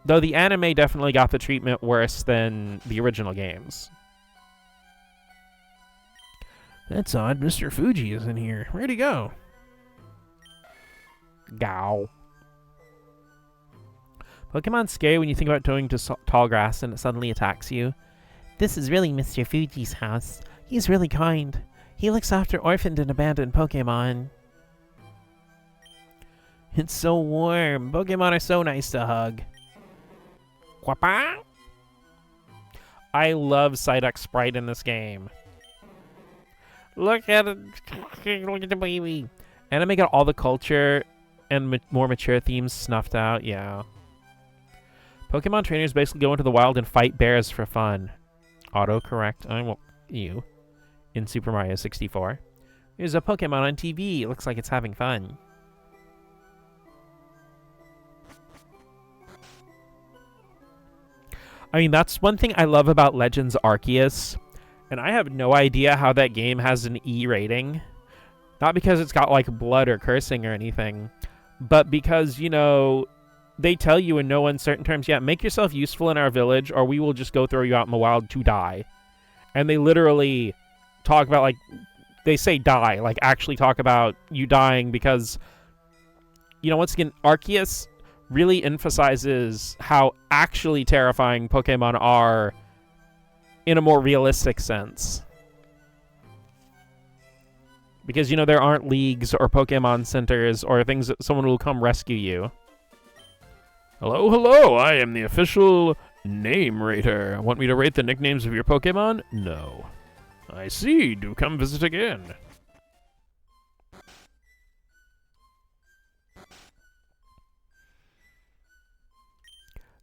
Though the anime definitely got the treatment worse than the original games. That's odd. Mr. Fuji isn't here. Where'd he go? Gow. Pokemon's scary when you think about going to tall grass and it suddenly attacks you. This is really Mr. Fuji's house. He's really kind. He looks after orphaned and abandoned Pokemon. It's so warm. Pokemon are so nice to hug. Quappa! I love Psyduck sprite in this game. Look at it. Look at the baby. Anime got all the culture and more mature themes snuffed out. Yeah. Pokemon trainers basically go into the wild and fight bears for fun. Autocorrect. I won't. You. In Super Mario 64. There's a Pokemon on TV. It looks like it's having fun. I mean, that's one thing I love about Legends Arceus. And I have no idea how that game has an E rating. Not because it's got, like, blood or cursing or anything. But because, you know, they tell you in no uncertain terms, yeah, make yourself useful in our village or we will just go throw you out in the wild to die. And they literally talk about, like, they say die. Like, actually talk about you dying because, you know, once again, Arceus really emphasizes how actually terrifying Pokemon are in a more realistic sense. Because, you know, there aren't leagues or Pokemon centers or things that someone will come rescue you. Hello, hello, I am the official name rater. Want me to rate the nicknames of your Pokemon? No. I see, do come visit again.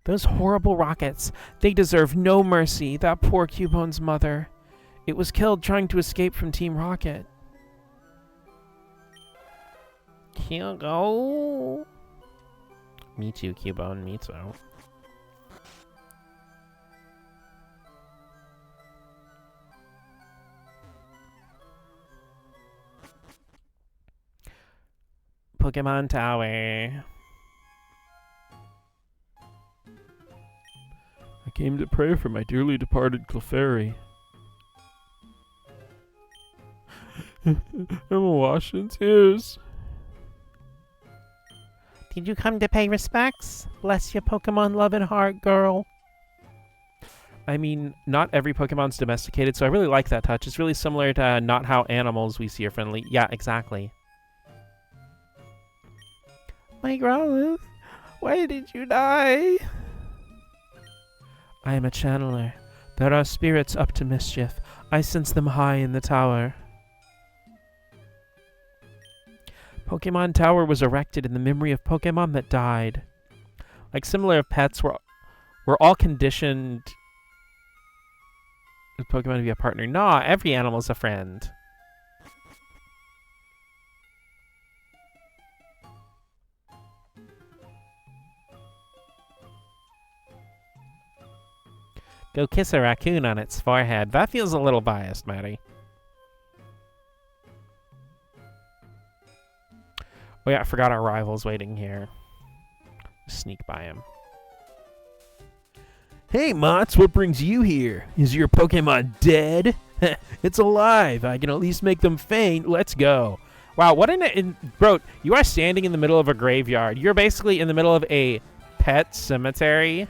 Those horrible rockets. They deserve no mercy. That poor Cubone's mother. It was killed trying to escape from Team Rocket. Hugo. Me too, Cubone. Me too. Pokemon Tower. I came to pray for my dearly departed Clefairy. I'm awash in tears. Did you come to pay respects? Bless your Pokemon loving heart, girl. I mean, not every Pokemon's domesticated, so I really like that touch. It's really similar to not how animals we see are friendly. Yeah, exactly. My Growlithe, why did you die? I am a channeler. There are spirits up to mischief. I sense them high in the tower. Pokemon Tower was erected in the memory of Pokemon that died. Like similar pets, we're all conditioned with Pokemon to be a partner. Nah, every animal's a friend. Go kiss a raccoon on its forehead. That feels a little biased, Maddie. Oh yeah, I forgot our rival's waiting here. Sneak by him. Hey, Mots, what brings you here? Is your Pokemon dead? It's alive. I can at least make them faint. Let's go. Wow, what bro, you are standing in the middle of a graveyard. You're basically in the middle of a pet cemetery.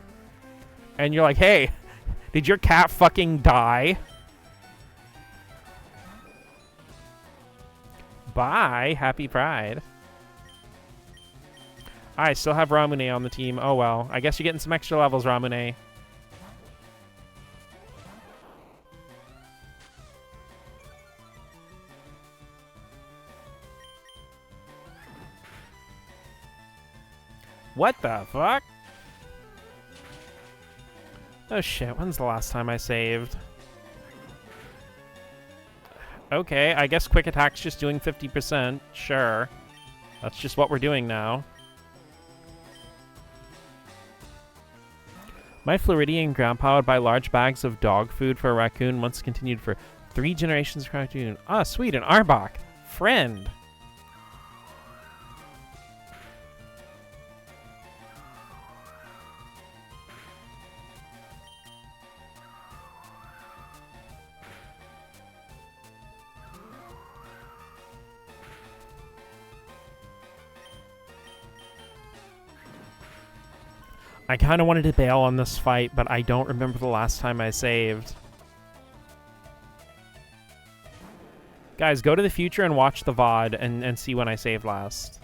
And you're like, hey, Did your cat fucking die? Bye. Happy Pride. I still have Ramune on the team. Oh well. I guess you're getting some extra levels, Ramune. What the fuck? Oh shit, when's the last time I saved? Okay, I guess quick attack's just doing 50%. Sure. That's just what we're doing now. My Floridian grandpa would buy large bags of dog food for a raccoon once continued for 3 generations of raccoon. Ah, sweet, an Arbok. Friend. I kind of wanted to bail on this fight, but I don't remember the last time I saved. Guys, go to the future and watch the VOD and see when I saved last.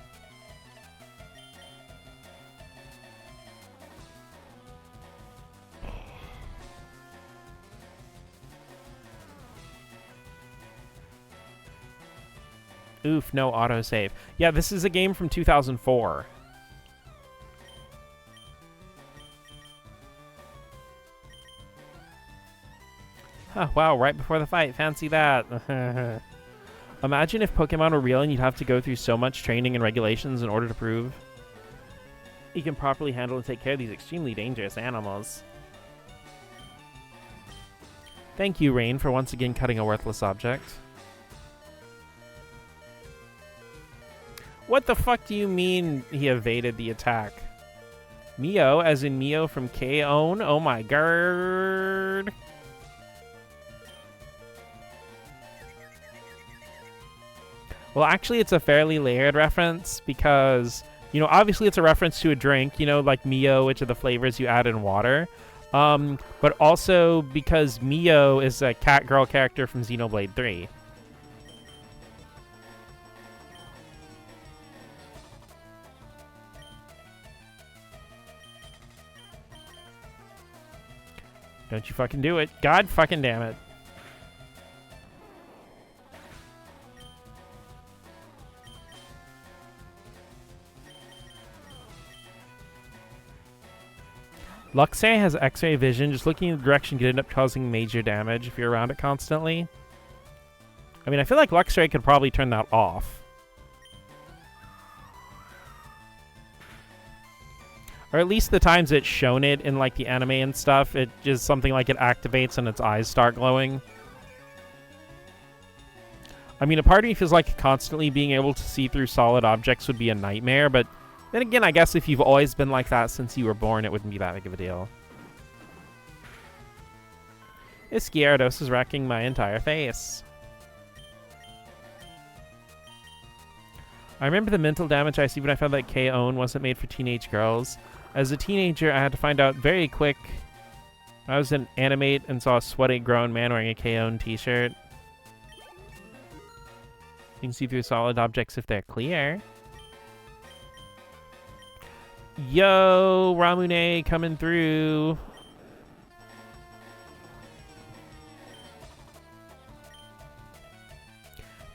Oof, no autosave. Yeah, this is a game from 2004. Oh, wow, right before the fight. Fancy that. Imagine if Pokemon were real and you'd have to go through so much training and regulations in order to prove you can properly handle and take care of these extremely dangerous animals. Thank you, Rain, for once again cutting a worthless object. What the fuck do you mean he evaded the attack? Mio, as in Mio from K-On? Oh my god. Well, actually, it's a fairly layered reference because, you know, obviously it's a reference to a drink, you know, like Mio, which are the flavors you add in water. But also because Mio is a cat girl character from Xenoblade 3. Don't you fucking do it. God fucking damn it. Luxray has X-ray vision. Just looking in the direction could end up causing major damage if you're around it constantly. I mean, I feel like Luxray could probably turn that off. Or at least the times it's shown it in, like, the anime and stuff, it is something like it activates and its eyes start glowing. I mean, a part of me feels like constantly being able to see through solid objects would be a nightmare, but then again, I guess if you've always been like that since you were born, it wouldn't be that big of a deal. This Gyarados is wrecking my entire face. I remember the mental damage I see when I found that K-On wasn't made for teenage girls. As a teenager, I had to find out very quick. I was in Animate and saw a sweaty grown man wearing a K-On t-shirt. You can see through solid objects if they're clear. Yo, Ramune coming through.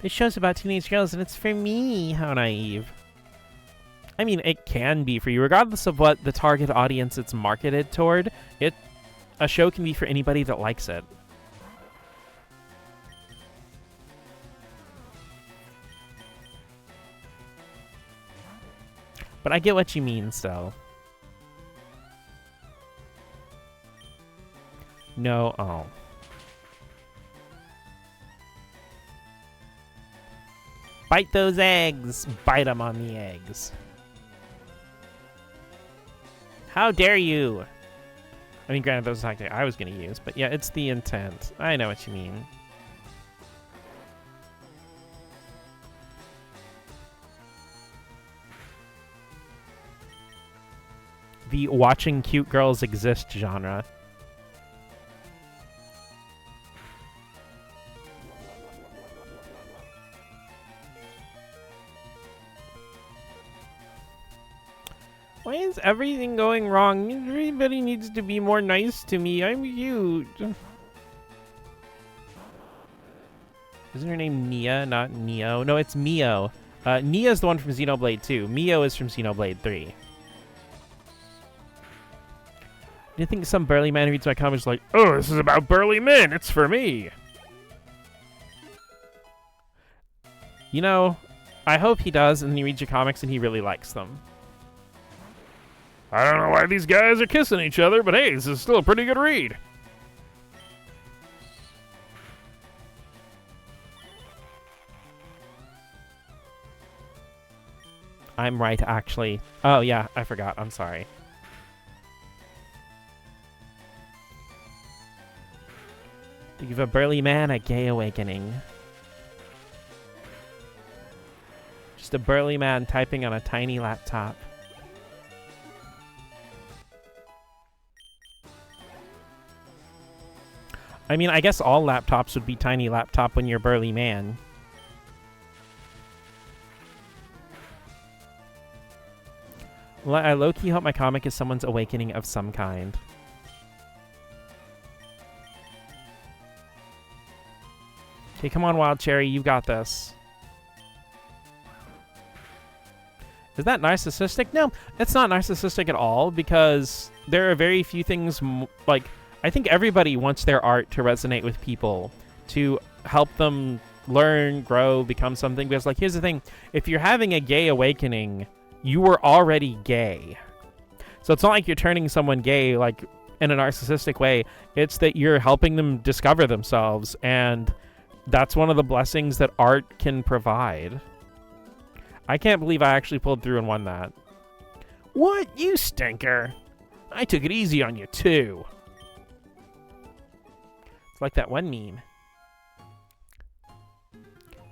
This show's about teenage girls and it's for me. How naive. I mean, it can be for you. Regardless of what the target audience it's marketed toward, a show can be for anybody that likes it. But I get what you mean, still. No, oh. Bite those eggs! Bite them on the eggs. How dare you! I mean, granted, that was the tactic I was going to use, but yeah, it's the intent. I know what you mean. The watching cute girls exist genre. Why is everything going wrong? Everybody needs to be more nice to me. I'm huge. Isn't her name Nia, not Neo? No, it's Mio. Nia's the one from Xenoblade 2. Mio is from Xenoblade 3. Do you think some burly man who reads my comics is like, Oh, this is about burly men. It's for me. you know, I hope he does, and then he reads your comics and he really likes them. I don't know why these guys are kissing each other, but hey, this is still a pretty good read. I'm right, actually. Oh, yeah, I forgot. I'm sorry. To give a burly man a gay awakening. Just a burly man typing on a tiny laptop. I mean, I guess all laptops would be tiny laptop when you're a burly man. I low-key hope my comic is someone's awakening of some kind. Okay, come on, Wild Cherry, you got this. Is that narcissistic? No, it's not narcissistic at all, because there are very few things, like, I think everybody wants their art to resonate with people, to help them learn, grow, become something, because, like, here's the thing, if you're having a gay awakening, you were already gay. So it's not like you're turning someone gay, like, in a narcissistic way, it's that you're helping them discover themselves, and that's one of the blessings that art can provide. I can't believe I actually pulled through and won that. What, you stinker? I took it easy on you, too. It's like that one meme.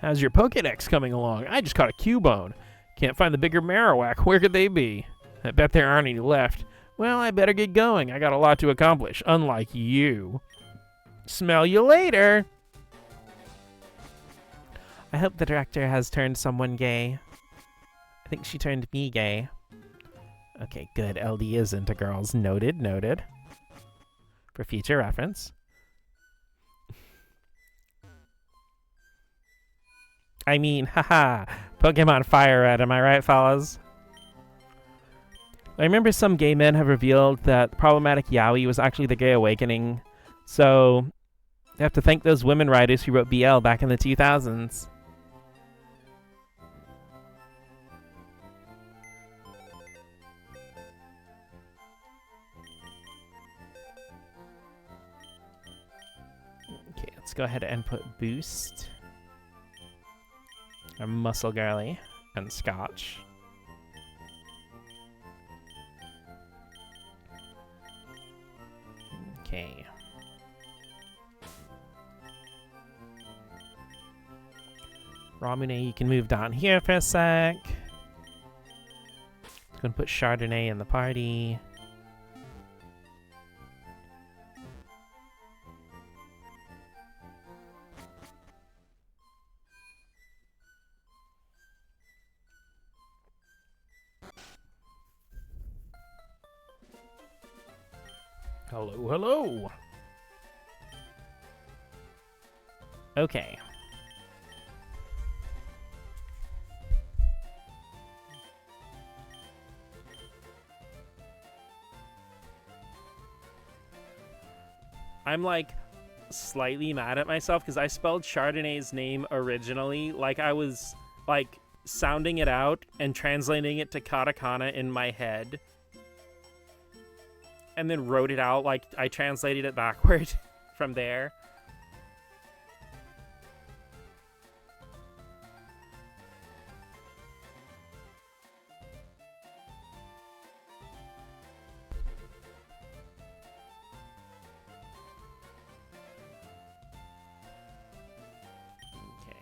How's your Pokédex coming along? I just caught a Cubone. Can't find the bigger Marowak. Where could they be? I bet there aren't any left. Well, I better get going. I got a lot to accomplish, unlike you. Smell you later. I hope the director has turned someone gay. I think she turned me gay. Okay, good. LD is into girls. Noted, noted. For future reference. I mean, haha, Pokemon FIRERED, am I right, fellas? I remember some gay men have revealed that problematic yaoi was actually the gay awakening. So, they have to thank those women writers who wrote BL back in the 2000s. Okay, let's go ahead and put Boost. Or Muscle Girly and Scotch. Okay. Ramune, you can move down here for a sec. It's gonna put Chardonnay in the party. Hello, hello. Okay. I'm like slightly mad at myself because I spelled Chardonnay's name originally like I was like sounding it out and translating it to katakana in my head. And then wrote it out like I translated it backward from there. Okay.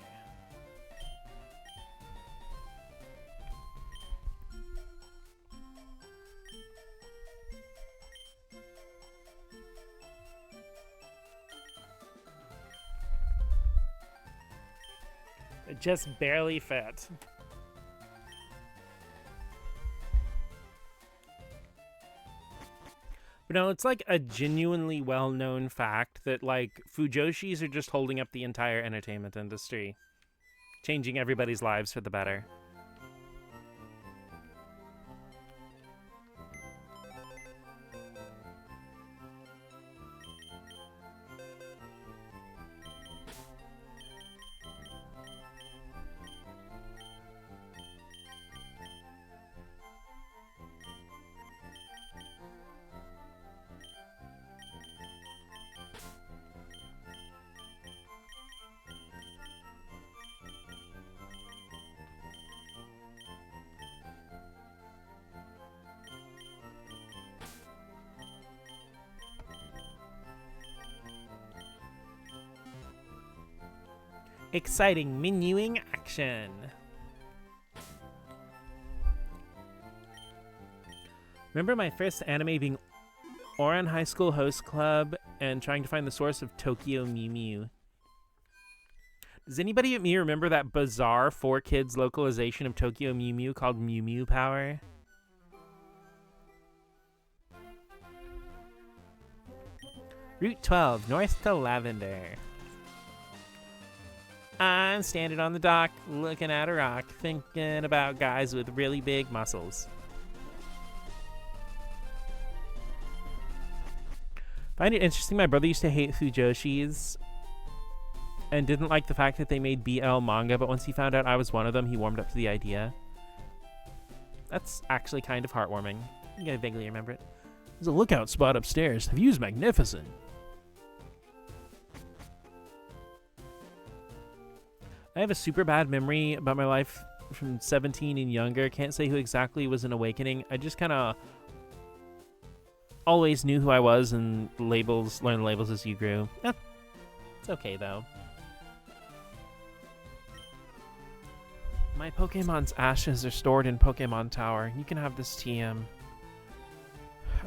It just barely fit. But no, it's like a genuinely well-known fact that like Fujoshis are just holding up the entire entertainment industry, changing everybody's lives for the better. Exciting menuing action. Remember my first anime being Ouran High School Host Club and trying to find the source of Tokyo Mew Mew. Does anybody but me remember that bizarre 4Kids localization of Tokyo Mew Mew called Mew Mew Power? Route 12, north to Lavender. I'm standing on the dock, looking at a rock, thinking about guys with really big muscles. Find it interesting, my brother used to hate Fujoshis and didn't like the fact that they made BL manga, but once he found out I was one of them, he warmed up to the idea. That's actually kind of heartwarming. I think I vaguely remember it. There's a lookout spot upstairs. The view's magnificent. I have a super bad memory about my life from 17 and younger. Can't say who exactly was an awakening. I just kind of always knew who I was and learned labels as you grew. Eh, it's okay, though. My Pokemon's ashes are stored in Pokemon Tower. You can have this TM.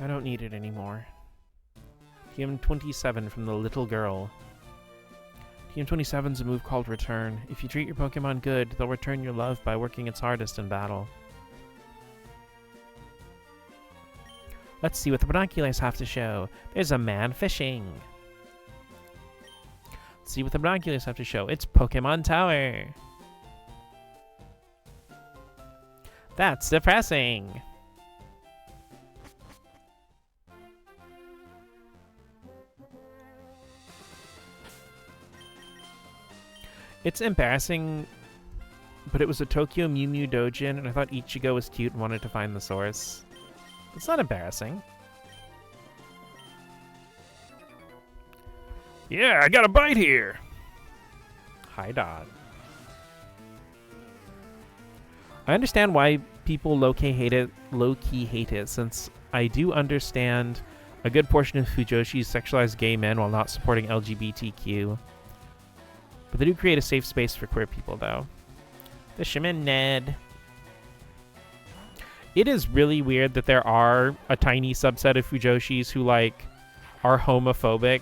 I don't need it anymore. TM 27 from the little girl. TM27's a move called Return. If you treat your Pokemon good, they'll return your love by working its hardest in battle. Let's see what the binoculars have to show. There's a man fishing. Let's see what the binoculars have to show. It's Pokemon Tower. That's depressing. It's embarrassing, but it was a Tokyo Mew Mew Dojin, and I thought Ichigo was cute and wanted to find the source. It's not embarrassing. Yeah, I got a bite here! Hi, Dodd. I understand why people low-key hate it, since I do understand a good portion of Fujoshis sexualize gay men while not supporting LGBTQ. But they do create a safe space for queer people, though. Fisherman Ned. It is really weird that there are a tiny subset of Fujoshis who, like, are homophobic.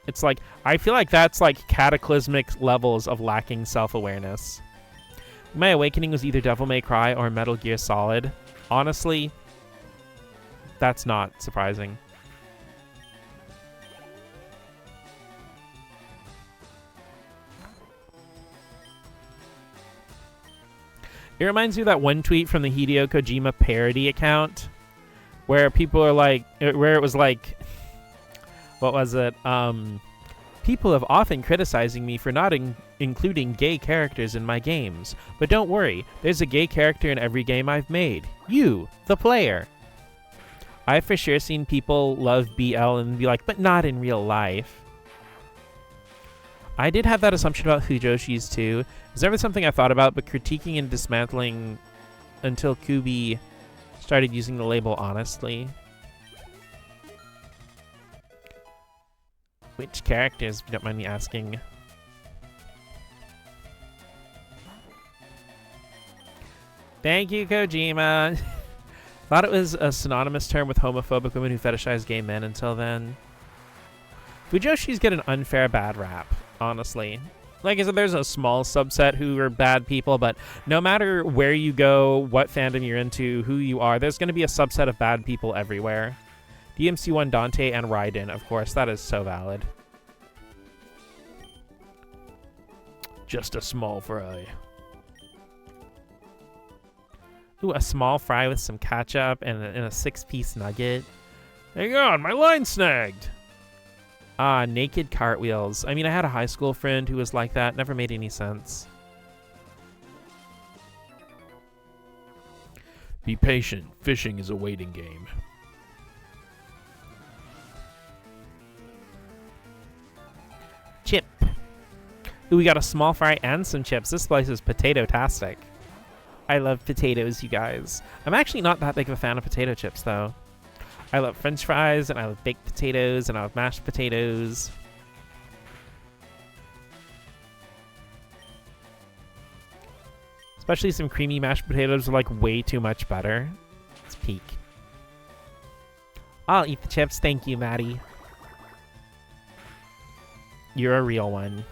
It's like, I feel like that's, like, cataclysmic levels of lacking self-awareness. My awakening was either Devil May Cry or Metal Gear Solid. Honestly, that's not surprising. It reminds me of that one tweet from the Hideo Kojima parody account where people are like, where it was like, what was it? People have often criticizing me for not including gay characters in my games. But don't worry, there's a gay character in every game I've made. You, the player. I've for sure seen people love BL and be like, but not in real life. I did have that assumption about Fujoshis too. It's never something I thought about, but critiquing and dismantling until Kubi started using the label honestly. Which characters, if you don't mind me asking? Thank you, Kojima. Thought it was a synonymous term with homophobic women who fetishize gay men until then. Fujoshis get an unfair bad rap, honestly. Like I said, there's a small subset who are bad people, but no matter where you go, what fandom you're into, who you are, there's going to be a subset of bad people everywhere. DMC1 Dante and Raiden, of course, that is so valid. Just a small fry. Ooh, a small fry with some ketchup and a 6-piece nugget. Hang on, my line snagged. Ah, naked cartwheels. I mean, I had a high school friend who was like that. Never made any sense. Be patient. Fishing is a waiting game. Chip. Ooh, we got a small fry and some chips. This place is potato-tastic. I love potatoes, you guys. I'm actually not that big of a fan of potato chips, though. I love french fries, and I love baked potatoes, and I love mashed potatoes. Especially some creamy mashed potatoes are like way too much butter. It's peak. I'll eat the chips. Thank you, Maddie. You're a real one.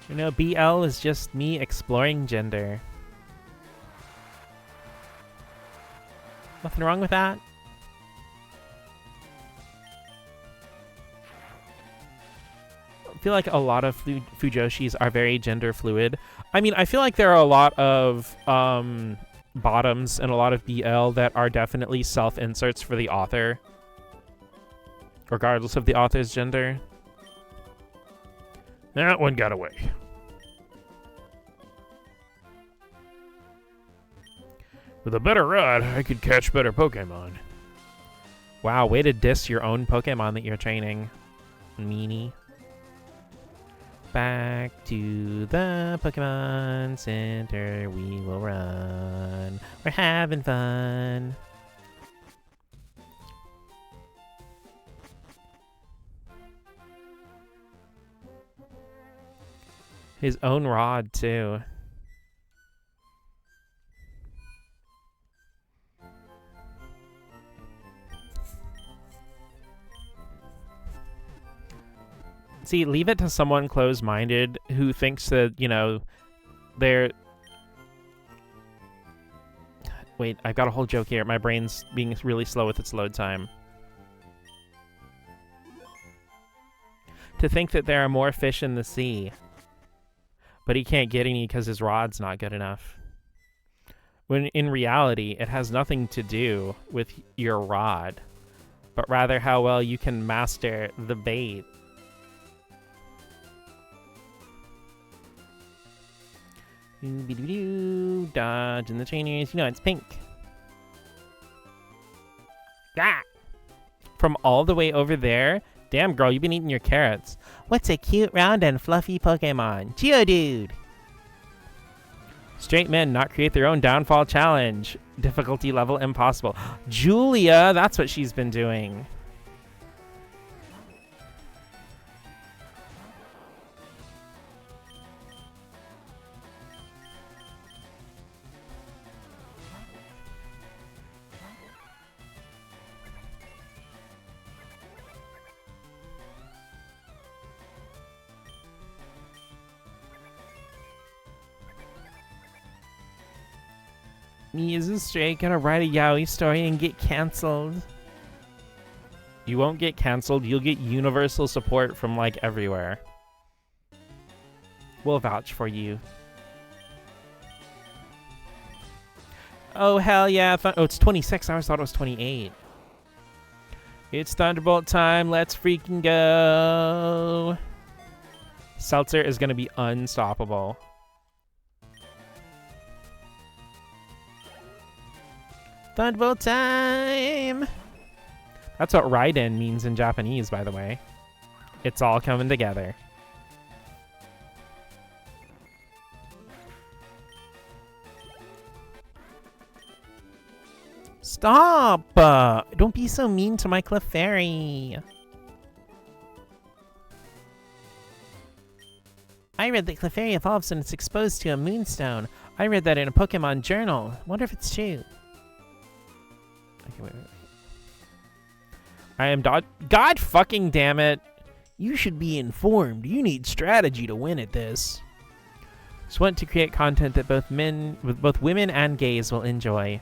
You know, BL is just me exploring gender. Nothing wrong with that. I feel like a lot of Fujoshis are very gender fluid. I mean, I feel like there are a lot of bottoms and a lot of BL that are definitely self-inserts for the author, regardless of the author's gender. That one got away. With a better rod, I could catch better Pokemon. Wow, way to diss your own Pokemon that you're training, meanie. Back to the Pokemon Center we will run. We're having fun. His own rod, too. See, leave it to someone closed-minded who thinks that, you know, they're... Wait, I've got a whole joke here. My brain's being really slow with its load time. To think that there are more fish in the sea, but he can't get any because his rod's not good enough. When in reality, it has nothing to do with your rod, but rather how well you can master the bait. Dodge in the trainers. You know, it's pink. Ah! From all the way over there? Damn, girl, you've been eating your carrots. What's a cute, round, and fluffy Pokemon? Geodude! Straight men not create their own downfall challenge. Difficulty level impossible. Julia, that's what she's been doing. Me as a stray gonna write a yaoi story and get cancelled. You won't get cancelled. You'll get universal support from, like, everywhere. We'll vouch for you. Oh, hell yeah. Oh, it's 26. I always thought it was 28. It's Thunderbolt time. Let's freaking go. Seltzer is gonna be unstoppable. Thunderbolt time! That's what Raiden means in Japanese, by the way. It's all coming together. Stop! Don't be so mean to my Clefairy. I read that Clefairy evolves when it's exposed to a moonstone. I read that in a Pokemon journal. Wonder if it's true. Okay, wait. I am God fucking damn it. You should be informed. You need strategy to win at this. Just want to create content that both women and gays will enjoy.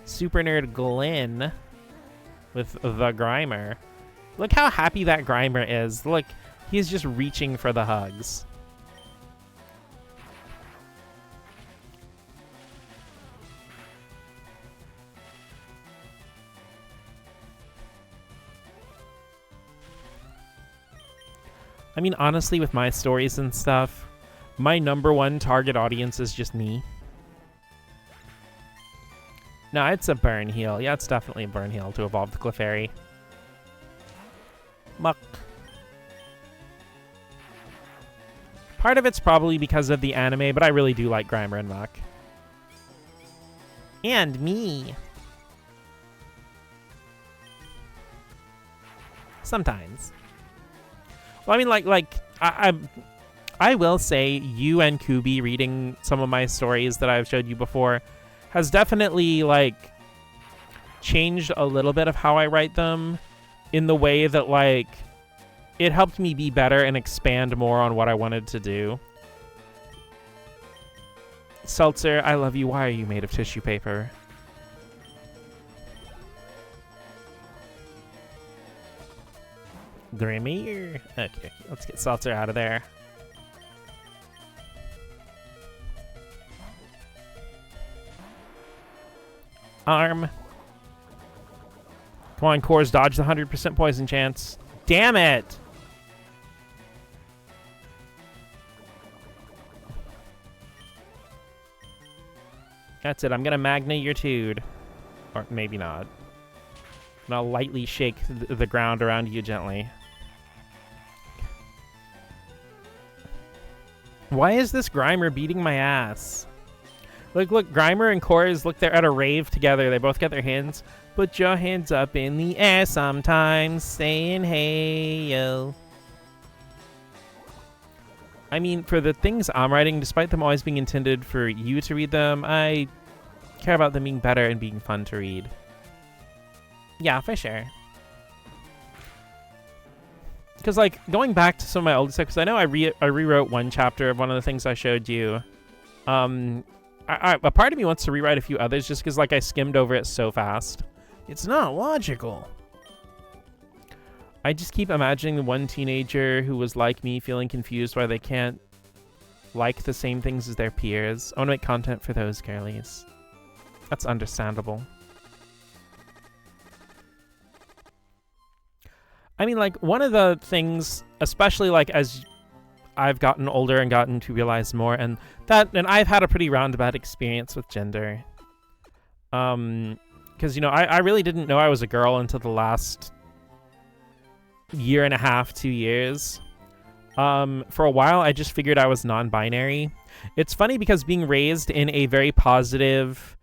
Super Nerd Glenn with the Grimer. Look how happy that Grimer is. Look, he's just reaching for the hugs. I mean, honestly, with my stories and stuff, my #1 target audience is just me. No, it's a burn heal. Yeah, it's definitely a burn heal to evolve the Clefairy. Muck. Part of it's probably because of the anime, but I really do like Grimer and Muck. And me. Sometimes. Well, I mean, I will say you and Kubi reading some of my stories that I've showed you before has definitely, like, changed a little bit of how I write them in the way that, like, it helped me be better and expand more on what I wanted to do. Seltzer, I love you. Why are you made of tissue paper? Grimmy? Okay, let's get Seltzer out of there. Arm. Come on, Cores, dodge the 100% poison chance. Damn it! That's it, I'm gonna Magna your Tude. Or maybe not. And I'll lightly shake the ground around you gently. Why is this Grimer beating my ass? Look, Grimer and Cores, look, they're at a rave together. They both got their hands. Put your hands up in the air sometimes, saying hey, yo. I mean, for the things I'm writing, despite them always being intended for you to read them, I care about them being better and being fun to read. Yeah, for sure. Because, like, going back to some of my old stuff, because I know I rewrote one chapter of one of the things I showed you. A part of me wants to rewrite a few others just because, like, I skimmed over it so fast. It's not logical. I just keep imagining the one teenager who was like me, feeling confused why they can't like the same things as their peers. I want to make content for those girlies. That's understandable. I mean, like, one of the things, especially, like, as I've gotten older and gotten to realize more, and I've had a pretty roundabout experience with gender. Because, you know, I really didn't know I was a girl until the last year and a half, 2 years. For a while, I just figured I was non-binary. It's funny because being raised in a very positive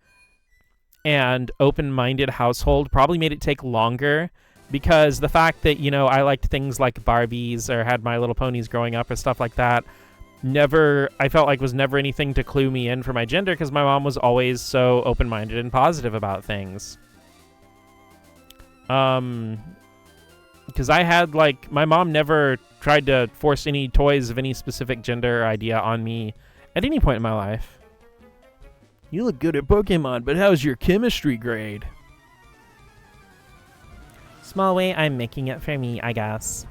and open-minded household probably made it take longer, because the fact that, you know, I liked things like Barbies or had My Little Ponies growing up or stuff like that, I felt like was never anything to clue me in for my gender, because my mom was always so open-minded and positive about things. Because I had, like, my mom never tried to force any toys of any specific gender or idea on me at any point in my life. You look good at Pokemon, but how's your chemistry grade? Small way I'm making it for me, I guess.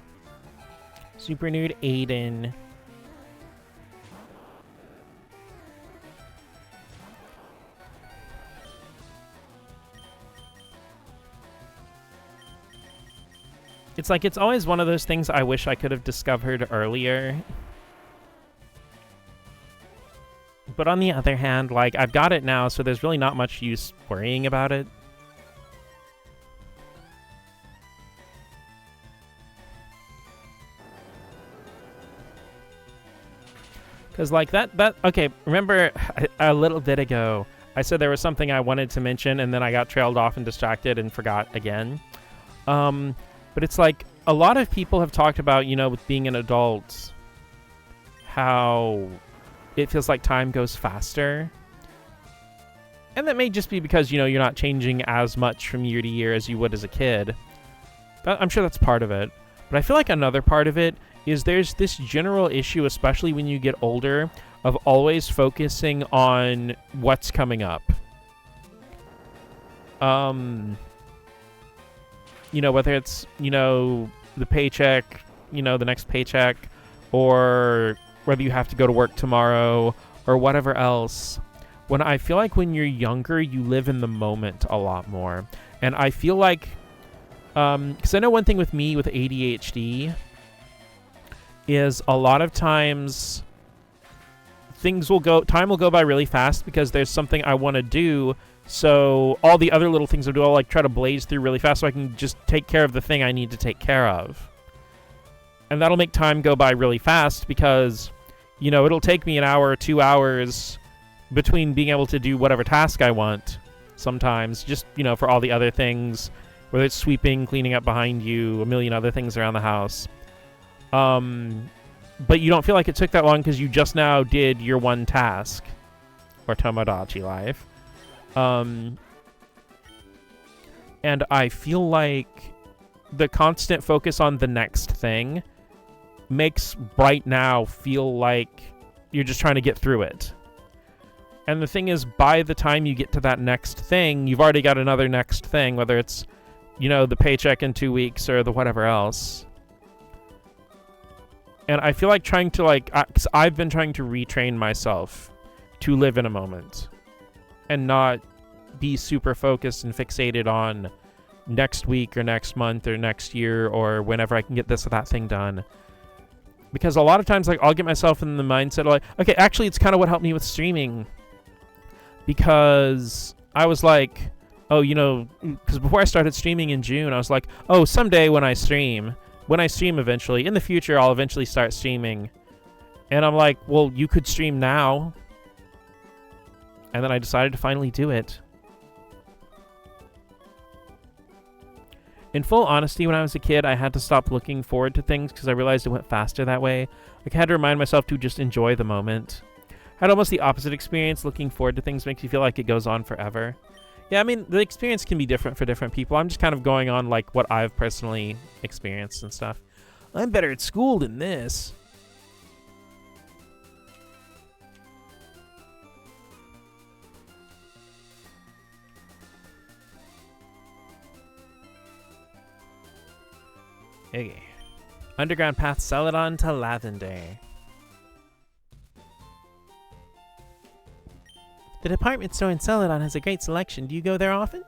Super Nerd Aiden. It's like, it's always one of those things I wish I could have discovered earlier. But on the other hand, like, I've got it now, so there's really not much use worrying about it. Because, like, okay, remember a little bit ago, I said there was something I wanted to mention, and then I got trailed off and distracted and forgot again. But it's like, a lot of people have talked about, you know, with being an adult, how it feels like time goes faster. And that may just be because, you know, you're not changing as much from year to year as you would as a kid. I'm sure that's part of it. But I feel like another part of it is there's this general issue, especially when you get older, of always focusing on what's coming up. You know, whether it's, you know, the paycheck, you know, the next paycheck, or whether you have to go to work tomorrow, or whatever else. When I feel like when you're younger, you live in the moment a lot more. And I feel like, because I know one thing with me with ADHD is a lot of times time will go by really fast because there's something I want to do. So all the other little things I do, I'll like try to blaze through really fast so I can just take care of the thing I need to take care of. And that'll make time go by really fast because, you know, it'll take me an hour or 2 hours between being able to do whatever task I want sometimes, just, you know, for all the other things, whether it's sweeping, cleaning up behind you, a million other things around the house. But you don't feel like it took that long because you just now did your one task, or Tomodachi life. And I feel like the constant focus on the next thing makes right now feel like you're just trying to get through it. And the thing is, by the time you get to that next thing, you've already got another next thing, whether it's, you know, the paycheck in 2 weeks or the whatever else. And I feel like trying to, like, 'cause I've been trying to retrain myself to live in a moment and not be super focused and fixated on next week or next month or next year or whenever I can get this or that thing done. Because a lot of times, like, I'll get myself in the mindset of, like, okay, actually, it's kind of what helped me with streaming. Because I was like, oh, you know, because before I started streaming in June, I was like, oh, someday when I stream eventually, in the future, I'll eventually start streaming. And I'm like, well, you could stream now. And then I decided to finally do it. In full honesty, when I was a kid, I had to stop looking forward to things because I realized it went faster that way. Like, I had to remind myself to just enjoy the moment. I had almost the opposite experience. Looking forward to things makes you feel like it goes on forever. Yeah, I mean, the experience can be different for different people. I'm just kind of going on, like, what I've personally experienced and stuff. I'm better at school than this. Okay. Underground path Celadon to Lavender. The department store in Celadon has a great selection. Do you go there often?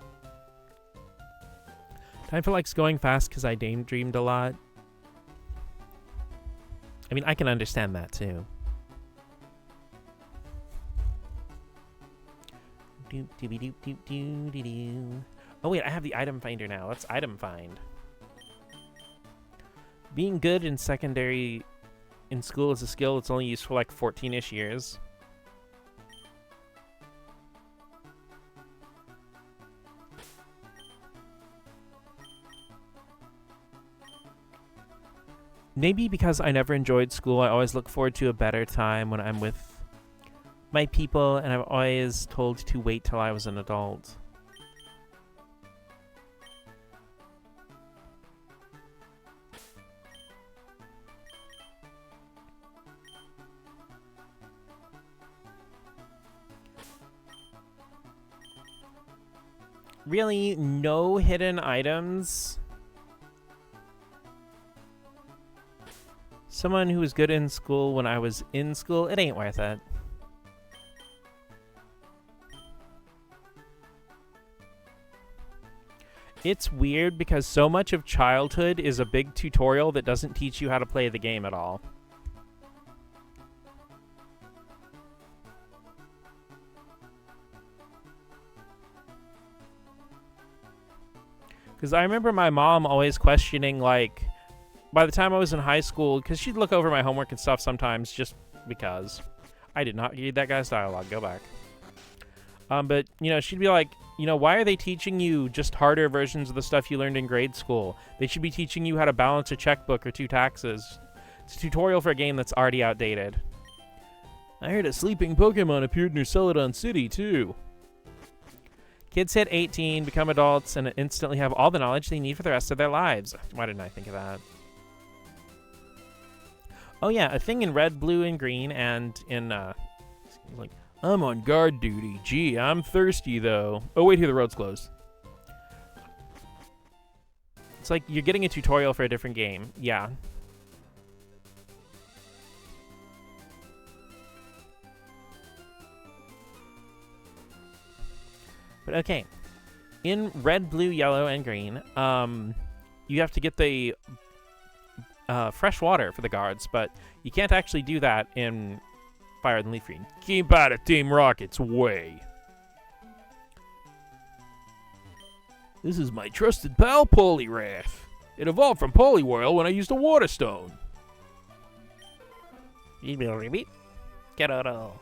Time for likes going fast because I daydreamed a lot. I mean, I can understand that too. Oh wait, I have the item finder now. Let's item find. Being good in secondary in school is a skill that's only used for like 14-ish years. Maybe because I never enjoyed school, I always look forward to a better time when I'm with my people, and I'm always told to wait till I was an adult. Really? No hidden items? Someone who was good in school when I was in school? It ain't worth it. It's weird because so much of childhood is a big tutorial that doesn't teach you how to play the game at all. Because I remember my mom always questioning, like, by the time I was in high school, because she'd look over my homework and stuff sometimes just because. I did not read that guy's dialogue. Go back. But, you know, she'd be like, you know, why are they teaching you just harder versions of the stuff you learned in grade school? They should be teaching you how to balance a checkbook or 2 taxes. It's a tutorial for a game that's already outdated. I heard a sleeping Pokemon appeared near Celadon City, too. Kids hit 18, become adults, and instantly have all the knowledge they need for the rest of their lives. Why didn't I think of that? Oh yeah, a thing in red, blue, and green, and in, like, I'm on guard duty. Gee, I'm thirsty, though. Oh, wait, here, the road's closed. it's like you're getting a tutorial for a different game. Yeah. But okay, in red, blue, yellow, and green, you have to get the fresh water for the guards, but you can't actually do that in Fire and Leaf Green. Keep out of Team Rocket's way. This is my trusted pal, Poliwrath. It evolved from Poliwhirl when I used a Water Stone. Get out of.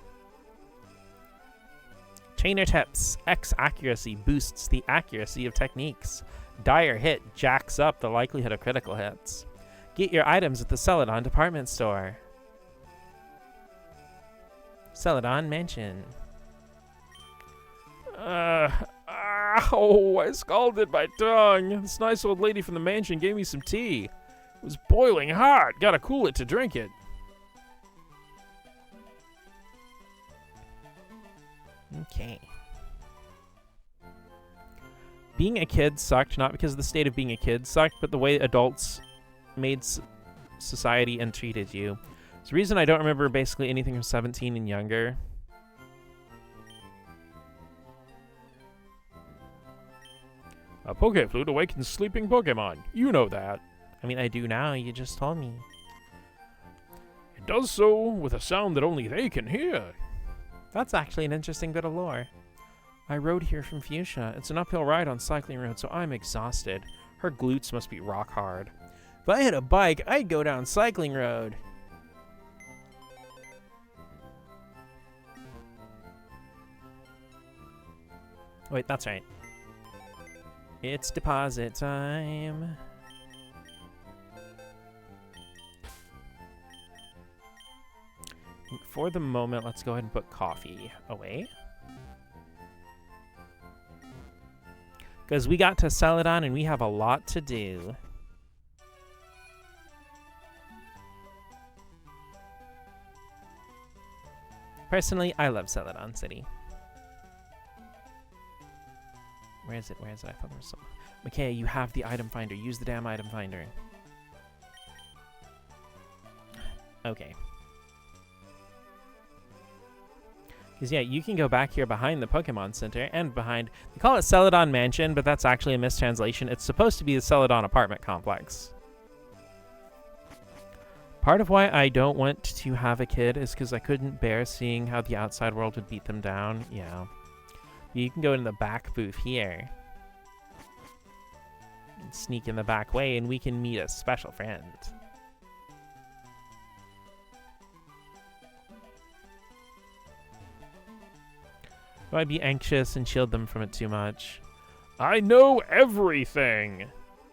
Trainer tips. X accuracy boosts the accuracy of techniques. Dire hit jacks up the likelihood of critical hits. Get your items at the Celadon department store. Celadon Mansion. Oh, I scalded my tongue. This nice old lady from the mansion gave me some tea. It was boiling hot. Gotta cool it to drink it. Okay. Being a kid sucked, not because the state of being a kid sucked, but the way adults made society and treated you. It's the reason I don't remember basically anything from 17 and younger. A Poké Flute awakens sleeping Pokemon. You know that. I mean, I do now. You just told me. It does so with a sound that only they can hear. That's actually an interesting bit of lore. I rode here from Fuchsia. It's an uphill ride on cycling road, so I'm exhausted. Her glutes must be rock hard. If I had a bike, I'd go down cycling road. Wait, that's right. It's deposit time. For the moment, let's go ahead and put coffee away. Because we got to Celadon and we have a lot to do. Personally, I love Celadon City. Where is it? Where is it? I thought there was some. Okay, you have the item finder. Use the damn item finder. Okay. Because, yeah, you can go back here behind the Pokemon Center and behind... They call it Celadon Mansion, but that's actually a mistranslation. It's supposed to be the Celadon apartment complex. Part of why I don't want to have a kid is because I couldn't bear seeing how the outside world would beat them down. Yeah. You can go in the back booth here. And sneak in the back way, and we can meet a special friend. Do I be anxious and shield them from it too much? I know everything.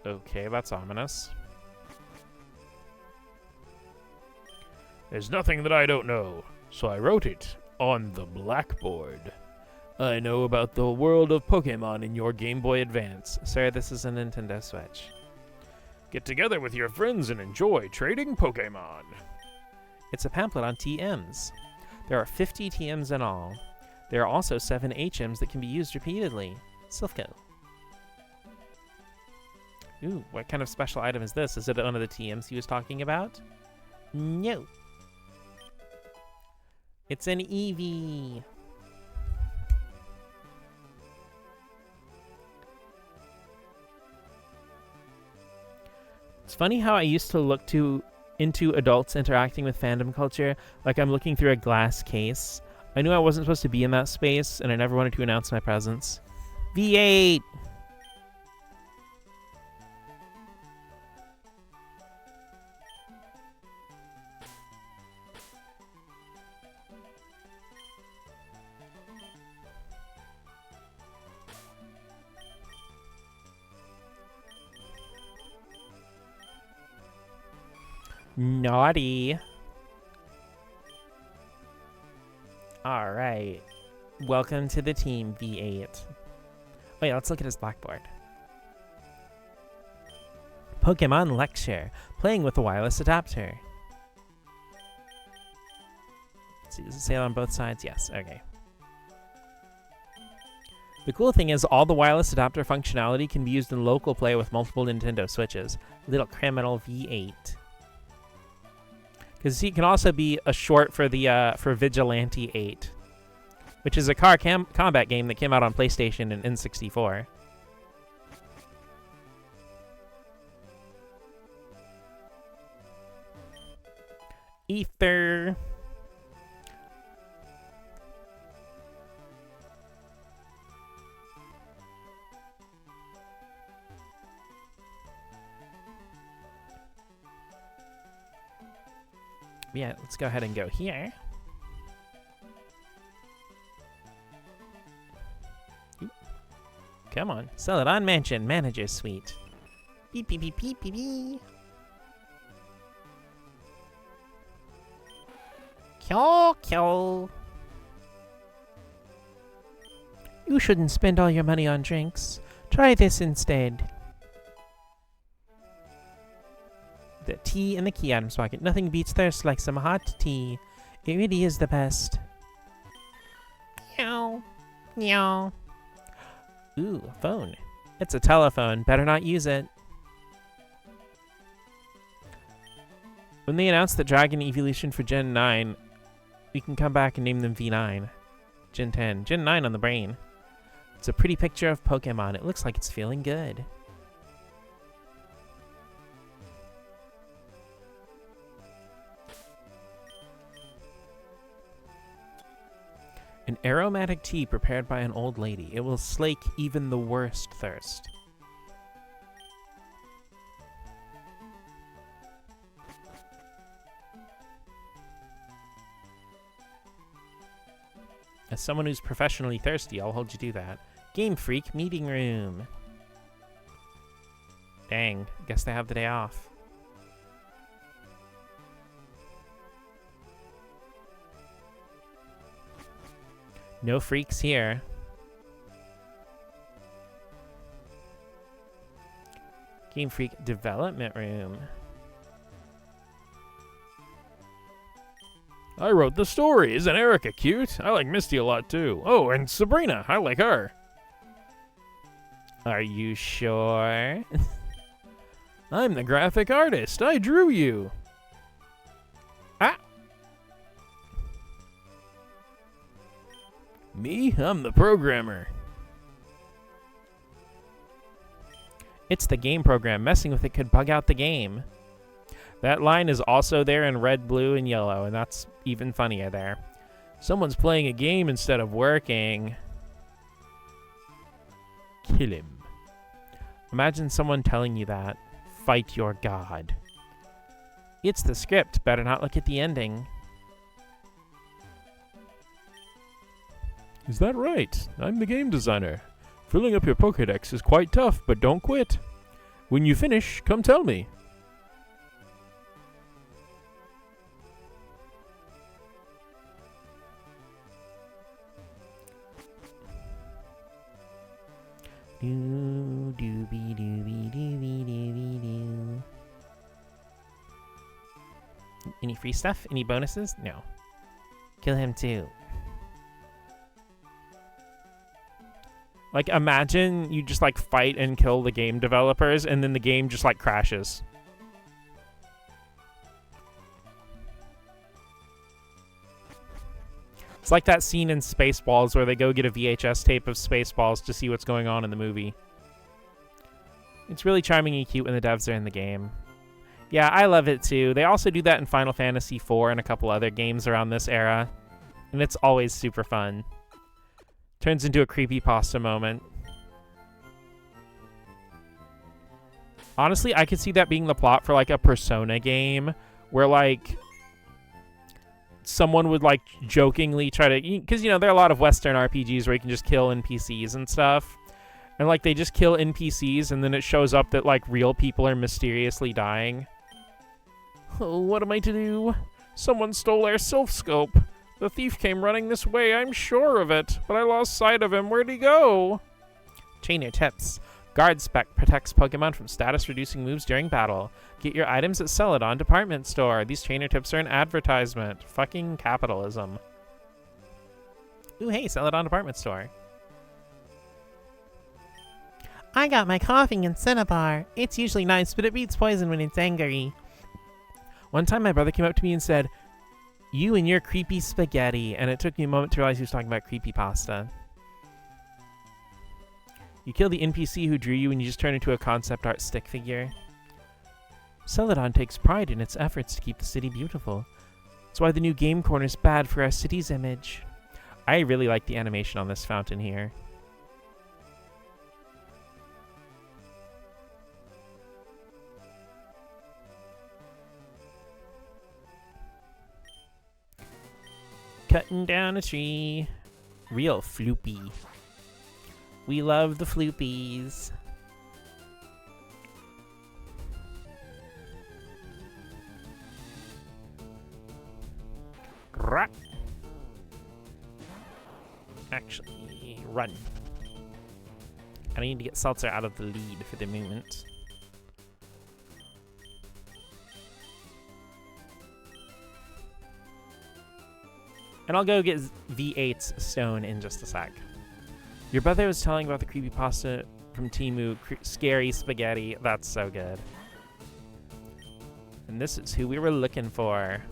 Okay, that's ominous. There's nothing that I don't know, so I wrote it on the blackboard. I know about the world of Pokemon in your Game Boy Advance. Sir, this is a Nintendo Switch. Get together with your friends and enjoy trading Pokemon. It's a pamphlet on TMs. There are 50 TMs in all. There are also 7 HMs that can be used repeatedly. Silphco. Ooh, what kind of special item is this? Is it one of the TMs he was talking about? No. It's an Eevee. It's funny how I used to look into adults interacting with fandom culture like I'm looking through a glass case. I knew I wasn't supposed to be in that space, and I never wanted to announce my presence. V8! Naughty. All right. Welcome to the team, V8. Oh yeah, let's look at his blackboard. Pokemon Lecture. Playing with a wireless adapter. Let's see, does it say it on both sides? Yes, okay. The cool thing is all the wireless adapter functionality can be used in local play with multiple Nintendo Switches. Little criminal V8. Because he can also be a short for the for Vigilante 8, which is a car combat game that came out on PlayStation and N64. Ether. Yeah, let's go ahead and go here. Oop. Come on. Celadon Mansion, Manager Suite. Beep, beep, beep, beep, beep, beep. Kyo, kyo. You shouldn't spend all your money on drinks. Try this instead. The tea in the key item's pocket. Nothing beats thirst like some hot tea. It really is the best. Meow. Meow. Ooh, a phone. It's a telephone. Better not use it. When they announced the Dragon Evolution for Gen 9, we can come back and name them V9. Gen 10. Gen 9 on the brain. It's a pretty picture of Pokemon. It looks like it's feeling good. An aromatic tea prepared by an old lady. It will slake even the worst thirst. As someone who's professionally thirsty, I'll hold you to that. Game Freak Meeting Room. Dang, guess they have the day off. No freaks here. Game Freak Development Room. I wrote the story. Isn't Erica cute? I like Misty a lot too. Oh, and Sabrina. I like her. Are you sure? I'm the graphic artist. I drew you. Ah! Me? I'm the programmer. It's the game program. Messing with it could bug out the game. That line is also there in red, blue, and yellow, and that's even funnier there. Someone's playing a game instead of working. Kill him. Imagine someone telling you that. Fight your god. It's the script. Better not look at the ending. Is that right? I'm the game designer. Filling up your Pokédex is quite tough, but don't quit. When you finish, come tell me. Doo doobie doobie doobie doobie doo. Any free stuff? Any bonuses? No. Kill him too. Like, imagine you just, like, fight and kill the game developers, and then the game just, like, crashes. It's like that scene in Spaceballs where they go get a VHS tape of Spaceballs to see what's going on in the movie. It's really charming and cute when the devs are in the game. Yeah, I love it too. They also do that in Final Fantasy IV and a couple other games around this era. And it's always super fun. Turns into a creepypasta moment. Honestly, I could see that being the plot for, like, a Persona game where, like, someone would, like, jokingly try to... Because, you know, there are a lot of Western RPGs where you can just kill NPCs and stuff. And, like, they just kill NPCs and then it shows up that, like, real people are mysteriously dying. Oh, what am I to do? Someone stole our Sylph Scope. The thief came running this way, I'm sure of it, but I lost sight of him. Where'd he go? Chainer tips. Guard spec protects Pokemon from status-reducing moves during battle. Get your items at Celadon Department Store. These trainer tips are an advertisement. Fucking capitalism. Ooh, hey, Celadon Department Store. I got my coffee in Cinnabar. It's usually nice, but it beats poison when it's angry. One time my brother came up to me and said, "You and your creepy spaghetti," and it took me a moment to realize he was talking about creepy pasta. You kill the NPC who drew you and you just turn into a concept art stick figure. Celadon takes pride in its efforts to keep the city beautiful. That's why the new game corner is bad for our city's image. I really like the animation on this fountain here. Cutting down a tree. Real floopy. We love the floopies. Grap. Actually, run. I need to get Seltzer out of the lead for the moment. And I'll go get V8's stone in just a sec. Your brother was telling about the creepypasta from Temu, Scary Spaghetti. That's so good. And this is who we were looking for.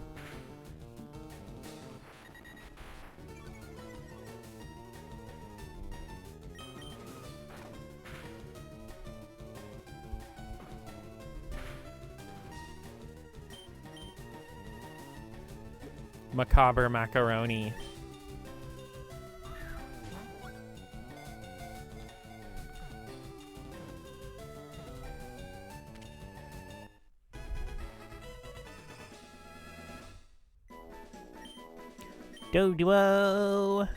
Macabre macaroni. Doduo!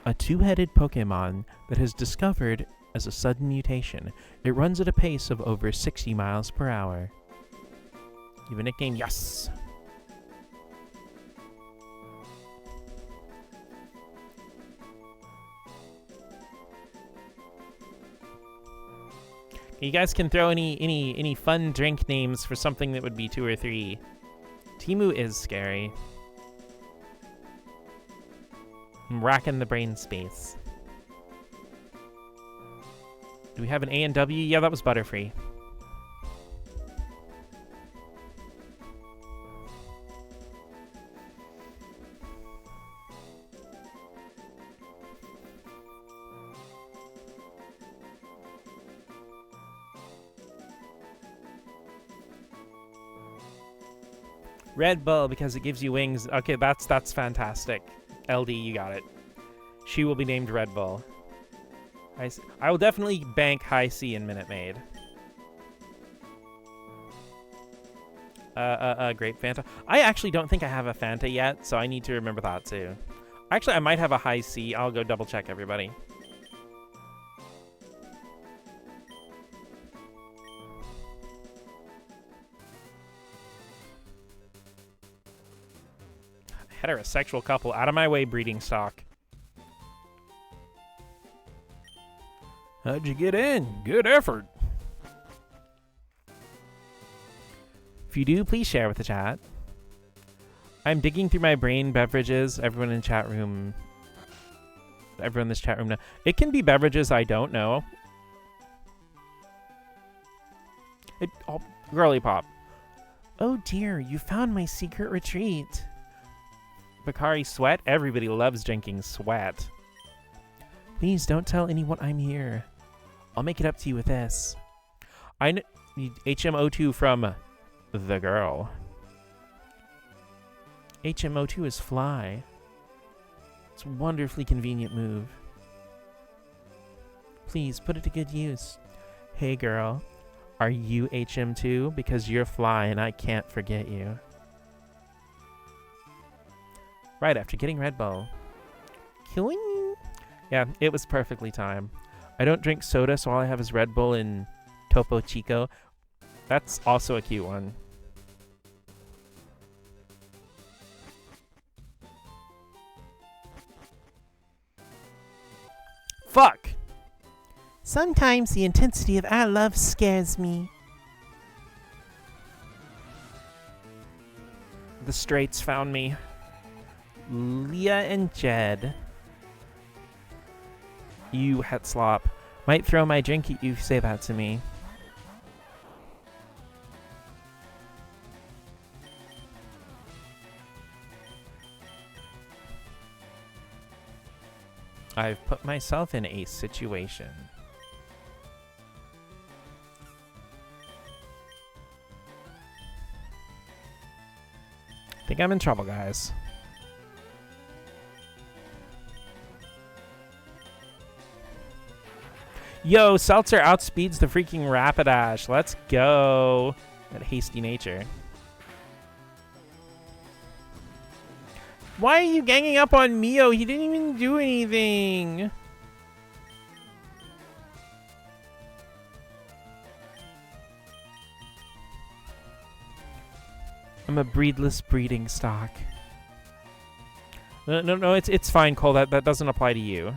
A two-headed Pokemon that has discovered as a sudden mutation. It runs at a pace of over 60 miles per hour. You have a nickname? Yes! You guys can throw any fun drink names for something that would be 2 or 3. Temu is scary. I'm racking the brain space. Do we have an A and W? Yeah, that was Butterfree. Red Bull because it gives you wings. Okay, that's fantastic. LD, you got it. She will be named Red Bull. I will definitely bank High C in Minute Maid. Grape Fanta. I actually don't think I have a Fanta yet, so I need to remember that too. Actually, I might have a High C. I'll go double check everybody. Heterosexual couple, out of my way, breeding stock. How'd you get in? Good effort. If you do, please share with the chat. I'm digging through my brain beverages. Everyone in chat room. Everyone in this chat room now. It can be beverages I don't know. Oh, girly pop. Oh dear, you found my secret retreat. Bakari Sweat? Everybody loves drinking sweat. Please don't tell anyone I'm here. I'll make it up to you with this. I need HMO2 from the girl. HMO2 is fly. It's a wonderfully convenient move. Please put it to good use. Hey girl, are you HM2? Because you're fly and I can't forget you. Right after getting Red Bull. Killing you? Yeah, it was perfectly timed. I don't drink soda, so all I have is Red Bull and Topo Chico. That's also a cute one. Fuck! Sometimes the intensity of our love scares me. The Straits found me. Leah and Jed. You Hetslop. Might throw my drink at you if you say that to me. I've put myself in a situation. I think I'm in trouble, guys. Yo, Seltzer outspeeds the freaking Rapidash. Let's go. That hasty nature. Why are you ganging up on Mio? He didn't even do anything. I'm a breedless breeding stock. No, it's fine, Cole. That doesn't apply to you.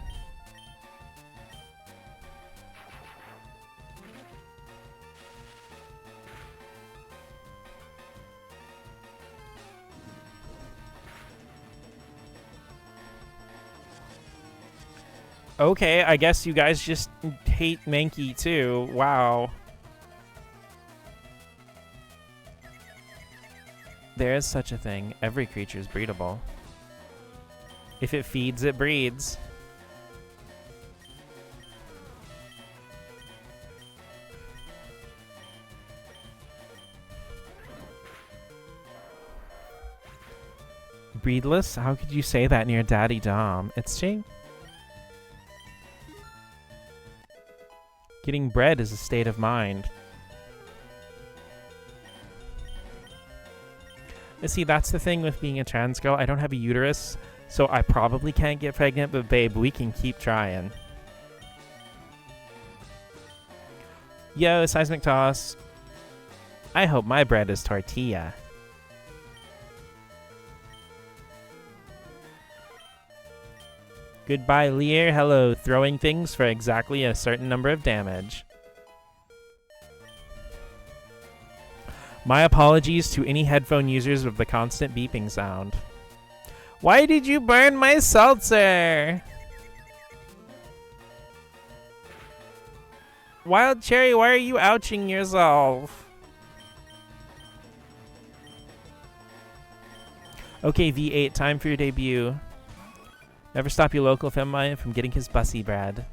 Okay, I guess you guys just hate Mankey too. Wow. There is such a thing. Every creature is breedable. If it feeds, it breeds. Breedless? How could you say that near Daddy Dom? It's shame. Getting bred is a state of mind. See, that's the thing with being a trans girl. I don't have a uterus, so I probably can't get pregnant, but babe, we can keep trying. Yo, Seismic Toss. I hope my bread is tortilla. Goodbye, Lear. Hello, throwing things for exactly a certain number of damage. My apologies to any headphone users of the constant beeping sound. Why did you burn my seltzer? Wild Cherry, why are you ouching yourself? Okay, V8, time for your debut. Never stop your local femine from getting his bussy bread.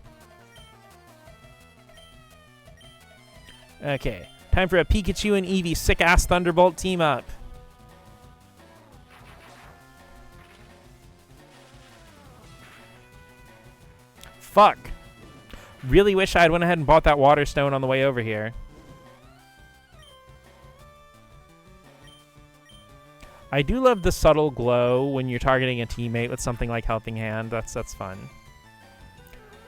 Okay, time for a Pikachu and Eevee sick-ass Thunderbolt team-up. Fuck. Really wish I'd went ahead and bought that Water Stone on the way over here. I do love the subtle glow when you're targeting a teammate with something like Helping Hand. That's fun.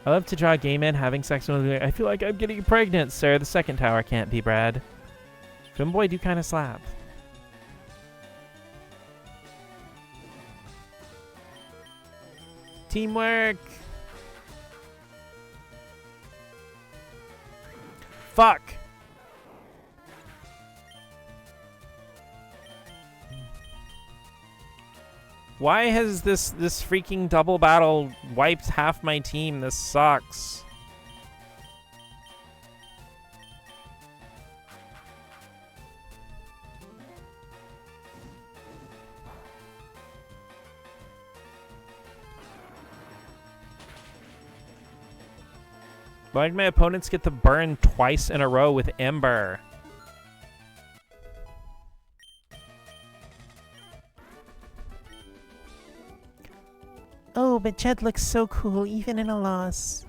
I love to draw game in having sex with. I feel like I'm getting pregnant, sir. The second tower can't be Brad. Twinboy do kind of slap. Teamwork. Fuck. Why has this freaking double battle wiped half my team? This sucks. Why did my opponents get the burn twice in a row with Ember? Oh, but Jed looks so cool, even in a loss.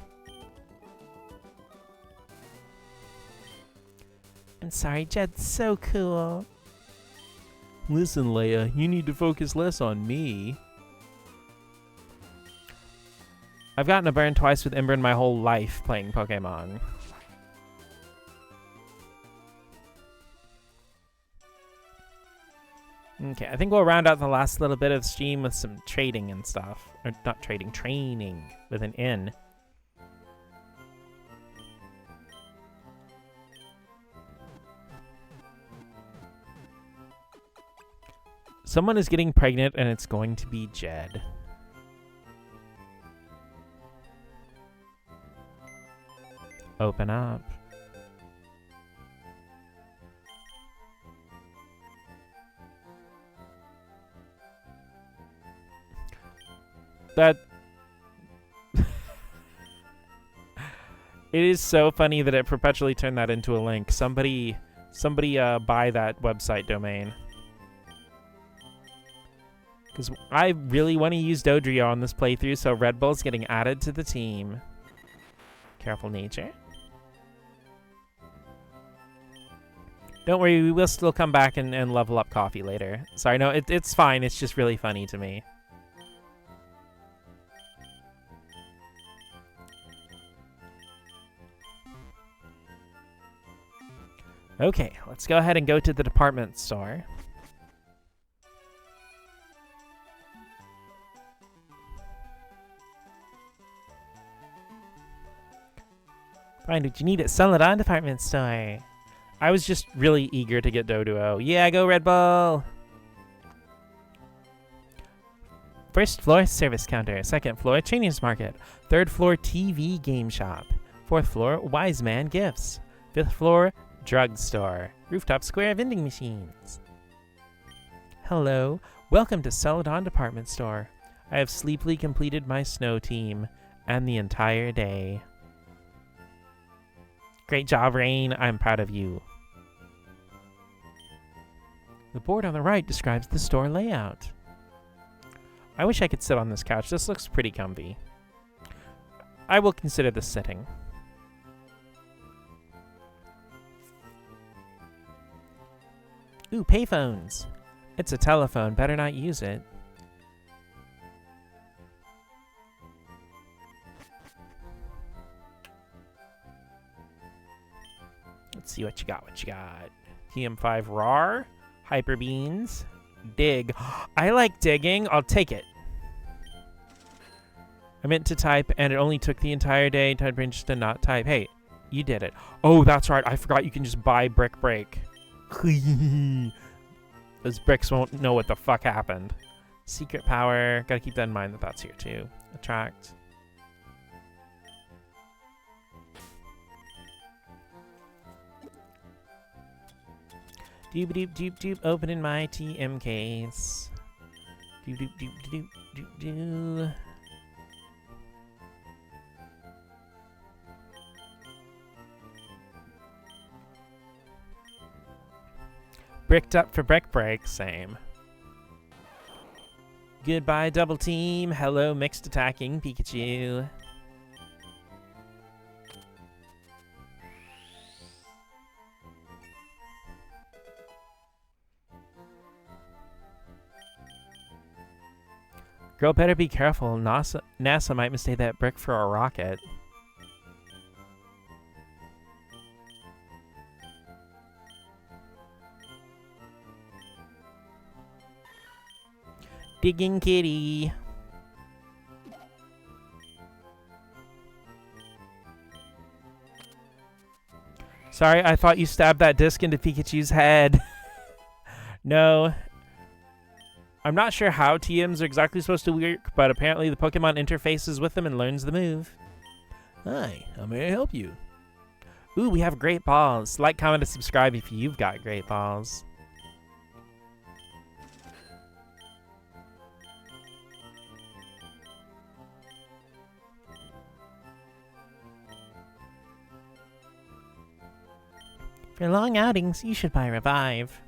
I'm sorry, Jed's so cool. Listen, Leia, you need to focus less on me. I've gotten a burn twice with Ember in my whole life playing Pokemon. Okay, I think we'll round out the last little bit of the stream with some trading and stuff. Or not trading, training with an N. Someone is getting pregnant, and it's going to be Jed. Open up. That... It is so funny that it perpetually turned that into a link. Somebody buy that website domain. Because I really want to use Dodrio on this playthrough, so Red Bull's getting added to the team. Careful nature. Don't worry, we will still come back and level up coffee later. Sorry, no, it's fine. It's just really funny to me. Okay, let's go ahead and go to the department store. Find what you need at Celadon department store. I was just really eager to get Doduo. Yeah, go Red Bull! First floor, service counter. Second floor, Chinese market. Third floor, TV game shop. Fourth floor, Wise Man gifts. Fifth floor, drugstore. Rooftop square, vending machines. Hello, welcome to Celadon department store. I have sleepily completed my snow team and the entire day. Great job, Rain. I'm proud of you. The board on the right describes the store layout. I wish I could sit on this couch. This looks pretty comfy. I will consider this sitting. Ooh, payphones. It's a telephone. Better not use it. Let's see what you got. TM5 RAR. Hyper Beans. Dig. I like digging. I'll take it. I meant to type, and it only took the entire day. Type range to not type. Hey, you did it. Oh, that's right. I forgot you can just buy Brick Break. Those bricks won't know what the fuck happened. Secret power. Gotta keep that in mind that that's here too. Attract. Doop doop doop doop. Opening my TM case. Doop doop doop doop doop doop. Bricked up for Brick Break, same. Goodbye, double team. Hello, mixed attacking Pikachu. Girl, better be careful. NASA might mistake that brick for a rocket. Digging kitty. Sorry, I thought you stabbed that disc into Pikachu's head. No. I'm not sure how TMs are exactly supposed to work, but apparently the Pokemon interfaces with them and learns the move. Hi, how may I help you? Ooh, we have great balls. Like, comment, and subscribe if you've got great balls. For long outings, you should buy Revive.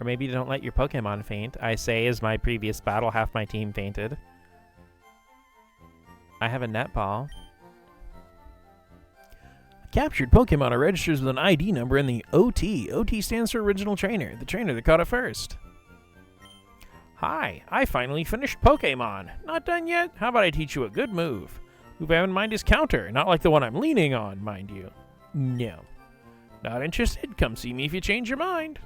Or maybe don't let your Pokemon faint. I say as my previous battle, half my team fainted. I have a netball. A captured Pokemon registers with an ID number in the OT. OT stands for Original Trainer, the trainer that caught it first. Hi, I finally finished Pokemon. Not done yet? How about I teach you a good move? Move I have in mind is counter, not like the one I'm leaning on, mind you. No. Not interested? Come see me if you change your mind.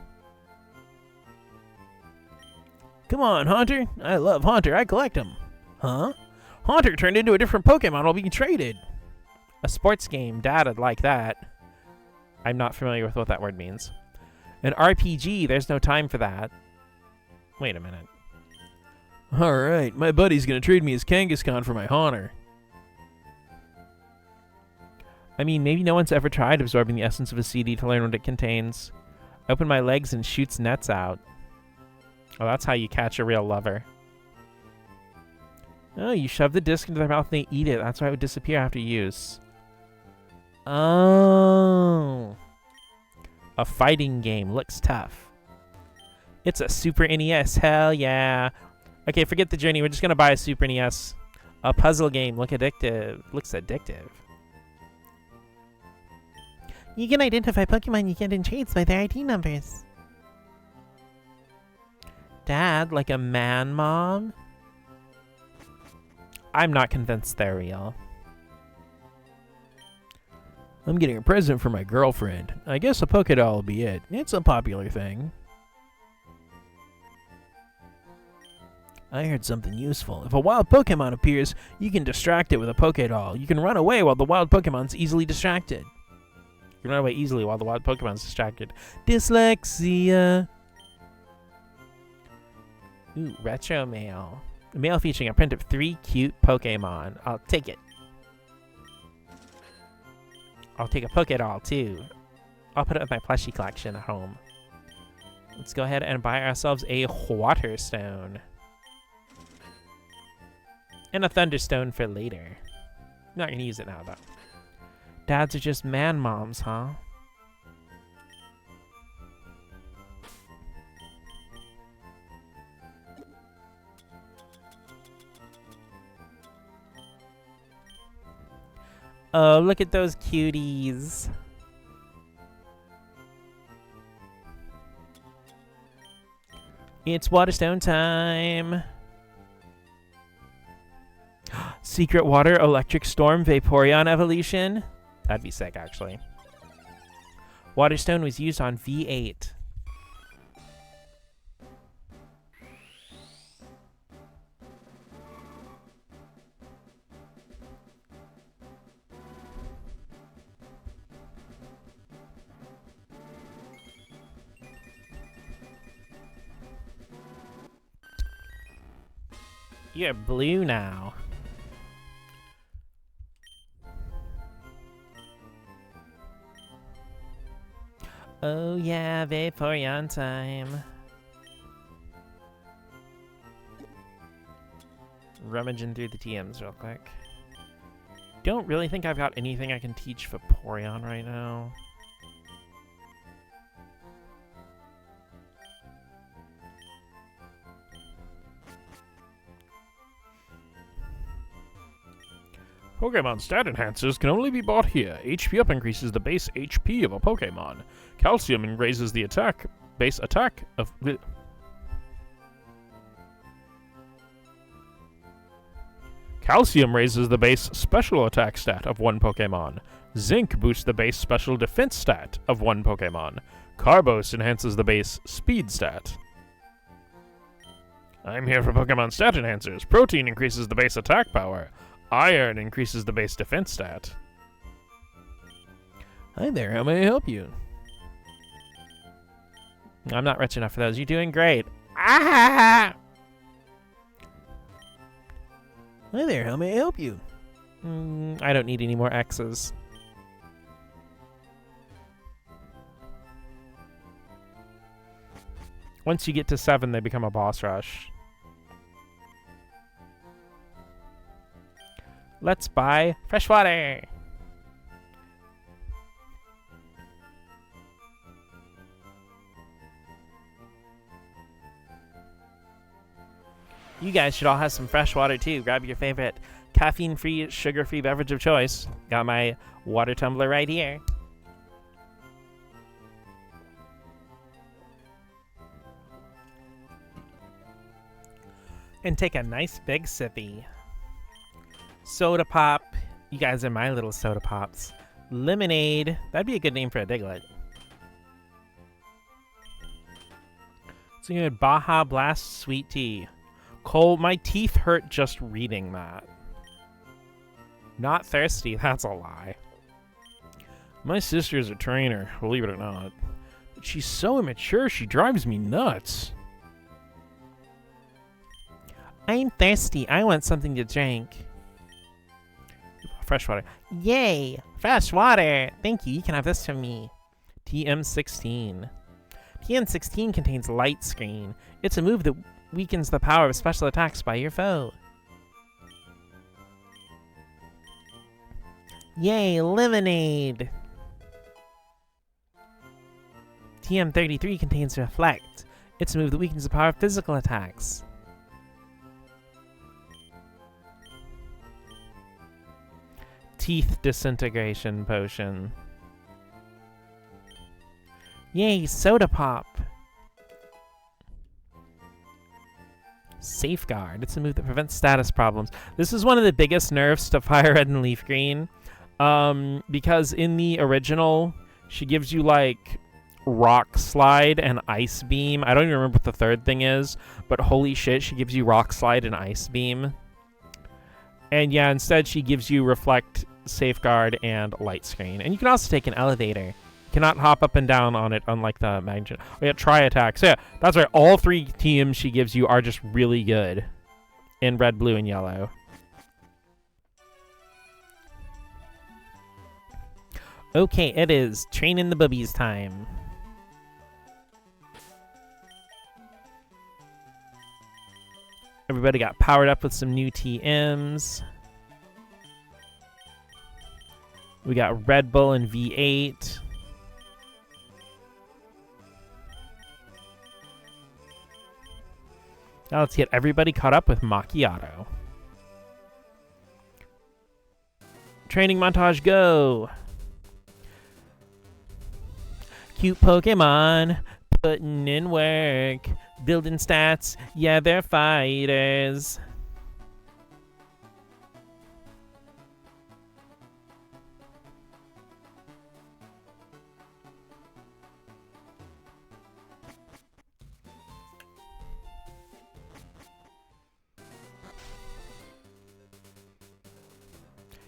Come on, Haunter. I love Haunter. I collect them. Huh? Haunter turned into a different Pokemon while being traded. A sports game, Dad'd like that. I'm not familiar with what that word means. An RPG, there's no time for that. Wait a minute. Alright, my buddy's gonna trade me his Kangaskhan for my Haunter. I mean, maybe no one's ever tried absorbing the essence of a CD to learn what it contains. Open my legs and shoots nets out. Oh, that's how you catch a real lover. Oh, you shove the disc into their mouth and they eat it. That's why it would disappear after use. Oh. A fighting game. Looks tough. It's a Super NES. Hell yeah. Okay, forget the journey. We're just going to buy a Super NES. A puzzle game. Looks addictive. You can identify Pokemon you get in trades by their ID numbers. Dad, like a man mom? I'm not convinced they're real. I'm getting a present for my girlfriend. I guess a Pokédoll will be it. It's a popular thing. I heard something useful. If a wild Pokemon appears, you can distract it with a Pokédoll. You can run away while the wild Pokemon's easily distracted. You can run away easily while the wild Pokemon's distracted. Dyslexia. Ooh, retro mail. A mail featuring a print of 3 cute Pokemon. I'll take it. I'll take a Pokédoll too. I'll put it with my plushie collection at home. Let's go ahead and buy ourselves a Waterstone. And a Thunderstone for later. I'm not gonna use it now though. Dads are just man moms, huh? Oh, look at those cuties. It's Waterstone time. Secret Water, Electric Storm, Vaporeon evolution. That'd be sick, actually. Waterstone was used on V8. You're blue now. Oh yeah, Vaporeon time. Rummaging through the TMs real quick. Don't really think I've got anything I can teach Vaporeon right now. Pokemon stat enhancers can only be bought here. HP up increases the base HP of a Pokemon. Calcium raises the base attack of... Calcium raises the base special attack stat of one Pokemon. Zinc boosts the base special defense stat of one Pokemon. Carbos enhances the base speed stat. I'm here for Pokemon stat enhancers. Protein increases the base attack power. Iron increases the base defense stat. Hi there, how may I help you? I'm not rich enough for those. You're doing great. Ah! Hi there, how may I help you? I don't need any more X's. Once you get to 7, they become a boss rush. Let's buy fresh water. You guys should all have some fresh water too. Grab your favorite caffeine-free, sugar-free beverage of choice. Got my water tumbler right here. And take a nice big sippy. Soda pop. You guys are my little soda pops. Lemonade. That'd be a good name for a Diglett. So good. Baja Blast Sweet Tea. Cole, my teeth hurt just reading that. Not thirsty, that's a lie. My sister's a trainer, believe it or not. But she's so immature, she drives me nuts. I'm thirsty. I want something to drink. Fresh water. Yay! Fresh water! Thank you. You can have this from me. TM16. TM16 contains Light Screen. It's a move that weakens the power of special attacks by your foe. Yay! Lemonade! TM33 contains Reflect. It's a move that weakens the power of physical attacks. Teeth disintegration potion. Yay, Soda Pop! Safeguard. It's a move that prevents status problems. This is one of the biggest nerfs to Fire Red and Leaf Green. Because in the original, she gives you, like, Rock Slide and Ice Beam. I don't even remember what the third thing is, but holy shit, she gives you Rock Slide and Ice Beam. And yeah, instead she gives you Reflect, Safeguard, and Light Screen. And you can also take an elevator. You cannot hop up and down on it, unlike the Magnet. Oh yeah, Tri Attack. So yeah, that's right. All three teams she gives you are just really good in red, blue, and yellow. Okay, it is training the boobies time. Everybody got powered up with some new TMs. We got Red Bull and V8. Now let's get everybody caught up with Macchiato. Training montage, go! Cute Pokemon, putting in work, building stats, yeah, they're fighters.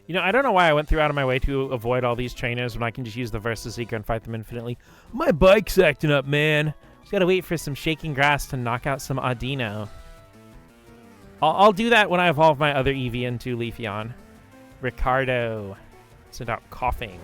You know, I don't know why I went through out of my way to avoid all these trainers when I can just use the Versus Seeker and fight them infinitely. My bike's acting up, man. Just gotta wait for some Shaking Grass to knock out some Audino. I'll do that when I evolve my other Eevee into Leafeon. Ricardo. Sent out coughing.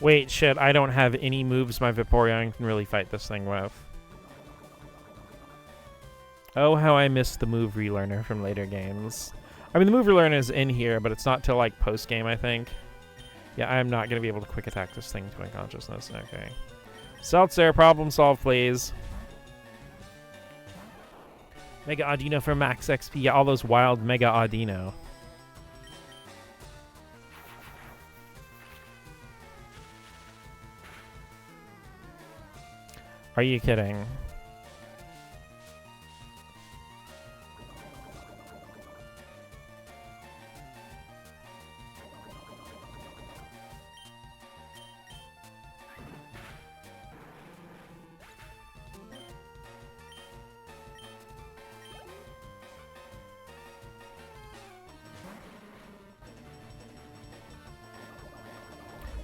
Wait, shit, I don't have any moves my Vaporeon can really fight this thing with. Oh, how I missed the move relearner from later games. I mean, the move relearner is in here, but it's not till, like, post-game, I think. Yeah, I'm not going to be able to quick attack this thing to unconsciousness. Okay. Seltzer, problem solved, please. Mega Audino for max XP. Yeah, all those wild Mega Audino. Are you kidding?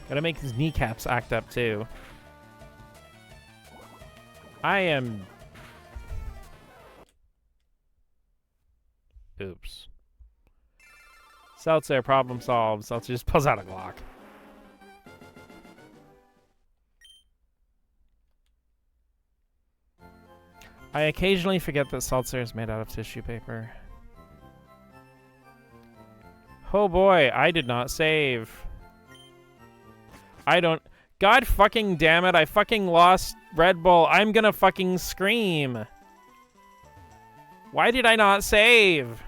Gotta make his kneecaps act up too. I am... Oops. Seltzer, problem solved. Seltzer just pulls out a Glock. I occasionally forget that Seltzer is made out of tissue paper. Oh boy, I did not save. I don't... God fucking damn it, I fucking lost Red Bull. I'm gonna fucking scream. Why did I not save?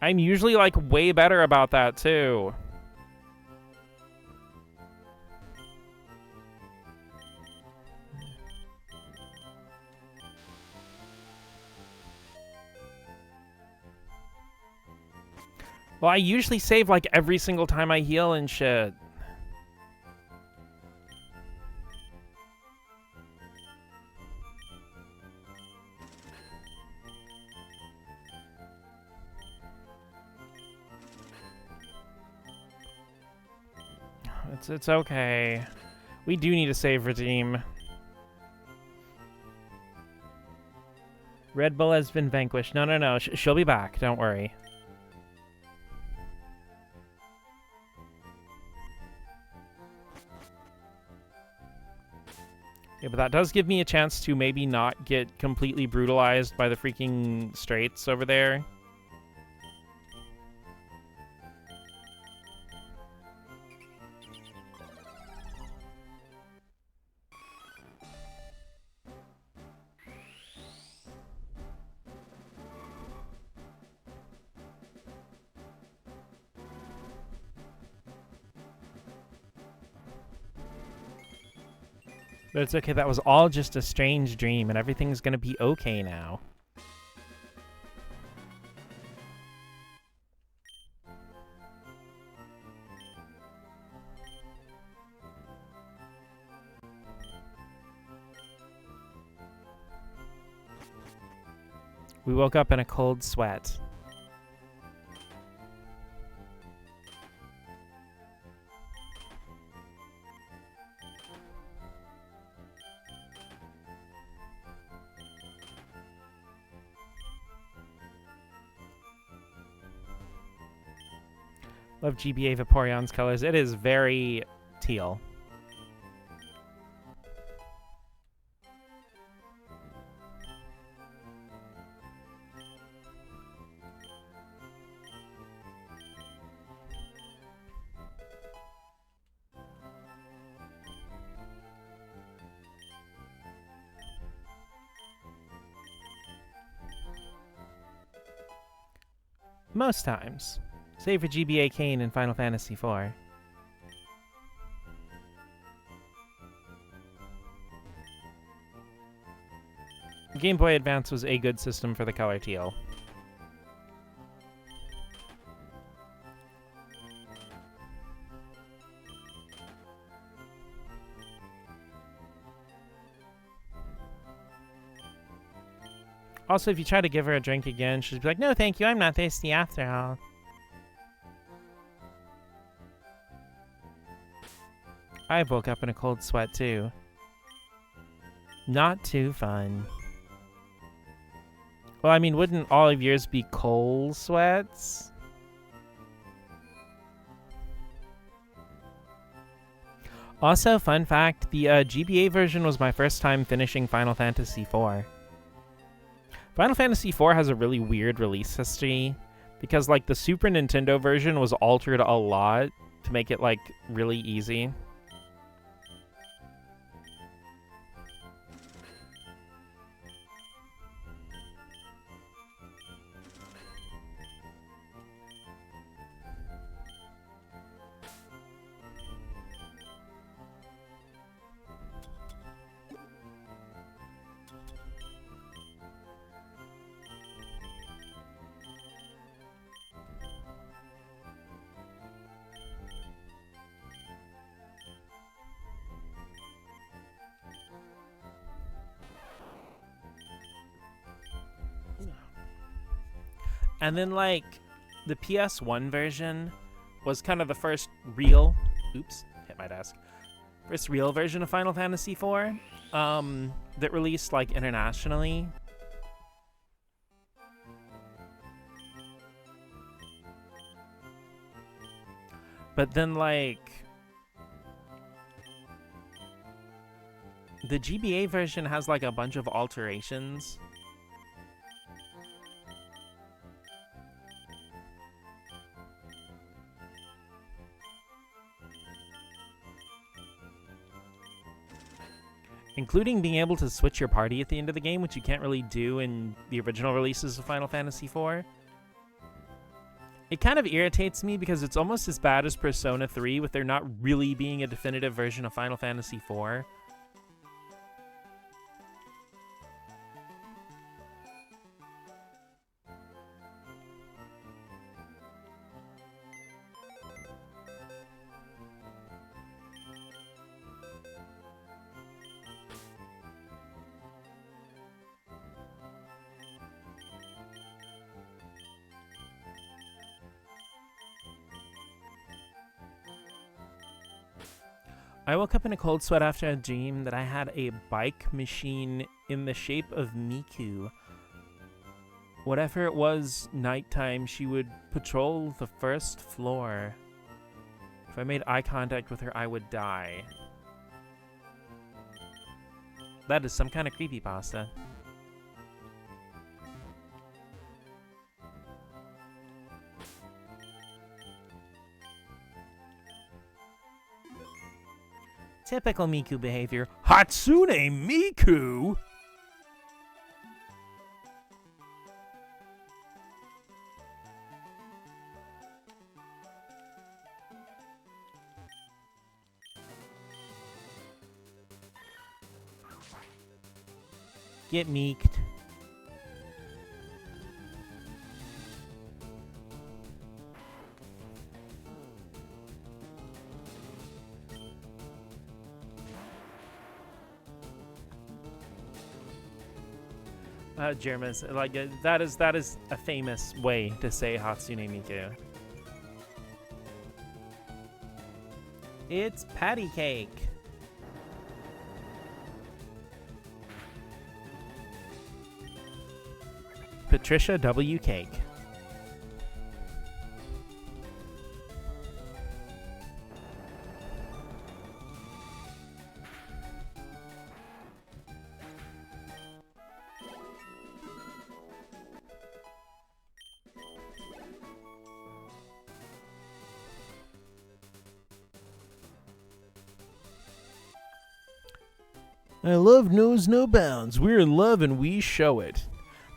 I'm usually, like, way better about that, too. Well, I usually save, like, every single time I heal and shit. It's okay. We do need a save redeem. Red Bull has been vanquished. No. She'll be back. Don't worry. Yeah, but that does give me a chance to maybe not get completely brutalized by the freaking straits over there. But it's okay, that was all just a strange dream, and everything's gonna be okay now. We woke up in a cold sweat. Love GBA Vaporeon's colors. It is very teal. Most times. Save for GBA Kane in Final Fantasy IV. Game Boy Advance was a good system for the color teal. Also, if you try to give her a drink again, she'll be like, "No, thank you, I'm not thirsty after all." I woke up in a cold sweat, too. Not too fun. Well, I mean, wouldn't all of yours be cold sweats? Also, fun fact, the GBA version was my first time finishing Final Fantasy IV. Final Fantasy IV has a really weird release history because, like, the Super Nintendo version was altered a lot to make it, like, really easy. And then, like, the PS1 version was kind of the first real... Oops, hit my desk. First real version of Final Fantasy IV that released, like, internationally. But then, like... the GBA version has, like, a bunch of alterations. Including being able to switch your party at the end of the game, which you can't really do in the original releases of Final Fantasy IV. It kind of irritates me because it's almost as bad as Persona 3 with there not really being a definitive version of Final Fantasy IV. I woke up in a cold sweat after a dream that I had a bike machine in the shape of Miku. Whatever it was, nighttime, she would patrol the first floor. If I made eye contact with her, I would die. That is some kind of creepypasta. Typical Miku behavior. Hatsune Miku? Get meeked. Jermis, like that is a famous way to say Hatsune Miku. It's patty cake. Patricia W. Cake. I love knows no bounds. We're in love and we show it.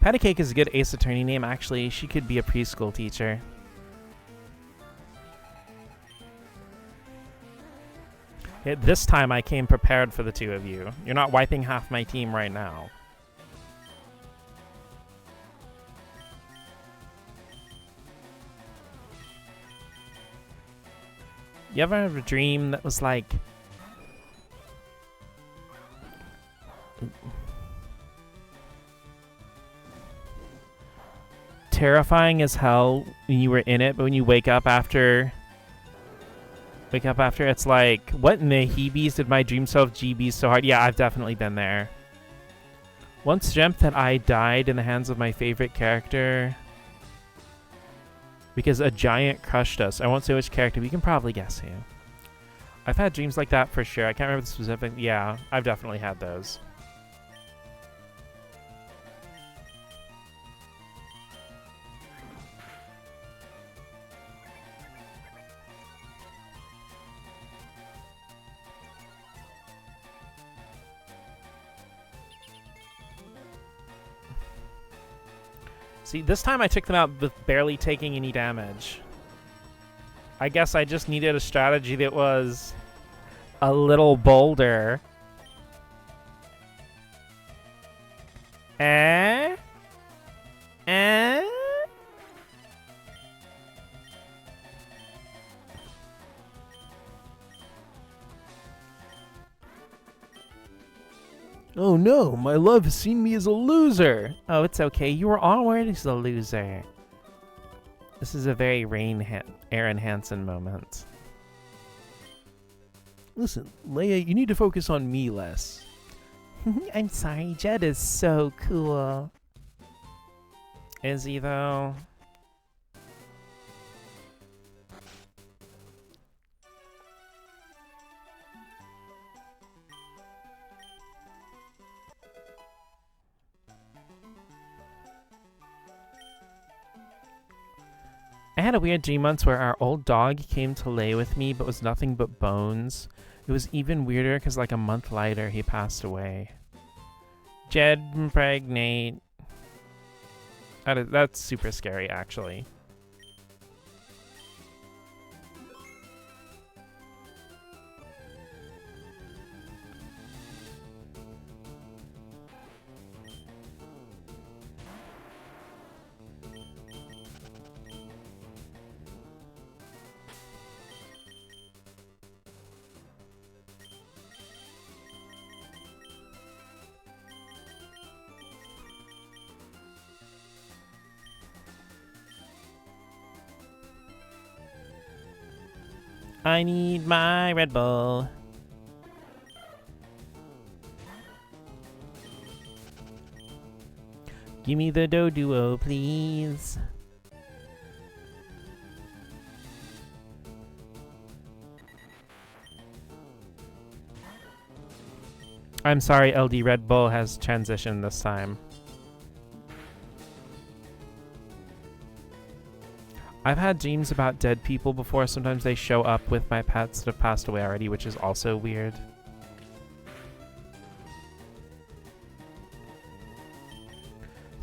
Patty Cake is a good Ace Attorney name, actually. She could be a preschool teacher. This time I came prepared for the two of you. You're not wiping half my team right now. You ever have a dream that was like... terrifying as hell when you were in it, but when you wake up after, it's like, what in the heebies did my dream self GBs so hard? Yeah, I've definitely been there. Once dreamt that I died in the hands of my favorite character because a giant crushed us. I won't say which character, but you can probably guess who. I've had dreams like that for sure. I can't remember the specific. Yeah, I've definitely had those. See, this time I took them out with barely taking any damage. I guess I just needed a strategy that was a little bolder. Eh? Eh? Oh no, my love has seen me as a loser. Oh, it's okay. You were always a loser. This is a very Aaron Hansen moment. Listen, Leia, you need to focus on me less. I'm sorry, Jed is so cool. Is he though? I had a weird dream once where our old dog came to lay with me but was nothing but bones. It was even weirder because like a month later he passed away. Jed impregnate. That's super scary actually. I need my Red Bull. Give me the Doduo, please. I'm sorry, LD Red Bull has transitioned this time. I've had dreams about dead people before. Sometimes they show up with my pets that have passed away already, which is also weird.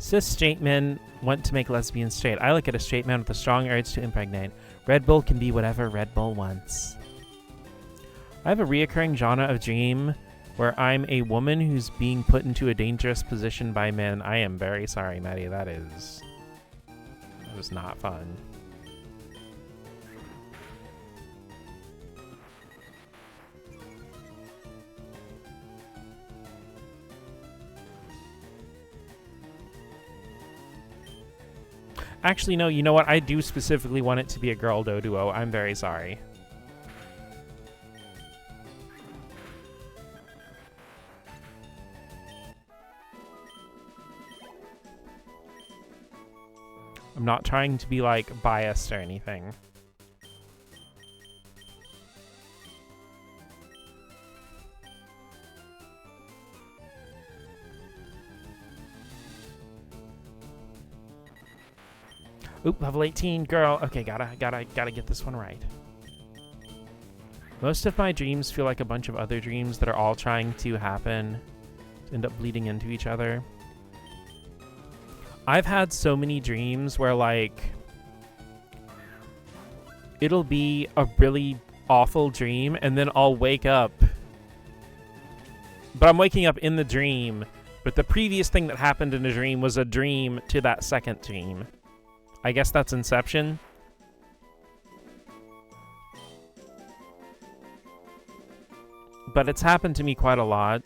Cis straight men want to make lesbians straight. I look at a straight man with a strong urge to impregnate. Red Bull can be whatever Red Bull wants. I have a reoccurring genre of dream where I'm a woman who's being put into a dangerous position by men. I am very sorry, Maddie. That was not fun. Actually, no, you know what? I do specifically want it to be a girl Doduo. I'm very sorry. I'm not trying to be, like, biased or anything. Oop, level 18, girl. Okay, gotta get this one right. Most of my dreams feel like a bunch of other dreams that are all trying to happen, to end up bleeding into each other. I've had so many dreams where, like, it'll be a really awful dream, and then I'll wake up. But I'm waking up in the dream, but the previous thing that happened in the dream was a dream to that second dream. I guess that's Inception. But it's happened to me quite a lot.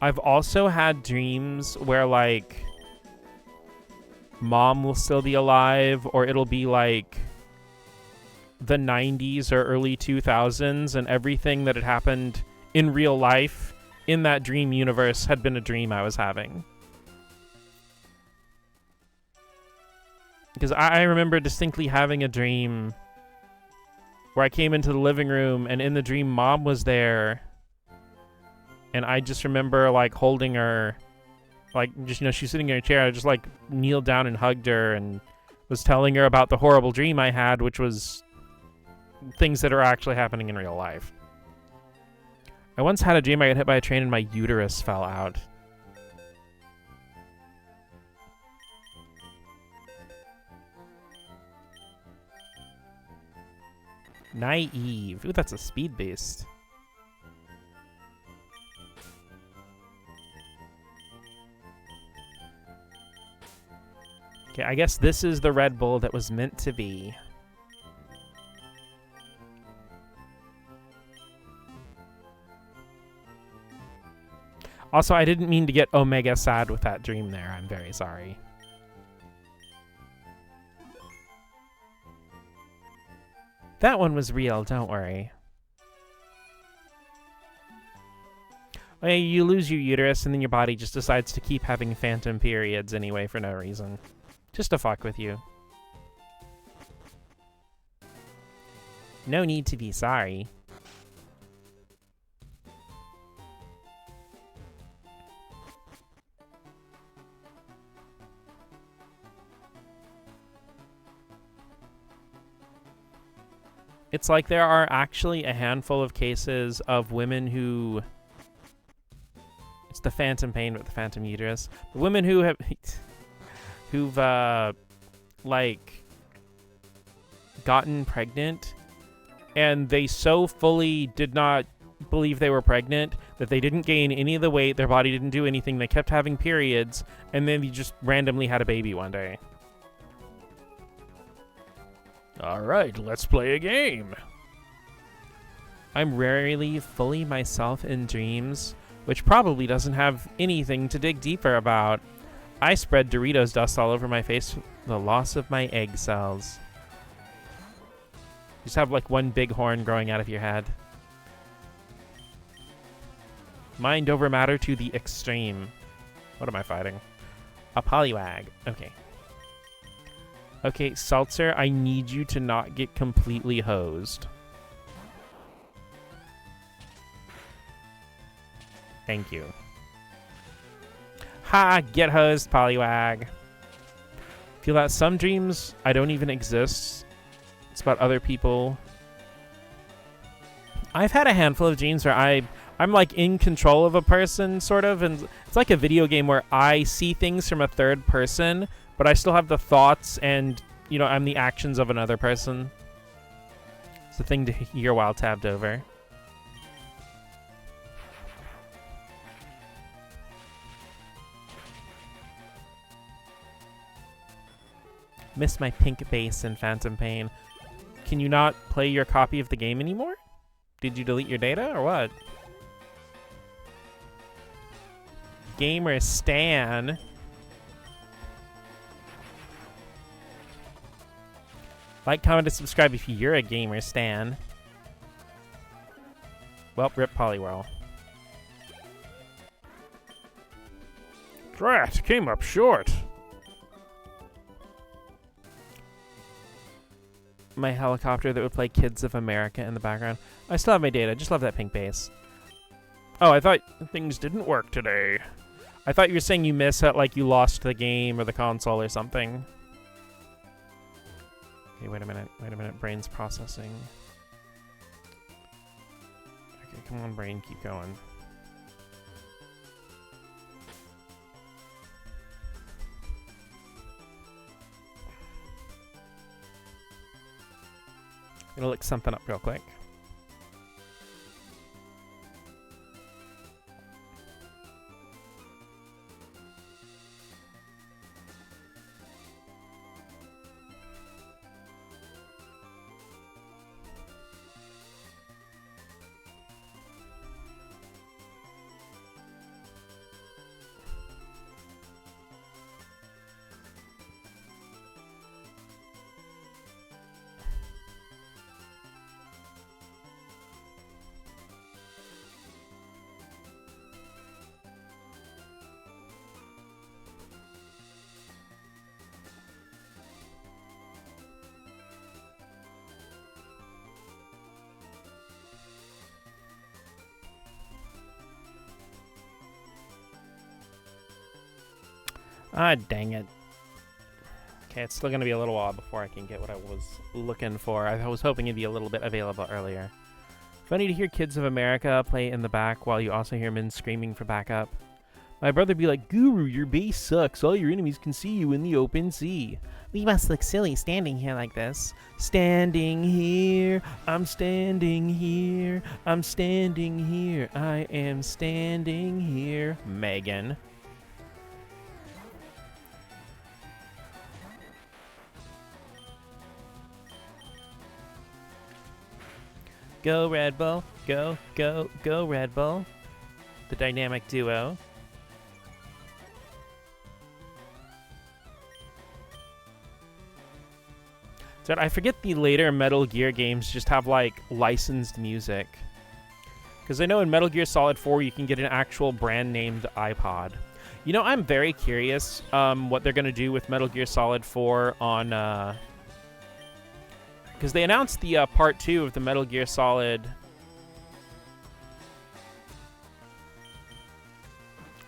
I've also had dreams where, like, mom will still be alive, or it'll be, like, the 90s or early 2000s, and everything that had happened in real life in that dream universe had been a dream I was having. Because I remember distinctly having a dream where I came into the living room, and in the dream, mom was there. And I just remember, like, holding her, like, just, you know, she's sitting in her chair. I just, like, kneeled down and hugged her and was telling her about the horrible dream I had, which was things that are actually happening in real life. I once had a dream I got hit by a train and my uterus fell out. Naive. Ooh, that's a speed beast. Okay, I guess this is the Red Bull that was meant to be. Also, I didn't mean to get Omega sad with that dream there. I'm very sorry. That one was real, don't worry. Oh, yeah, you lose your uterus, and then your body just decides to keep having phantom periods anyway for no reason. Just to fuck with you. No need to be sorry. It's like there are actually a handful of cases of women who... It's the phantom pain with the phantom uterus. The women who have... who've, like, gotten pregnant, and they so fully did not believe they were pregnant that they didn't gain any of the weight, their body didn't do anything, they kept having periods, and then you just randomly had a baby one day. Alright, let's play a game. I'm rarely fully myself in dreams, which probably doesn't have anything to dig deeper about. I spread Doritos dust all over my face for the loss of my egg cells. You just have like one big horn growing out of your head. Mind over matter to the extreme. What am I fighting? A Poliwag. Okay. Okay, Seltzer, I need you to not get completely hosed. Thank you. Ha! Get hosed, Poliwag. Feel that some dreams I don't even exist. It's about other people. I've had a handful of dreams where I'm like in control of a person, sort of, and it's like a video game where I see things from a third person, but I still have the thoughts and, you know, I'm the actions of another person. It's a thing to hear while tabbed over. Miss my pink base in Phantom Pain. Can you not play your copy of the game anymore? Did you delete your data or what? Gamer Stan. Like, comment, and subscribe if you're a Gamer Stan. Well, rip Poliwhirl. Drat, came up short. My helicopter that would play Kids of America in the background. I still have my data. Just love that pink base. Oh, I thought things didn't work today. I thought you were saying you miss it, like you lost the game or the console or something. Okay, wait a minute. Wait a minute. Brain's processing. Okay, come on, brain. Keep going. Gonna look something up real quick. Ah, dang it. Okay, it's still going to be a little while before I can get what I was looking for. I was hoping it'd be a little bit available earlier. Funny to hear Kids of America play in the back while you also hear men screaming for backup. My brother'd be like, Guru, your base sucks. All your enemies can see you in the open sea. We must look silly standing here like this. Standing here, I'm standing here, I'm standing here, I am standing here. Megan. Go Red Bull, go, go, go Red Bull. The dynamic duo. So I forget the later Metal Gear games just have like licensed music. Because I know in Metal Gear Solid 4 you can get an actual brand named iPod. You know, I'm very curious what they're going to do with Metal Gear Solid 4 on... Because they announced the part 2 of the Metal Gear Solid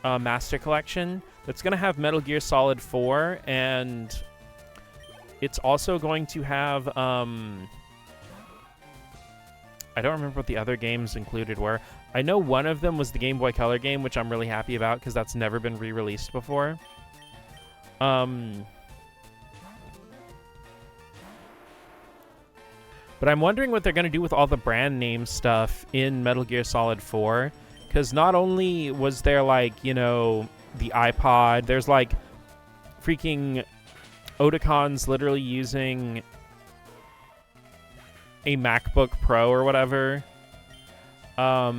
Master Collection. That's going to have Metal Gear Solid 4, and it's also going to have... I don't remember what the other games included were. I know one of them was the Game Boy Color game, which I'm really happy about, because that's never been re-released before. But I'm wondering what they're going to do with all the brand name stuff in Metal Gear Solid 4. Because not only was there, like, you know, the iPod, there's, like, freaking Otacon's literally using a MacBook Pro or whatever. I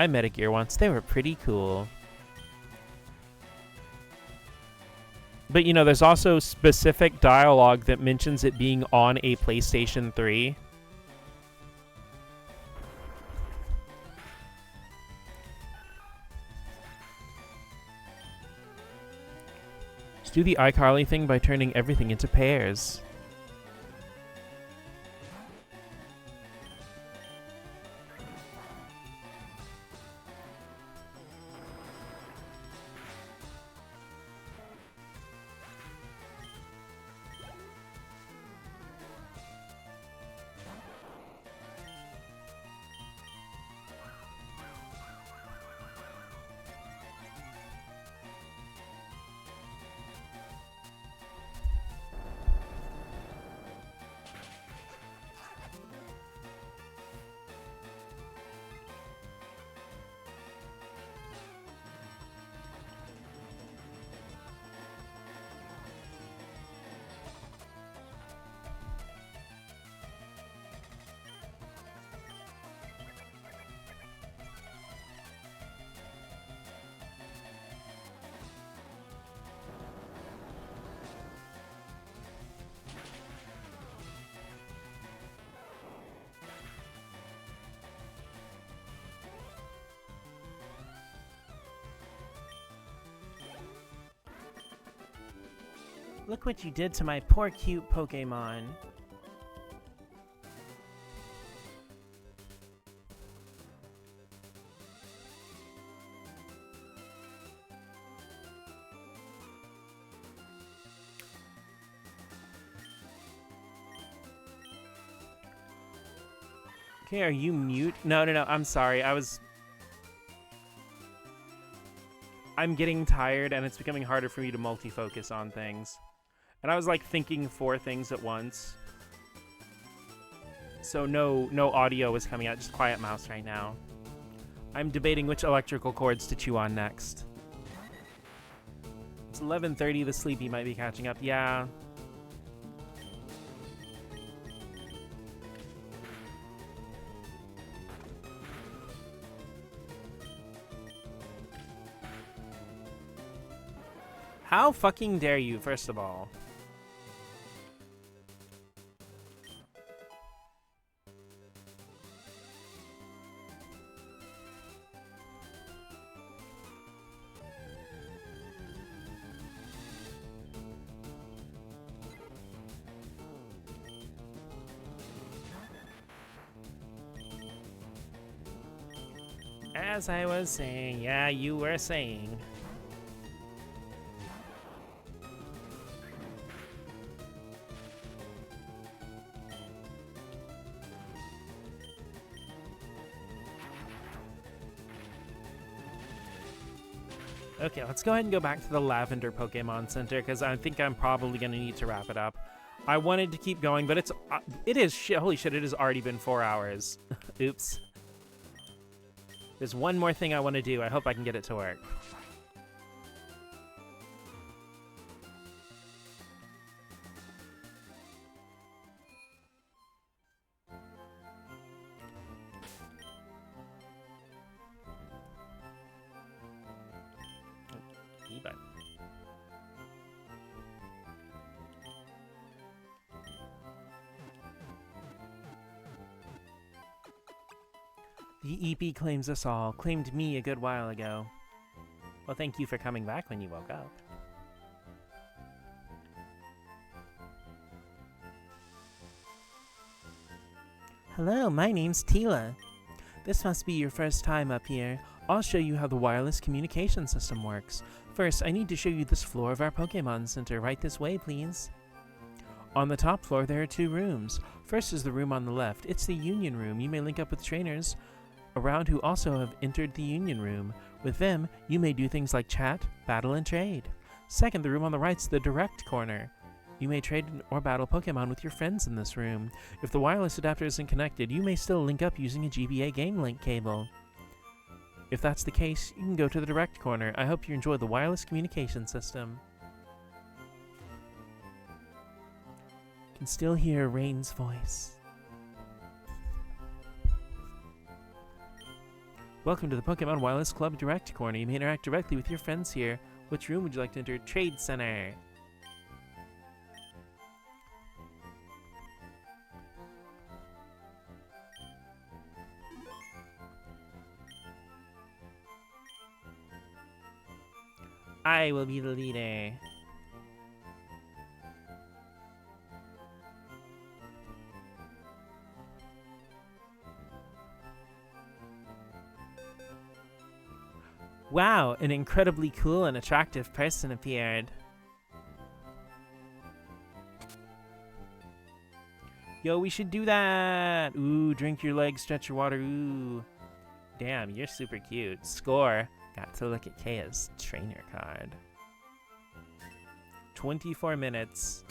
met a Gear once. They were pretty cool. But, you know, there's also specific dialogue that mentions it being on a PlayStation 3. Let's do the iCarly thing by turning everything into pears. Look what you did to my poor cute Pokemon. Okay, are you mute? No, I'm sorry. I'm getting tired and it's becoming harder for me to multi-focus on things. And I was like thinking 4 things at once. So no audio is coming out, just quiet mouse right now. I'm debating which electrical cords to chew on next. It's 11:30, the sleepy might be catching up. Yeah. How fucking dare you, first of all? As I was saying, yeah, you were saying. Okay, let's go ahead and go back to the Lavender Pokemon Center, because I think I'm probably going to need to wrap it up. I wanted to keep going, but it is shit. Holy shit, it has already been 4 hours. Oops. There's one more thing I want to do. I hope I can get it to work. E-button. The EP claims us all. Claimed me a good while ago. Well, thank you for coming back when you woke up. Hello, my name's Tila. This must be your first time up here. I'll show you how the wireless communication system works. First, I need to show you this floor of our Pokemon Center. Right this way, please. On the top floor, there are 2 rooms. First is the room on the left. It's the Union Room. You may link up with trainers around who also have entered the Union Room. With them, you may do things like chat, battle, and trade. Second, the room on the right's the Direct Corner. You may trade or battle Pokemon with your friends in this room. If the wireless adapter isn't connected, you may still link up using a GBA Game Link cable. If that's the case, you can go to the Direct Corner. I hope you enjoy the wireless communication system. You can still hear Rain's voice. Welcome to the Pokemon Wireless Club Direct Corner. You may interact directly with your friends here. Which room would you like to enter? Trade Center. I will be the leader. Wow, an incredibly cool and attractive person appeared. Yo, we should do that! Ooh, drink your legs, stretch your water, ooh. Damn, you're super cute. Score. Got to look at Kaya's trainer card. 24 minutes.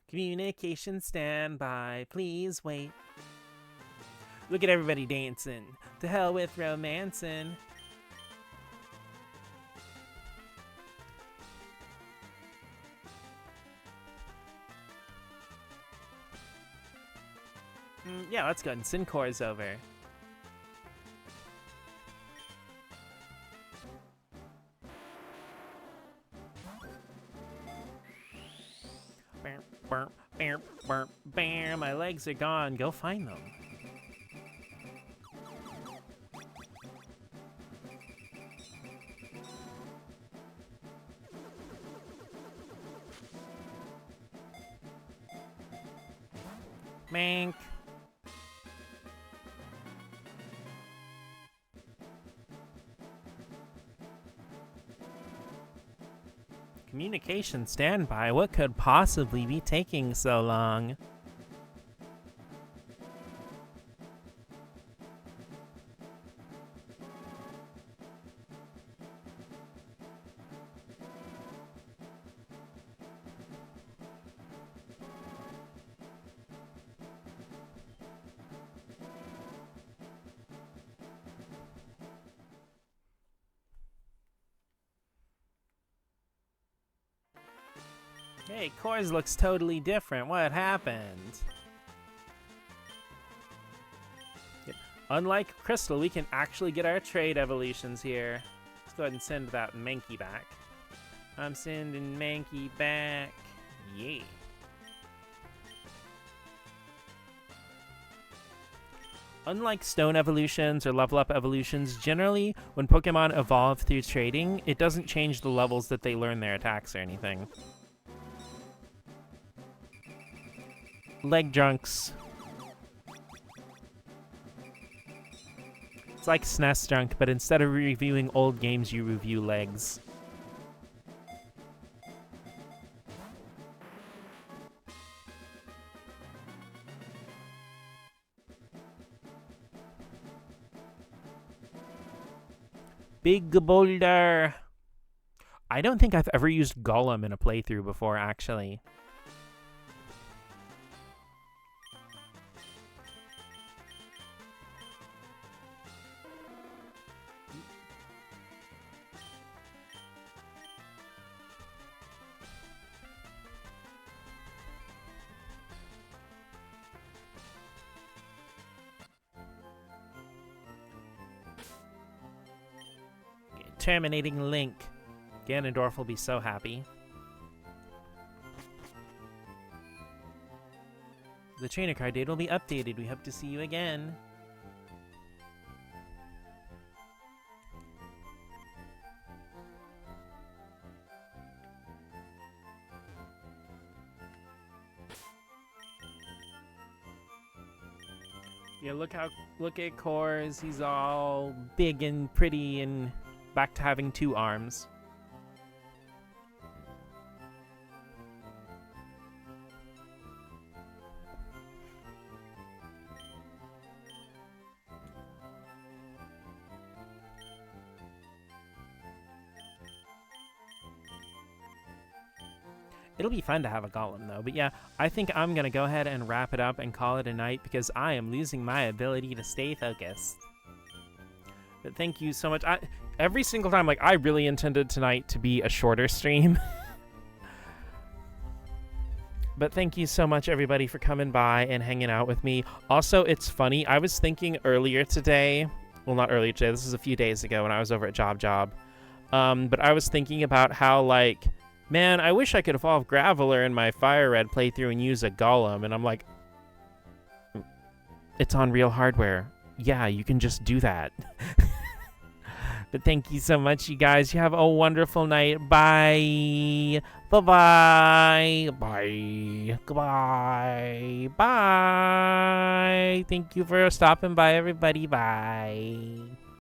Communication standby, please wait. Look at everybody dancing. To hell with romancing. Yeah, let's go. And Syncor's over. My legs are gone. Go find them. Mank. Communication standby. What could possibly be taking so long? Hey, Cores looks totally different. What happened? Yep. Unlike Crystal, we can actually get our trade evolutions here. Let's go ahead and send that Mankey back. I'm sending Mankey back. Yeah. Unlike stone evolutions or level up evolutions, generally when Pokemon evolve through trading, it doesn't change the levels that they learn their attacks or anything. Leg drunks. It's like SNES drunk, but instead of reviewing old games, you review legs. Big boulder. I don't think I've ever used Golem in a playthrough before, actually. Terminating Link. Ganondorf will be so happy. The trainer card date will be updated. We hope to see you again. Yeah, look at Cores. He's all big and pretty and back to having 2 arms. It'll be fun to have a Golem, though. But yeah, I think I'm going to go ahead and wrap it up and call it a night because I am losing my ability to stay focused. But thank you so much. Every single time, like, I really intended tonight to be a shorter stream. But thank you so much, everybody, for coming by and hanging out with me. Also, it's funny. I was thinking earlier today. Well, not earlier today. This is a few days ago when I was over at Job. But I was thinking about how, like, man, I wish I could evolve Graveler in my FIRERED playthrough and use a Golem. And I'm like, it's on real hardware. Yeah, you can just do that. But thank you so much, you guys. You have a wonderful night. Bye. Bye-bye. Bye. Goodbye. Bye. Thank you for stopping by, everybody. Bye.